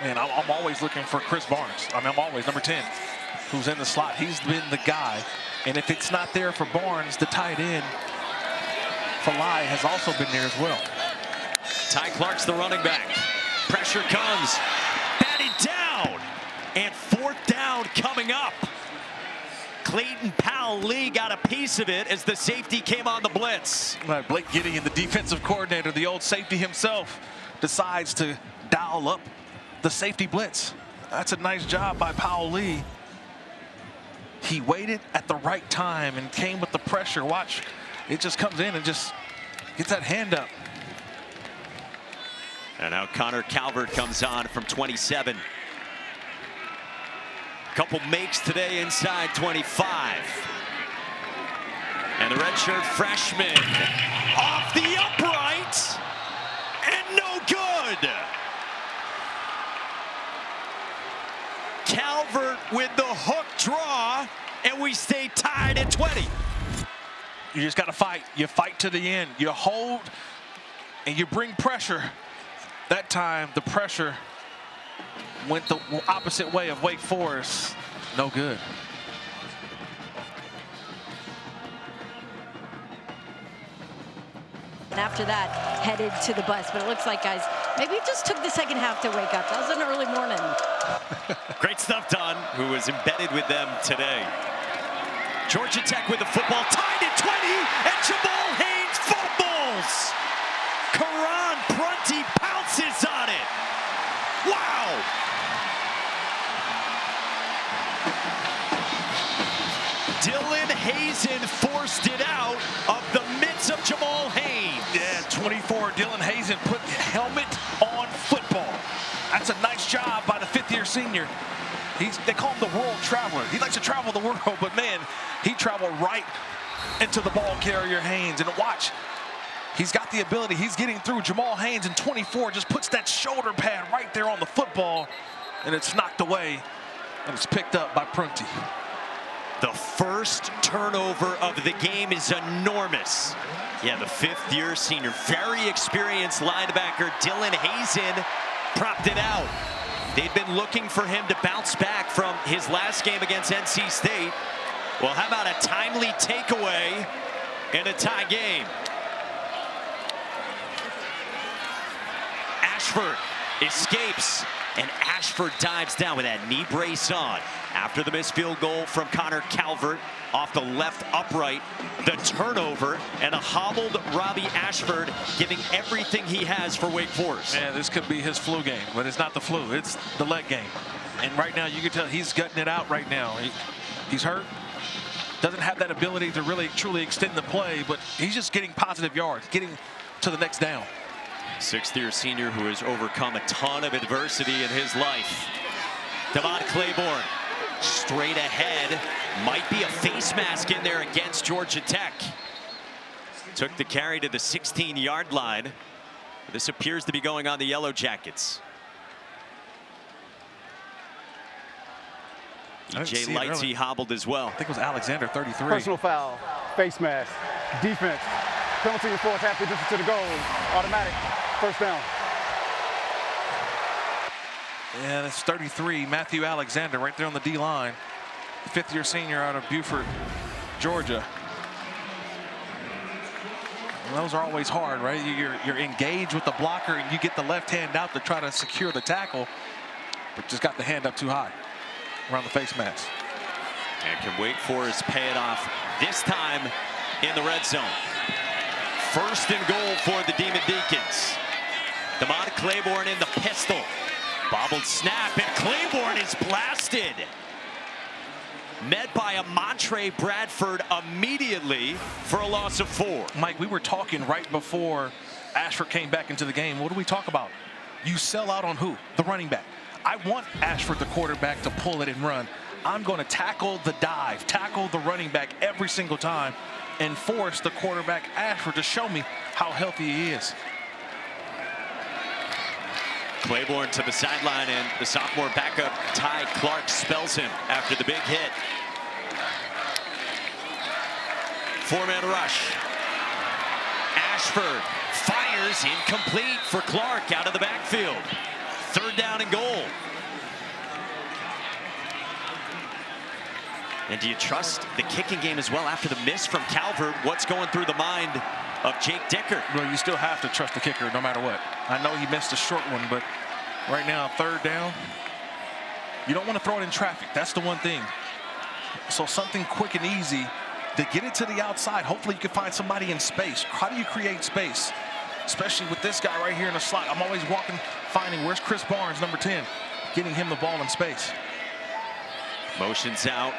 And I'm always looking for Chris Barnes. I mean, I'm always number 10, who's in the slot. He's been the guy. And if it's not there for Barnes, the tight end, Falai, has also been there as well. Ty Clark's the running back. Pressure comes. Batted down. And 4th down coming up. Clayton Powell-Lee got a piece of it as the safety came on the blitz. Blake Gideon, the defensive coordinator, the old safety himself, decides to dial up the safety blitz. That's a nice job by Powell-Lee. He waited at the right time and came with the pressure. Watch, it just comes in and just gets that hand up. And now Connor Calvert comes on from 27. Couple makes today inside 25. And the redshirt freshman off the upright and no good. Calvert with the hook draw, and we stay tied at 20. You just got to fight. You fight to the end. You hold and you bring pressure. That time, the pressure went the opposite way of Wake Forest. No good. And after that, headed to the bus. But it looks like, guys, maybe it just took the second half to wake up. That was an early morning. Great stuff, Don, who was embedded with them today. Georgia Tech with the football, tied at 20, and Jamal Haynes fumbles. Karan Prunty pounces on it. Wow! Dylan Hazen forced it out of the midst of Jamal Haynes. Yeah, 24, Dylan Hazen put helmet on football. That's a nice job by the fifth-year senior. They call him the world traveler. He likes to travel the world, but man, he traveled right into the ball carrier Haynes. And watch, he's got the ability. He's getting through. Jamal Haynes in 24 just puts that shoulder pad right there on the football, and it's knocked away, and it's picked up by Prunty. The first turnover of the game is enormous. Yeah, the fifth-year senior, very experienced linebacker Dylan Hazen propped it out. They'd been looking for him to bounce back from his last game against NC State. Well, how about a timely takeaway in a tie game? Ashford escapes, and Ashford dives down with that knee brace on. After the missed field goal from Connor Calvert off the left upright, the turnover, and a hobbled Robby Ashford giving everything he has for Wake Forest. Man, this could be his flu game, but it's not the flu, it's the leg game. And right now, you can tell he's gutting it out right now. He's hurt, doesn't have that ability to really truly extend the play, but he's just getting positive yards, getting to the next down. Sixth-year senior who has overcome a ton of adversity in his life. Demond Claiborne straight ahead. Might be a face mask in there against Georgia Tech. Took the carry to the 16-yard line. This appears to be going on the Yellow Jackets. EJ Lightsey hobbled as well. I think it was Alexander, 33. Personal foul, face mask, defense, penalty and force half the distance to the goal, automatic, first down. Yeah, that's 33, Matthew Alexander, right there on the D-line. Fifth-year senior out of Beaufort, Georgia. And those are always hard, right? You're engaged with the blocker, and you get the left hand out to try to secure the tackle, but just got the hand up too high around the face mask. And can Wake Forest pay it off this time in the red zone? First and goal for the Demon Deacons. Demond Claiborne in the pistol. Bobbled snap, and Claiborne is blasted. Met by a Montre Bradford immediately for a loss of 4. Mike, we were talking right before Ashford came back into the game. What do we talk about? You sell out on who? The running back. I want Ashford, the quarterback, to pull it and run. I'm going to tackle the dive, tackle the running back every single time, and force the quarterback, Ashford, to show me how healthy he is. Claiborne to the sideline, and the sophomore backup Ty Clark spells him after the big hit. 4-man rush. Ashford fires, incomplete for Clark out of the backfield. Third down and goal. And do you trust the kicking game as well after the miss from Calvert? What's going through the mind of Jake Dicker? Well, you still have to trust the kicker no matter what. I know he missed a short one, but right now, third down, you don't want to throw it in traffic. That's the one thing. So something quick and easy to get it to the outside. Hopefully you can find somebody in space. How do you create space? Especially with this guy right here in the slot. I'm always finding where's Chris Barnes, number 10, getting him the ball in space. Motions out,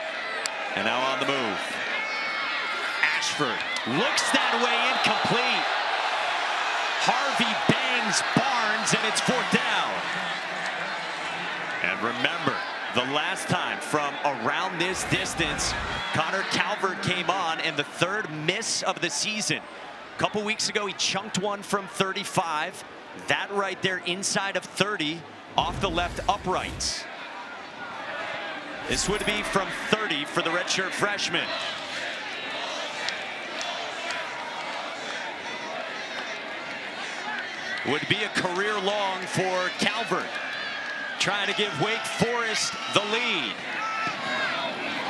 and now on the move. Ashford looks that way, incomplete. Harvey bangs Barnes, and it's 4th down. And remember, The last time from around this distance, Connor Calvert came on, and the third miss of the season. A couple weeks ago, he chunked one from 35. That right there inside of 30 off the left upright. This would be from 30 for the redshirt freshman. Would be a career long for Calvert. Trying to give Wake Forest the lead.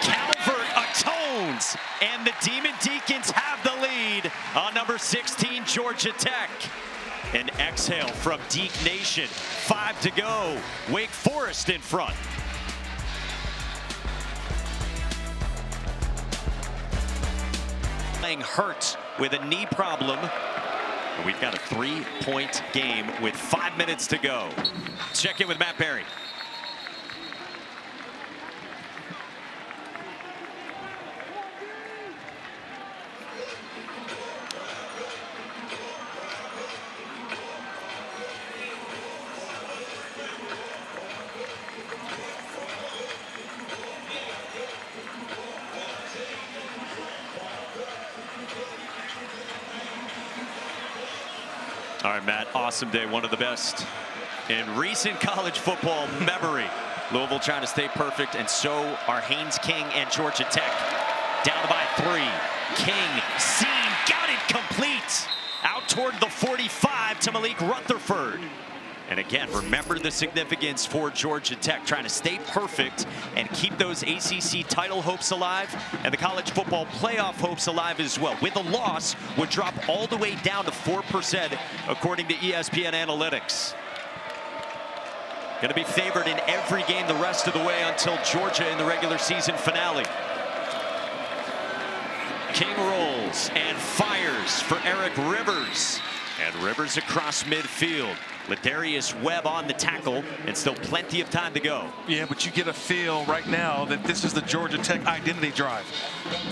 Calvert atones, and the Demon Deacons have the lead on number 16, Georgia Tech. An exhale from Deac Nation. 5 to go. Wake Forest in front. Playing hurt with a knee problem. And we've got a 3-point game with 5 minutes to go. Let's check in with Matt Berry. All right, Matt, awesome day, one of the best in recent college football memory. Louisville trying to stay perfect, and so are Haynes King and Georgia Tech. Down by 3. King, seen, got it complete. Out toward the 45 to Malik Rutherford. And again, remember the significance for Georgia Tech, trying to stay perfect and keep those ACC title hopes alive and the college football playoff hopes alive as well. With a loss, would drop all the way down to 4% according to ESPN analytics. Going to be favored in every game the rest of the way until Georgia in the regular season finale. King rolls and fires for Eric Rivers. And Rivers across midfield. Ladarius Webb on the tackle, and still plenty of time to go. Yeah, but you get a feel right now that this is the Georgia Tech identity drive.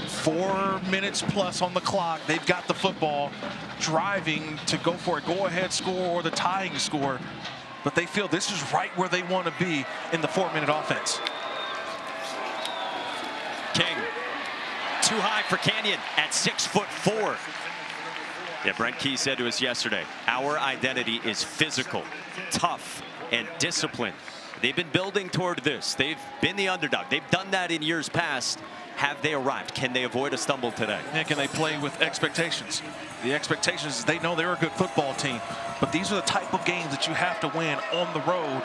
4 minutes plus on the clock. They've got the football, driving to go for a go-ahead score or the tying score. But they feel this is right where they want to be in the 4-minute offense. King, too high for Canyon at 6'4". Yeah, Brent Key said to us yesterday, our identity is physical, tough, and disciplined. They've been building toward this. They've been the underdog. They've done that in years past. Have they arrived? Can they avoid a stumble today? And can they play with expectations? The expectations is they know they're a good football team, but these are the type of games that you have to win on the road,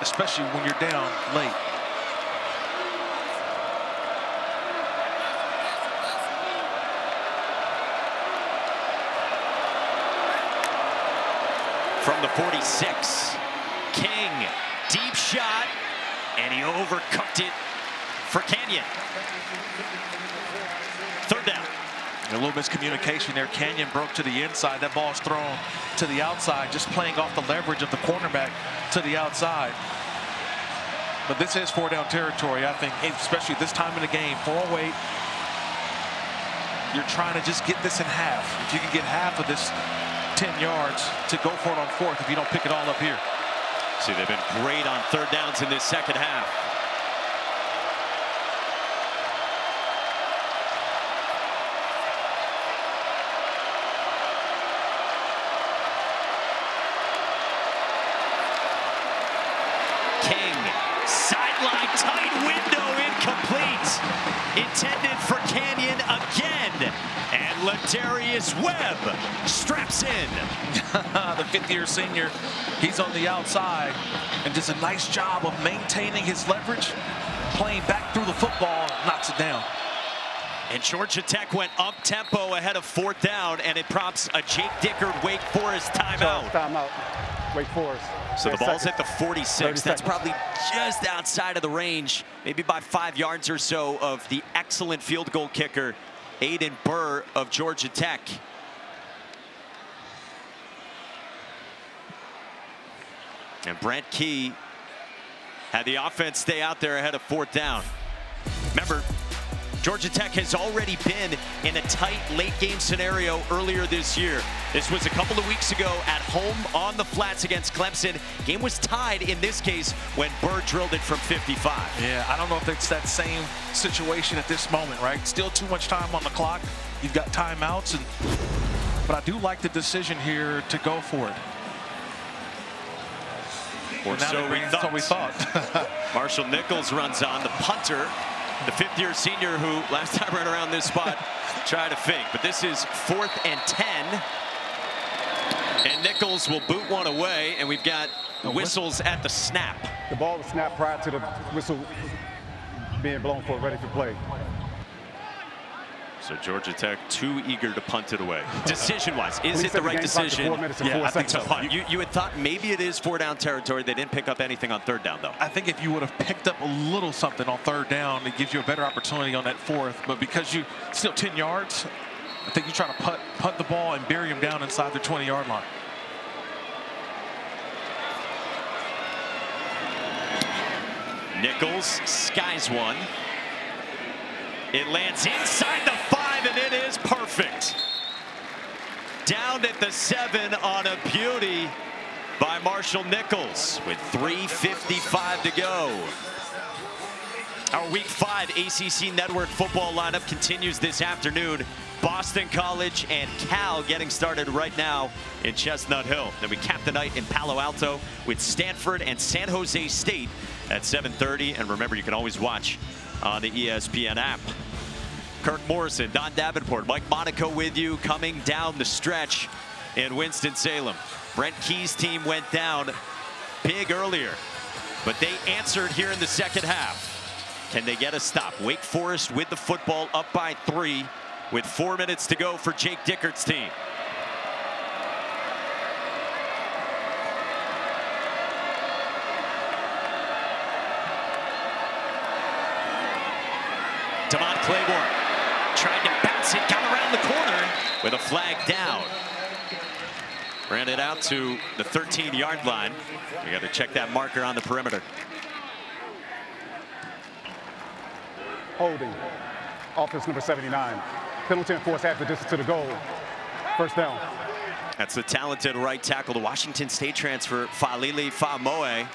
especially when you're down late. From the 46, King, deep shot, and he overcooked it for Canyon. Third down. A little miscommunication there. Canyon broke to the inside. That ball's thrown to the outside, just playing off the leverage of the cornerback to the outside. But this is 4-down territory, I think, especially this time in the game. 4:08. You're trying to just get this in half. If you can get half of this 10 yards to go for it on 4th if you don't pick it all up here. See, they've been great on 3rd downs in this second half. King, sideline tight window, incomplete. Intended for Canyon again. And Ladarius Webb straps in. The 5th-year senior, he's on the outside and does a nice job of maintaining his leverage, playing back through the football, knocks it down. And Georgia Tech went up-tempo ahead of 4th down, and it prompts a Jake Dickard Wake Forest timeout. Timeout. Wake Forest. So the ball's at the 46. 30 That's seconds. probably just outside of the range, maybe by 5 yards or so of the excellent field goal kicker, Aiden Burr of Georgia Tech. And Brent Key had the offense stay out there ahead of 4th down. Remember, Georgia Tech has already been in a tight late game scenario earlier this year. This was a couple of weeks ago at home on the flats against Clemson. Game was tied in this case when Bird drilled it from 55. Yeah, I don't know if it's that same situation at this moment, right? Still too much time on the clock. You've got timeouts, but I do like the decision here to go for it. Or so we thought. Marshall Nichols runs on, the punter, the fifth-year senior who last time ran around this spot tried to fake. But this is 4th and 10. And Nichols will boot one away, and we've got whistles at the snap. The ball was snapped prior to the whistle being blown for ready for play. So Georgia Tech too eager to punt it away. Decision-wise, is it the right decision? Yeah, I think so. You had thought maybe it is 4-down territory. They didn't pick up anything on 3rd down, though. I think if you would have picked up a little something on 3rd down, it gives you a better opportunity on that 4th. But because you still 10 yards, I think you try to punt the ball and bury him down inside the 20-yard line. Nichols skies one. It lands inside the 5, and it is perfect. Down at the 7 on a beauty by Marshall Nichols with 3:55 to go. Our Week 5 ACC Network football lineup continues this afternoon. Boston College and Cal getting started right now in Chestnut Hill. Then we cap the night in Palo Alto with Stanford and San Jose State at 7:30. And remember, you can always watch on the ESPN app. Kirk Morrison, Don Davenport, Mike Monaco with you coming down the stretch in Winston-Salem. Brent Key's team went down big earlier, but they answered here in the second half. Can they get a stop? Wake Forest with the football up by 3 with 4 minutes to go for Jake Dickert's team. Demond Claiborne tried to bounce it, got around the corner with a flag down. Ran it out to the 13-yard line. We got to check that marker on the perimeter. Holding. Offense number 79. Penalty enforced half the distance to the goal. 1st down. That's the talented right tackle, the Washington State transfer, Falili Faamoe.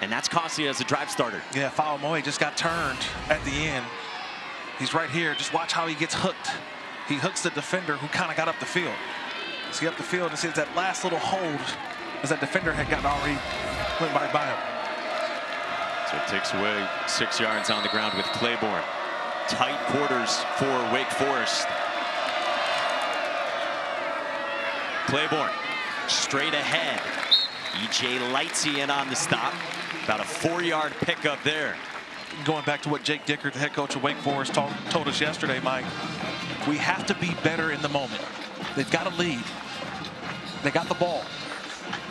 And that's costly as a drive starter. Yeah, Faamoe just got turned at the end. He's right here. Just watch how he gets hooked. He hooks the defender who kind of got up the field. See up the field and sees that last little hold as that defender had gotten already went by him. So it takes away 6 yards on the ground with Claiborne. Tight quarters for Wake Forest. Claiborne straight ahead. E.J. Lightsey in on the stop. About a 4-yard pickup there. Going back to what Jake Dickert, the head coach of Wake Forest, told us yesterday, Mike, we have to be better in the moment. They've got a lead. They got the ball.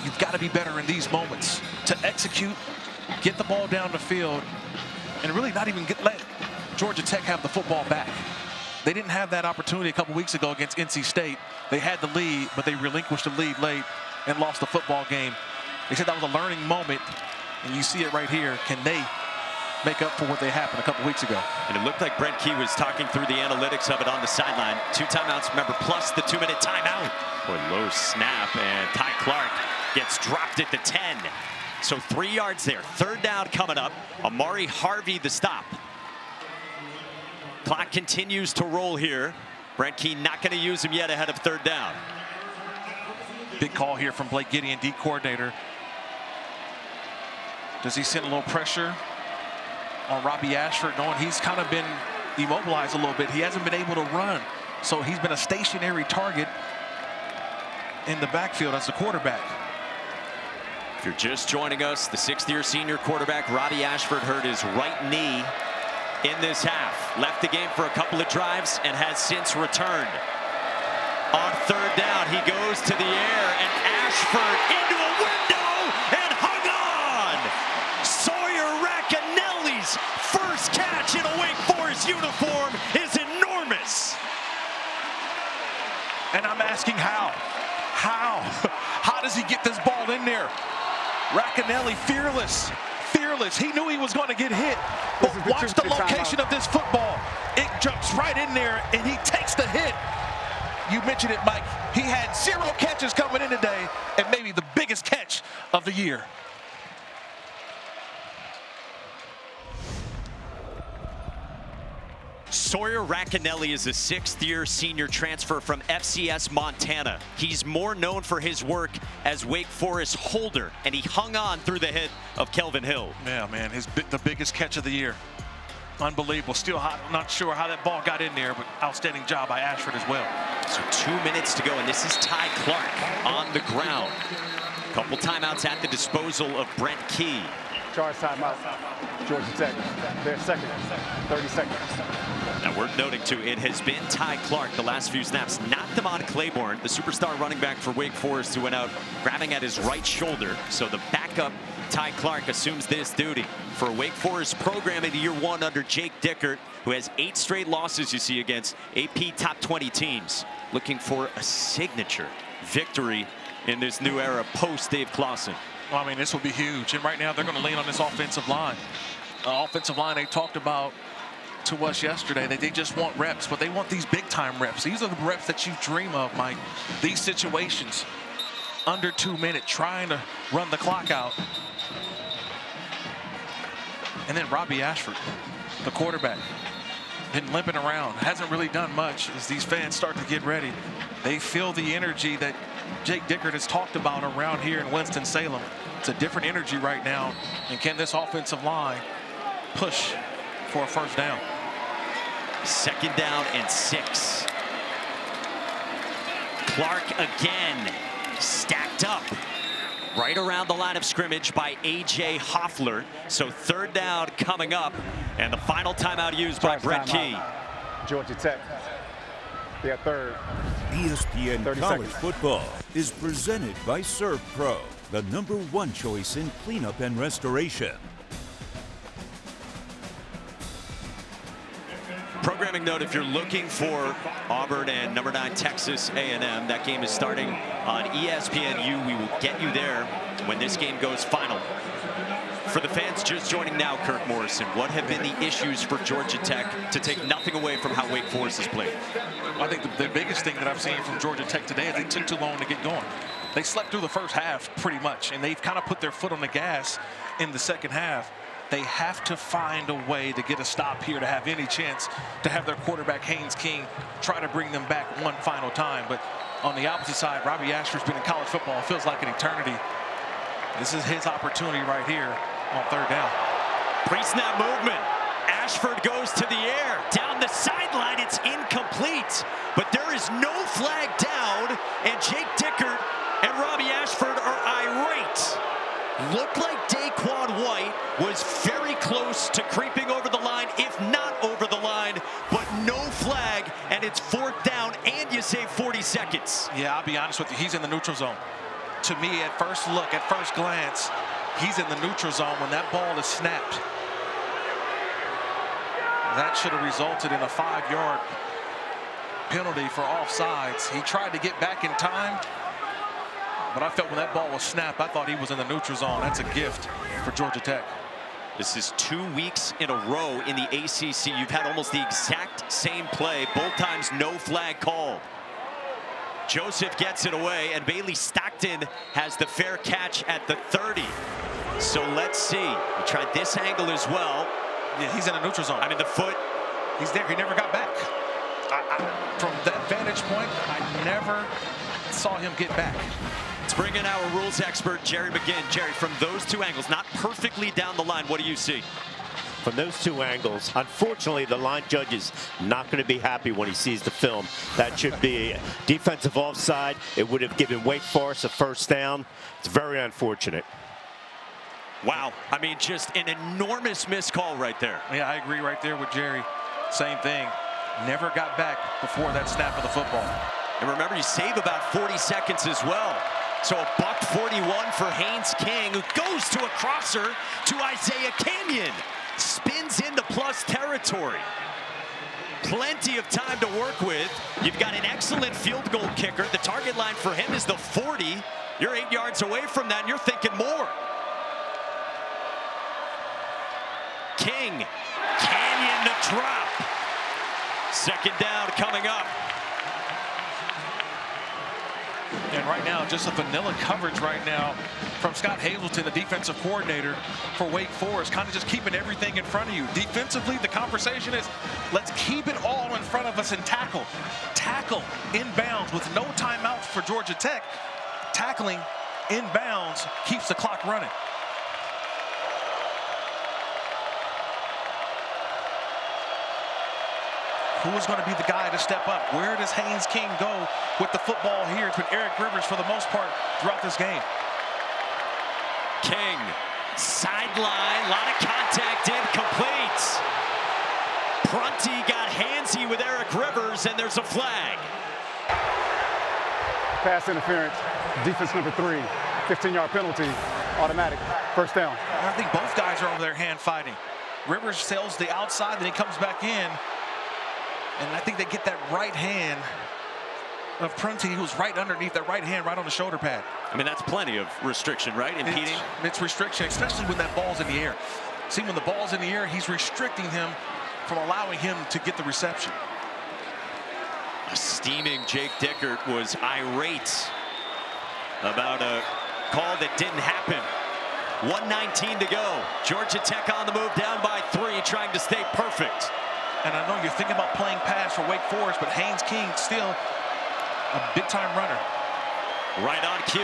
You've got to be better in these moments to execute, get the ball down the field, and really not even let Georgia Tech have the football back. They didn't have that opportunity a couple weeks ago against NC State. They had the lead, but they relinquished the lead late and lost the football game. They said that was a learning moment, and you see it right here. Can they make up for what they happened a couple weeks ago? And it looked like Brent Key was talking through the analytics of it on the sideline. 2 timeouts, remember, plus the 2-minute timeout. Boy, low snap, and Ty Clark gets dropped at the 10. So 3 yards there. 3rd down coming up. Amari Harvey the stop. Clock continues to roll here. Brent Key not going to use him yet ahead of 3rd down. Big call here from Blake Gideon, D coordinator. Does he send a little pressure on Robby Ashford, knowing he's kind of been immobilized a little bit? He hasn't been able to run, so he's been a stationary target in the backfield as the quarterback. If you're just joining us, the 6th-year senior quarterback Robby Ashford hurt his right knee in this half. Left the game for a couple of drives and has since returned. On 3rd down, he goes to the air, and Ashford into a window and hung on. Sawyer Racanelli's first catch in a Wake Forest uniform is enormous. And I'm asking how? How? How does he get this ball in there? Racanelli, fearless. He knew he was going to get hit, but watch the location of this football. It jumped gets right in there, and he takes the hit. You mentioned it, Mike. He had 0 catches coming in today, and maybe the biggest catch of the year. Sawyer Racanelli is a 6th-year senior transfer from FCS Montana. He's more known for his work as Wake Forest holder, and he hung on through the hit of Kelvin Hill. Yeah, man, the biggest catch of the year. Unbelievable. Still not sure how that ball got in there, but outstanding job by Ashford as well. So 2 minutes to go, and this is Ty Clark on the ground. Couple timeouts at the disposal of Brent Key. Charge timeout. Georgia Tech. Their second. 30 seconds. Now, worth noting, too, it has been Ty Clark the last few snaps, not Demond Claiborne, the superstar running back for Wake Forest, who went out grabbing at his right shoulder. So the backup, Ty Clark, assumes this duty for a Wake Forest program in year 1 under Jake Dickert, who has 8 straight losses, you see, against AP top 20 teams. Looking for a signature victory in this new era post-Dave Clawson. Well, I mean, this will be huge. And right now, they're going to lean on this offensive line. The offensive line they talked about to us yesterday, that they just want reps, but they want these big-time reps. These are the reps that you dream of, Mike. These situations, under 2 minutes, trying to run the clock out. And then Robby Ashford, the quarterback, been limping around, hasn't really done much. As these fans start to get ready, they feel the energy that Jake Dickert has talked about around here in Winston-Salem. It's a different energy right now. And can this offensive line push for a first down? 2nd down and 6. Clark again, stacked up right around the line of scrimmage by A.J. Hoffler. So 3rd down coming up, and the final timeout used by Brent Key. Georgia Tech. Their third. ESPN 30 College seconds. Football is presented by ServPro, the #1 choice in cleanup and restoration. Programming note, if you're looking for Auburn and number 9 Texas A&M, that game is starting on ESPNU. We will get you there when this game goes final. For the fans just joining now, Kirk Morrison, what have been the issues for Georgia Tech to take nothing away from how Wake Forest has played? I think the biggest thing that I've seen from Georgia Tech today is they took too long to get going. They slept through the first half pretty much, and they've kind of put their foot on the gas in the second half. They have to find a way to get a stop here to have any chance to have their quarterback, Haynes King, try to bring them back one final time. But on the opposite side, Robby Ashford's been in college football. It feels like an eternity. This is his opportunity right here on 3rd down. Pre-snap movement. Ashford goes to the air. Down the sideline, it's incomplete. But there is no flag down, and Jake Dickert and Robby Ashford are irate. Looked like Daquan White was very close to creeping over the line, if not over the line, but no flag, and it's 4th down, and you save 40 seconds. Yeah, I'll be honest with you, he's in the neutral zone. To me, at first look, at first glance, he's in the neutral zone when that ball is snapped. That should have resulted in a 5-yard penalty for offsides. He tried to get back in time, but I felt when that ball was snapped, I thought he was in the neutral zone. That's a gift for Georgia Tech. This is 2 weeks in a row in the ACC. You've had almost the exact same play, both times no flag called. Joseph gets it away, and Bailey Stockton has the fair catch at the 30. So let's see. We tried this angle as well. Yeah, he's in a neutral zone. I mean, the foot. He's there. He never got back. From that vantage point, I never saw him get back. Let's bring in our rules expert, Jerry McGinn. Jerry, from those 2 angles, not perfectly down the line, what do you see? From those 2 angles, unfortunately, the line judge is not going to be happy when he sees the film. That should be defensive offside. It would have given Wake Forest a 1st down. It's very unfortunate. Wow. I mean, just an enormous missed call right there. Yeah, I agree right there with Jerry. Same thing. Never got back before that snap of the football. And remember, you save about 40 seconds as well. So a $141 for Haynes King, who goes to a crosser to Isaiah Canyon. Spins into plus territory. Plenty of time to work with. You've got an excellent field goal kicker. The target line for him is the 40. You're 8 yards away from that, and you're thinking more. King, Canyon to drop. Second down coming up. And right now, just a vanilla coverage right now from Scott Hazelton, the defensive coordinator for Wake Forest, kind of just keeping everything in front of you. Defensively, the conversation is, let's keep it all in front of us and tackle. Tackle inbounds with no timeouts for Georgia Tech. Tackling inbounds keeps the clock running. Who is going to be the guy to step up? Where does Haynes King go with the football here? It's been Eric Rivers for the most part throughout this game. King, sideline, a lot of contact, incomplete. Prunty got handsy with Eric Rivers, and there's a flag. Pass interference, defense number 3, 15-yard penalty, automatic, first down. I think both guys are over there hand fighting. Rivers sails the outside, then he comes back in. And I think they get that right hand of Prunty, who's right underneath that right hand, right on the shoulder pad. I mean, that's plenty of restriction, right? Impeding. It's restriction, especially when that ball's in the air. See, when the ball's in the air, he's restricting him from allowing him to get the reception. A steaming Jake Dickert was irate about a call that didn't happen. 1:19 to go. Georgia Tech on the move, down by 3, trying to stay perfect. And I know you're thinking about playing pass for Wake Forest, but Haynes King still a big-time runner. Right on cue.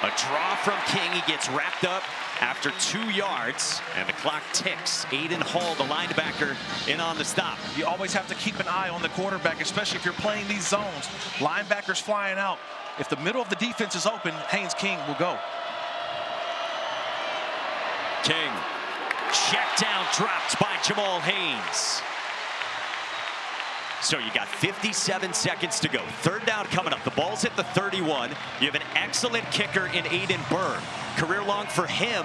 A draw from King. He gets wrapped up after 2 yards, and the clock ticks. Aiden Hall, the linebacker, in on the stop. You always have to keep an eye on the quarterback, especially if you're playing these zones. Linebackers flying out. If the middle of the defense is open, Haynes King will go. King, check down, dropped by Jamal Haynes. So you got 57 seconds to go. Third down coming up. The ball's at the 31. You have an excellent kicker in Aiden Burr. Career long for him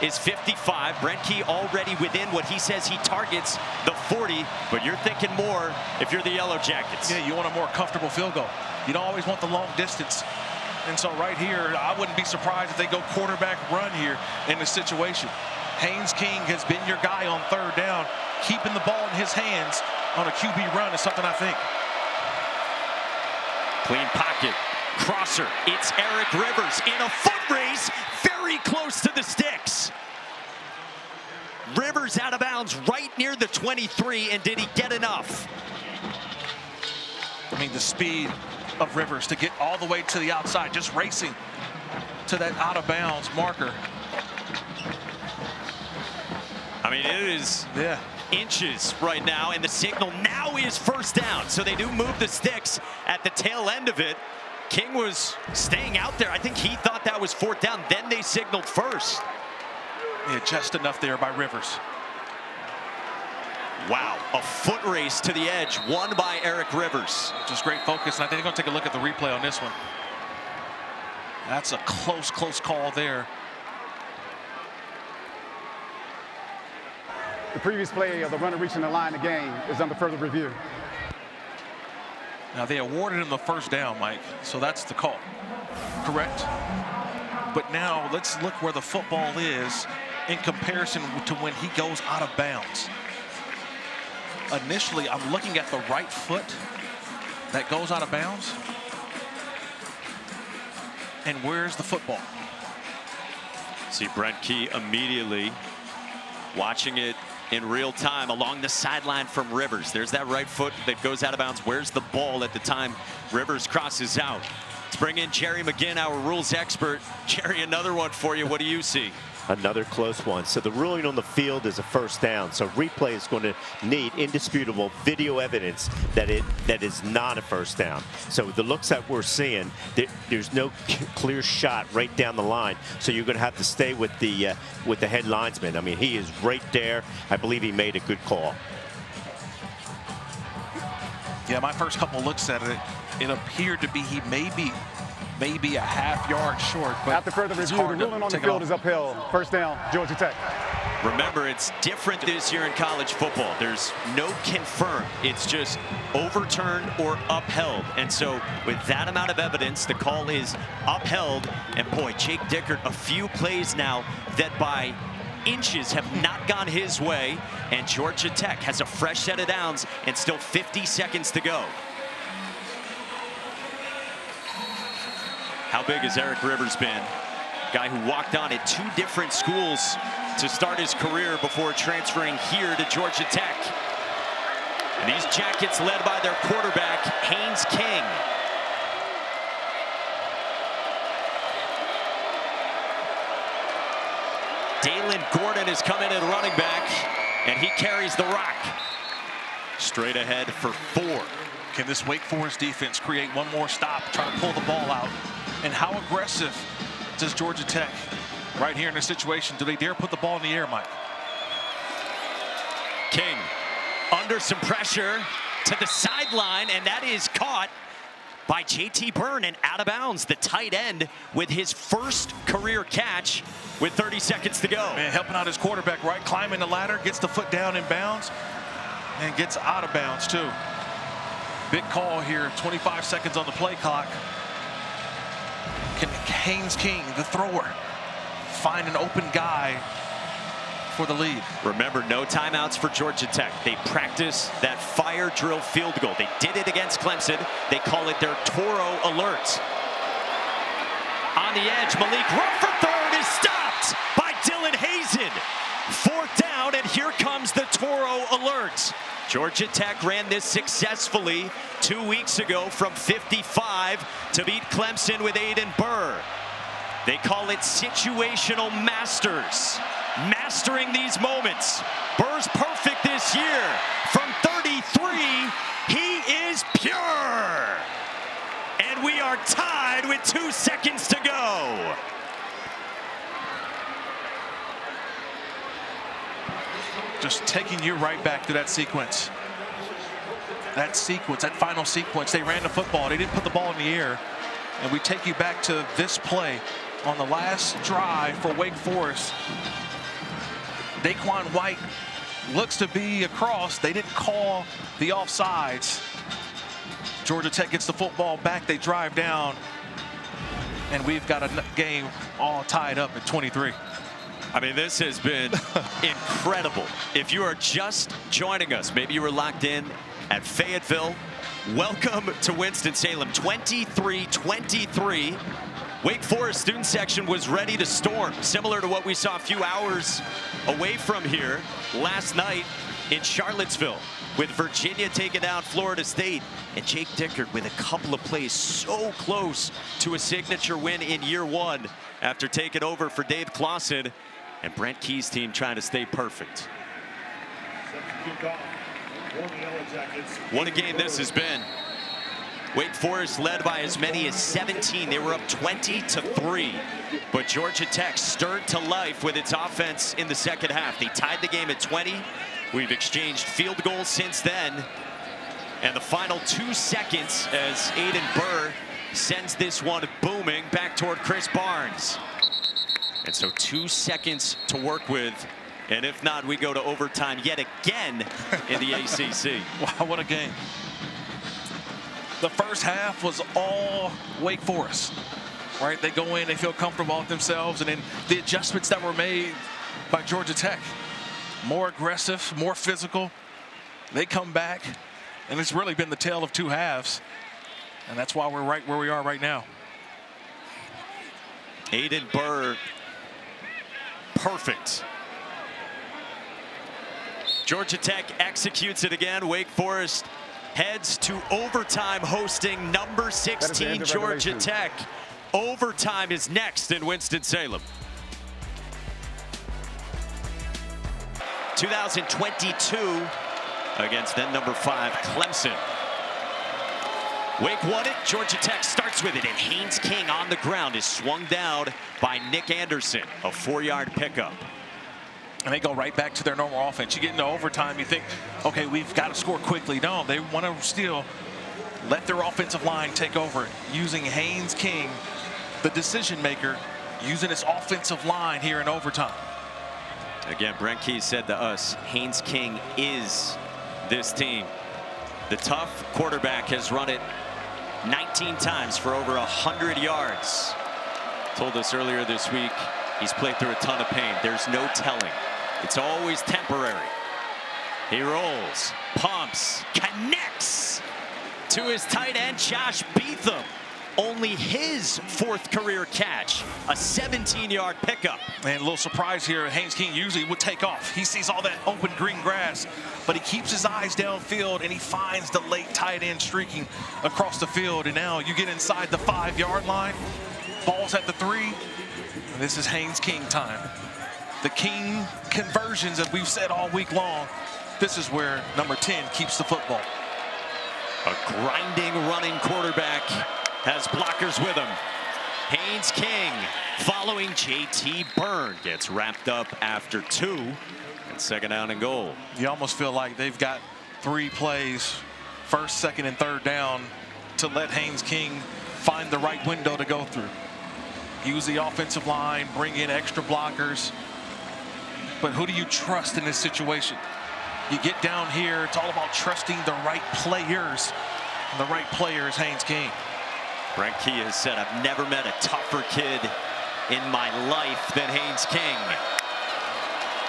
is 55. Brent Key already within what he says he targets, the 40. But you're thinking more if you're the Yellow Jackets. Yeah, you want a more comfortable field goal. You don't always want the long distance. And so right here, I wouldn't be surprised if they go quarterback run here in this situation. Haynes King has been your guy on third down. Keeping the ball in his hands on a QB run is something I think. Clean pocket. Crosser. It's Eric Rivers in a foot race, very close to the sticks. Rivers out of bounds right near the 23, and did he get enough? I mean, the speed of Rivers to get all the way to the outside, just racing to that out of bounds marker. I mean, it is inches right now, and the signal now is first down. So they do move the sticks at the tail end of it. King was staying out there. I think he thought that was fourth down. Then they signaled first. Yeah, just enough there by Rivers. Wow, a foot race to the edge, won by Eric Rivers. Just great focus, and I think they're going to take a look at the replay on this one. That's a close call there. The previous play of the runner reaching the line of the game is under further review. Now, they awarded him the first down, Mike, so that's the call. Correct? But now let's look where the football is in comparison to when he goes out of bounds. Initially, I'm looking at the right foot that goes out of bounds. And where's the football? See Brent Key immediately watching it in real time along the sideline from Rivers. There's that right foot that goes out of bounds. Where's the ball at the time Rivers crosses out? Let's bring in Jerry McGinn, our rules expert. Jerry, another one for you. What do you see? Another close one. So the ruling on the field is a first down. So replay is going to need indisputable video evidence that that is not a first down. So the looks that we're seeing, there's no clear shot right down the line. So you're going to have to stay with the head linesman. I mean, he is right there. I believe he made a good call. Yeah, my first couple looks at it, it appeared to be he maybe a half yard short. But after further review, the ruling on the field is upheld. First down, Georgia Tech. Remember, it's different this year in college football. There's no confirmed. It's just overturned or upheld. And so with that amount of evidence, the call is upheld. And boy, Jake Dickert, a few plays now that by inches have not gone his way, and Georgia Tech has a fresh set of downs and still 50 seconds to go. How big has Eric Rivers been? Guy who walked on at 2 different schools to start his career before transferring here to Georgia Tech. And these Jackets led by their quarterback, Haynes King. Dalen Gordon is coming in running back, and he carries the rock. Straight ahead for 4. Can this Wake Forest defense create one more stop, try to pull the ball out? And how aggressive does Georgia Tech right here in this situation? Do they dare put the ball in the air, Mike? King under some pressure to the sideline, and that is caught by J.T. Byrne and out of bounds. The tight end with his first career catch with 30 seconds to go. Man, helping out his quarterback, right? Climbing the ladder, gets the foot down in bounds, and gets out of bounds, too. Big call here, 25 seconds on the play clock. Can Haynes King, the thrower, find an open guy for the lead? Remember, no timeouts for Georgia Tech. They practice that fire drill field goal. They did it against Clemson. They call it their Toro alert. On the edge, Malik Rufford third is stopped by Dylan Hazen. 4th down, and here comes the Toro alert. Georgia Tech ran this successfully 2 weeks ago from 55 to beat Clemson with Aiden Burr. They call it situational masters. Mastering these moments. Burr's perfect this year. From 33, he is pure. And we are tied with 2 seconds to go. Just taking you right back to that sequence. That final sequence. They ran the football. They didn't put the ball in the air. And we take you back to this play on the last drive for Wake Forest. Daquan White looks to be across. They didn't call the offsides. Georgia Tech gets the football back. They drive down. And we've got a game all tied up at 23. I mean, this has been incredible. If you are just joining us, maybe you were locked in at Fayetteville, welcome to Winston Salem. 23-23. Wake Forest student section was ready to storm, similar to what we saw a few hours away from here last night in Charlottesville, with Virginia taking down Florida State, and Jake Dickert with a couple of plays so close to a signature win in year 1 after taking over for Dave Clawson, and Brent Key's team trying to stay perfect. What a game this has been. Wake Forest led by as many as 17. They were up 20-3. But Georgia Tech stirred to life with its offense in the second half. They tied the game at 20. We've exchanged field goals since then. And the final 2 seconds as Aiden Burr sends this one booming back toward Chris Barnes. And so 2 seconds to work with. And if not, we go to overtime yet again in the ACC. Wow, what a game. The first half was all Wake Forest, right? They go in, they feel comfortable with themselves, and then the adjustments that were made by Georgia Tech, more aggressive, more physical. They come back, and it's really been the tale of 2 halves, and that's why we're right where we are right now. Aiden Burr, perfect. Georgia Tech executes it again. Wake Forest heads to overtime, hosting number 16 Georgia Tech. Overtime is next in Winston-Salem. 2022 against then number 5 Clemson. Wake won it. Georgia Tech starts with it, and Haynes King on the ground is swung down by Nick Anderson, a 4-yard pickup. And they go right back to their normal offense. You get into overtime, you think, okay, we've got to score quickly. No, they want to still let their offensive line take over, using Haynes King, the decision maker, using his offensive line here in overtime. Again, Brent Key said to us, Haynes King is this team. The tough quarterback has run it 19 times for over 100 yards. Told us earlier this week He's played through a ton of pain. There's no telling. It's always temporary. He rolls, pumps, connects to his tight end, Josh Beetham. Only his 4th career catch, a 17-yard pickup. And a little surprise here, Haynes King usually would take off. He sees all that open green grass, but he keeps his eyes downfield and he finds the late tight end streaking across the field. And now you get inside the 5-yard line, ball's at the 3, and this is Haynes King time. The King conversions, as we've said all week long, this is where number 10 keeps the football. A grinding running quarterback has blockers with him. Haynes King following JT Byrne gets wrapped up after 2 and 2nd down and goal. You almost feel like they've got 3 plays, 1st, 2nd, and 3rd down to let Haynes King find the right window to go through. Use the offensive line, bring in extra blockers. But who do you trust in this situation? You get down here, it's all about trusting the right players. And the right player is Haynes King. Brent Key has said, I've never met a tougher kid in my life than Haynes King.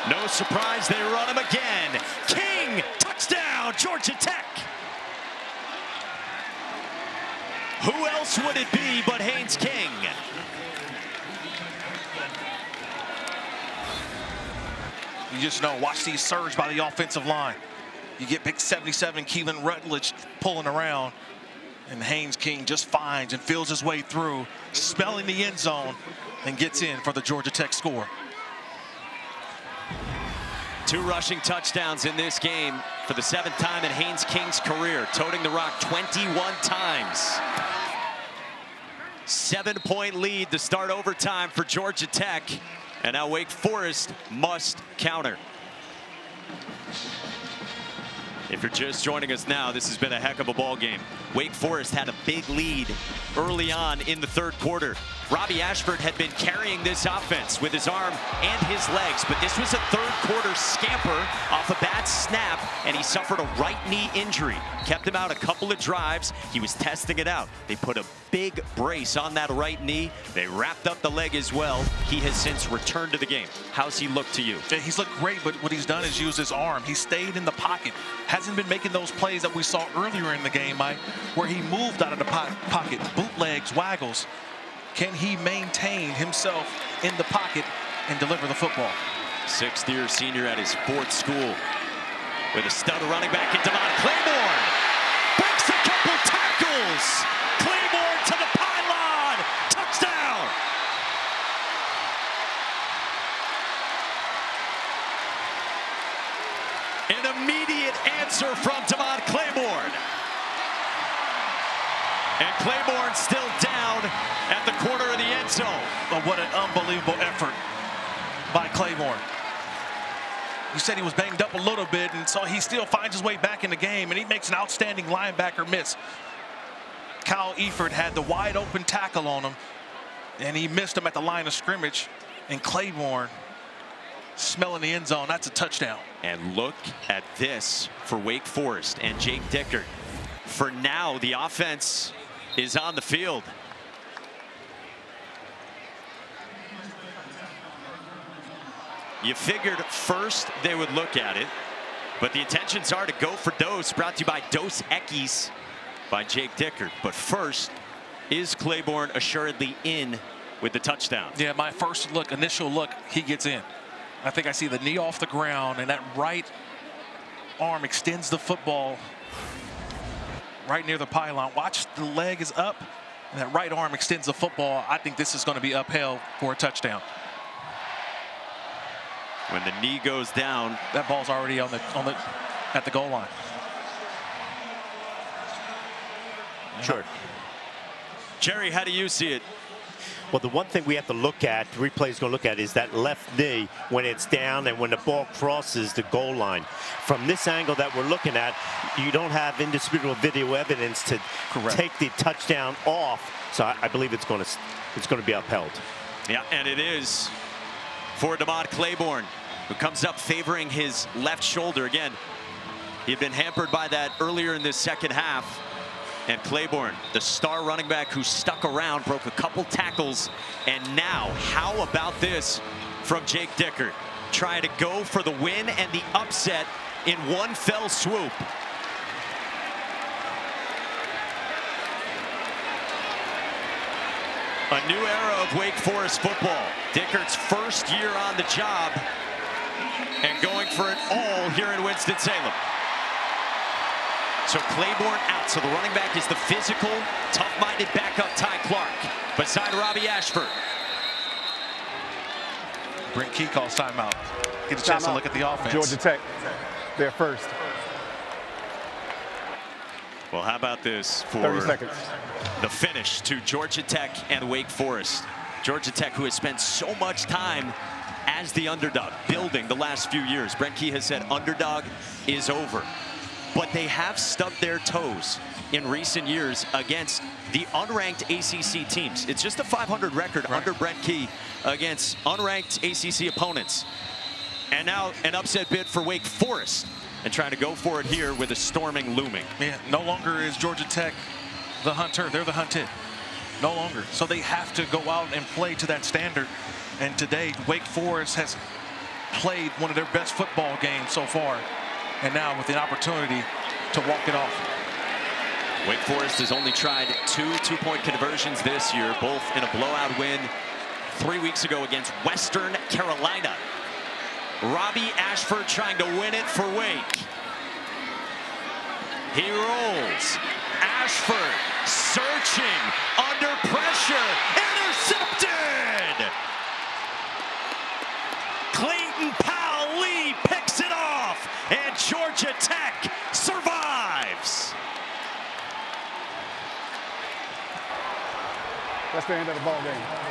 No surprise, they run him again. King, touchdown, Georgia Tech. Who else would it be but Haynes King? You just know, watch these surge by the offensive line. You get big 77 Keelan Rutledge pulling around, and Haynes King just finds and feels his way through, smelling the end zone, and gets in for the Georgia Tech score. 2 rushing touchdowns in this game for the 7th time in Haynes King's career, toting the rock 21 times. 7-point lead to start overtime for Georgia Tech, and now Wake Forest must counter. If you're just joining us now, this has been a heck of a ball game. Wake Forest had a big lead early on in the 3rd quarter. Robby Ashford had been carrying this offense with his arm and his legs, but this was a 3rd quarter scamper off a bad snap, and he suffered a right knee injury. Kept him out a couple of drives. He was testing it out. They put a big brace on that right knee. They wrapped up the leg as well. He has since returned to the game. How's he look to you? Yeah, he's looked great, but what he's done is use his arm. He stayed in the pocket. Hasn't been making those plays that we saw earlier in the game, Mike, where he moved out of the pocket, bootlegs, waggles. Can he maintain himself in the pocket and deliver the football? 6th-year senior at his 4th school with a stud running back in Demond Claiborne. Breaks a couple tackles. Claiborne to the pylon. Touchdown. An immediate answer from Demond Claiborne. And Claiborne still down at the corner of the end zone. But what an unbelievable effort by Claiborne. You said he was banged up a little bit, and so he still finds his way back in the game, and he makes an outstanding linebacker miss. Kyle Eford had the wide open tackle on him, and he missed him at the line of scrimmage. And Claiborne smelling the end zone. That's a touchdown. And look at this for Wake Forest and Jake Dickert. For now, the offense is on the field. You figured first they would look at it, but the intentions are to go for Dose, brought to you by Dos Equis by Jake Dickert. But first, is Claiborne assuredly in with the touchdown? Yeah, my first look, initial look, he gets in. I think I see the knee off the ground, and that right arm extends the football right near the pylon. Watch, the leg is up, and that right arm extends the football. I think this is going to be upheld for a touchdown. When the knee goes down, that ball's already at the goal line. Sure. Jerry, how do you see it? Well, the one thing we have to look at, the replay is going to look at, is that left knee when it's down and when the ball crosses the goal line. From this angle that we're looking at, you don't have indisputable video evidence to take the touchdown off. So I believe it's going to be upheld. Yeah, and it is for Demond Claiborne, who comes up favoring his left shoulder. Again, he had been hampered by that earlier in this second half. And Claiborne, the star running back who stuck around, broke a couple tackles. And now, how about this from Jake Dickert? Trying to go for the win and the upset in one fell swoop. A new era of Wake Forest football. Dickert's first year on the job and going for it all here in Winston-Salem. So Claiborne out. So the running back is the physical, tough-minded backup Ty Clark beside Robby Ashford. Brent Key calls timeout. Get a chance to look at the offense. Georgia Tech, they're first. Well, how about this for 30 seconds. The finish to Georgia Tech and Wake Forest. Georgia Tech, who has spent so much time as the underdog, building the last few years. Brent Key has said underdog is over. But they have stubbed their toes in recent years against the unranked ACC teams. It's just a 500 record under Brent Key against unranked ACC opponents. And now an upset bid for Wake Forest, and trying to go for it here with a storming looming. Yeah, no longer is Georgia Tech the hunter. They're the hunted. No longer. So they have to go out and play to that standard. And today, Wake Forest has played one of their best football games so far. And now with the opportunity to walk it off. Wake Forest has only tried two-point conversions this year, both in a blowout win 3 weeks ago against Western Carolina. Robby Ashford trying to win it for Wake. He rolls. Ashford searching under pressure. Intercepted! Clayton Powell-Lee picks it off, and Georgia Tech survives. That's the end of the ball game.